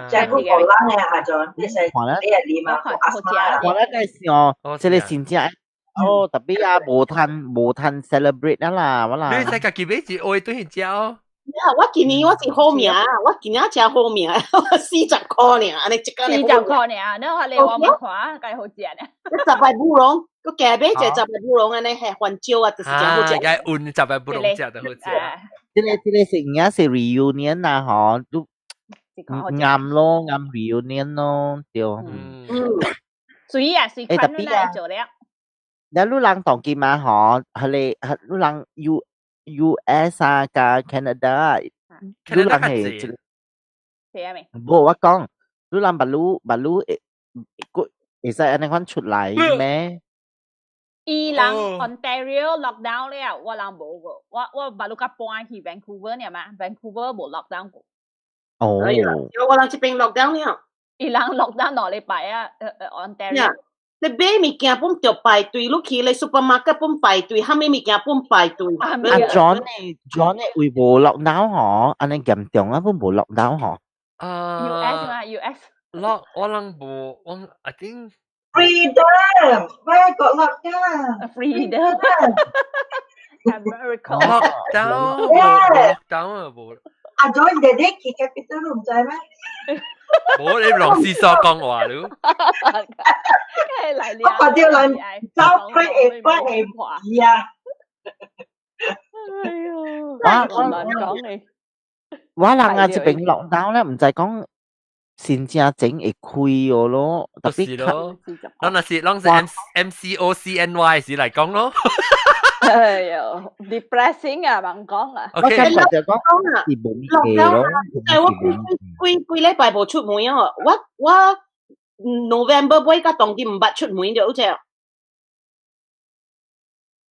即係嗰個冷嘅下晝，你食你係點啊？好食。我咧嗰時哦，即係先至哦，特別啊，無趁 celebrate 啦，我啦。你使家己買一愛對去食哦。我今年我是好命，我今年食好命，40塊呢，安尼一個40塊呢，你話你我冇看，梗係好食呢。10塊布隆，個夾俾隻10塊布隆安尼係番椒啊，就是真好食。係換10塊布隆食就好食。即係成日是 reunion 啊，嗬，都啱咯，啱 reunion 咯，對。水啊，水款都嚟做了。แล้วลูกหลังตองกินมาหอทะเลลูกหลัง US 啊กับแคนาดาลูกหลังเหตุบอกว่ากล้องลูกหลังบรรลุก็ไอ้ใส่อันนี้ค่อนชุดไหลแม่伊人 Ontario lockdown 了，我人冇個，我บรรลุกับ搬去 Vancouver 呢嘛 ，Vancouver 冇 lockdown 個。哦，我人這邊 lockdown 了。伊人 lockdown 落禮拜啊，Ontario。你買物件本就排隊，你去你 supermarket 本排隊，蝦米物件本排隊。阿 John 呢會冇 lockdown 嗬？安尼嚴重啊，本冇 lockdown 嗬？US 嘛 ，US。我人冇，我 I think freedom， where got lockdown？ freedom。America。lockdown 啊冇。阿 John 弟弟去 capital 唔知咩？冇你老師所講話咯。我發掉嚟周區係啊！我人啊，這邊落down咧，唔就係講先正整會開我咯，特別咯。啷是 MCOCNY 時嚟講咯。哎呦 ，depressing 啊，唔講啊。OK，就講是冇嘢咯。但我幾禮拜冇出門啊！我 November 尾個冬天唔捌出門就好似，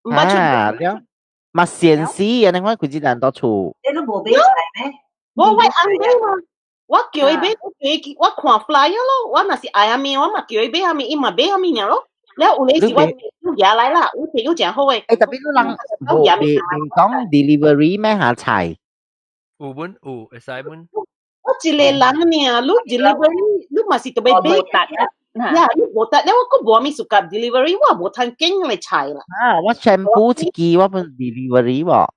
唔捌出門。嘛現時啊，你講佢只人多處。你都冇俾齊咩？我安排嘛，我叫伊買，我看 flyer 咯。我若是愛阿面，我嘛叫伊買阿面，伊嘛買阿面咯。แล้วอุเลสิว่าอย่าไรล่ะอุเทยุจะห้อยแต่พี่รู้ลังต้อง delivery แม่หาชัยบุญไอ้สายบุญ一个人呢，你 delivery 你嘛是特别买呀，你无得，你我個無咪屬夾 delivery，我無通經嚟菜啦。我全部一支我本 delivery 喎。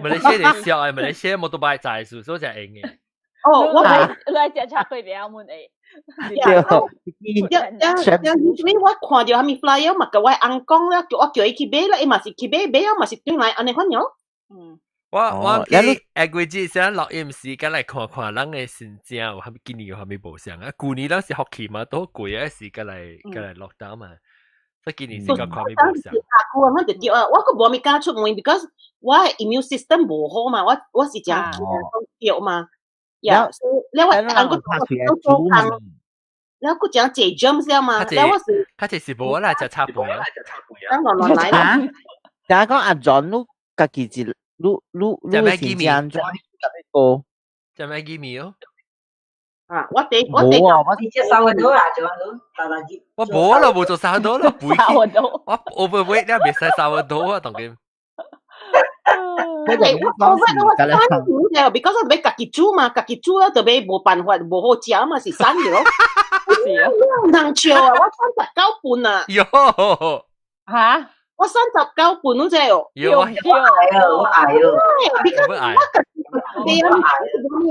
馬來西亞你笑啊，馬來西亞冇多擺在數，所以就係嘅。哦，我嚟只茶佢比較滿意。usually 我看到他們 flyer 嘛，個我阿公啦，叫伊去買啦，伊嘛是去買啊，嘛是轉來安尼款樣。我記 aggregate 先錄音時間嚟看人嘅成績，有係咪今年有係咪無相啊？舊年當時學期嘛都貴啊，時間嚟落單嘛，所以今年時間看咪無相。我就掉啊，我個無咪加出門 ，because 我 immune system 無好嘛，我是講掉嘛，呀，你我阿個都做工，你個講借 germ 先嘛，你我是，佢哋是無啦，就差半啊，亂來啦。但係講阿 John 都家己自。就咩機面？就咩機面哦？啊！我哋我直接收到啦，做到大啲。我冇啦，冇做收到啦，背我 overweight 咧，未使收到啊，同佢。我because 我俾家己煮嘛，家己煮啦，就俾冇辦法，冇好食嘛，是生嘅咯。是啊，能笑啊！我39半啊。喲嚇！我39半嗰隻哦，我捱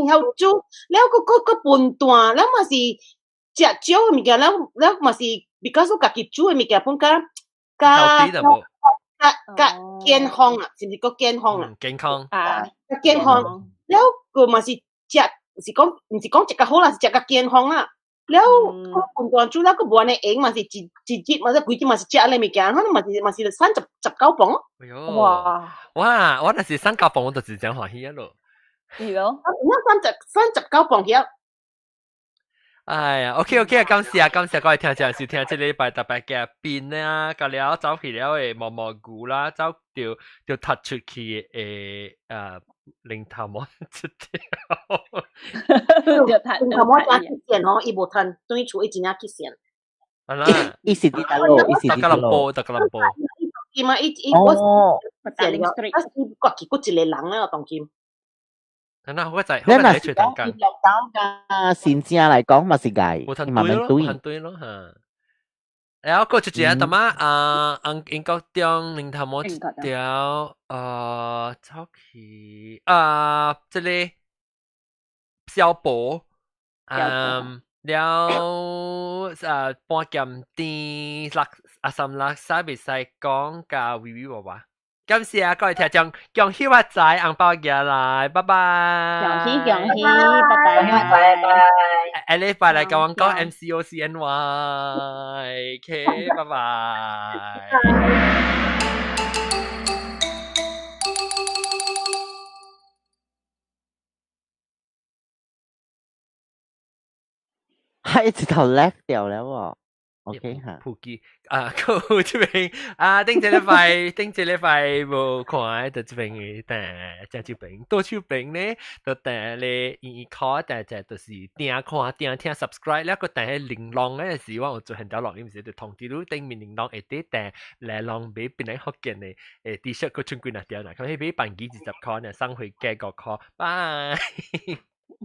然後做，แล้วก็半段，แล้ว嘛是食少嘅物件，แล้ว嘛是 because 我家己煮嘅物件，本加健康啊，是唔是個健康啊？健康啊，健康，แล้ว個嘛是食，唔是講食較好啦，是食較健康啦。แล้วคนก่อนจุแล้วก็บัวในเองมันสิจิตมันจะกุยจิมันสิเจ้าอะไรไม่แก่เขามันสิ三十九磅哇我那是39磅我就是真歡喜啊咯係咯39磅嘅哎呀 OK 感謝各位聽眾收聽這禮拜特別嘅變啦個了走去了嘅毛毛菇啦走就突出去嘅零頭毛出條零頭毛加去線哦伊無吞對厝一真正去線係啦伊是啲大路特吉隆坡伊嘛我線了伊國旗嗰一個人咧我當見係啦好在喺隨堂間落島嘅線正嚟講咪是計冇吞對咯嚇然後個就只係嘛英國中零頭毛一條走去這裡小寶了半劍店三六三別使講嘅微微娃娃感謝各位聽眾恭喜發財紅包寄來拜拜恭喜拜拜禮拜嚟講MCOCNY OK 拜拜係一直頭 left 掉了喎。OK 嚇，普及佢這邊頂這禮拜無看到這邊嘅，但這邊多少邊呢？就但你看，但就是定看定聽 subscribe แล้วก็แต่ให้ลิงลอง咧時我做很多落音時就通知到頂面ลิงลอง一啲แต่嚟ลอง俾邊啲學嘅呢T-shirt 個穿過那條嗱，佢俾辦幾20塊呢，生回幾個塊，拜。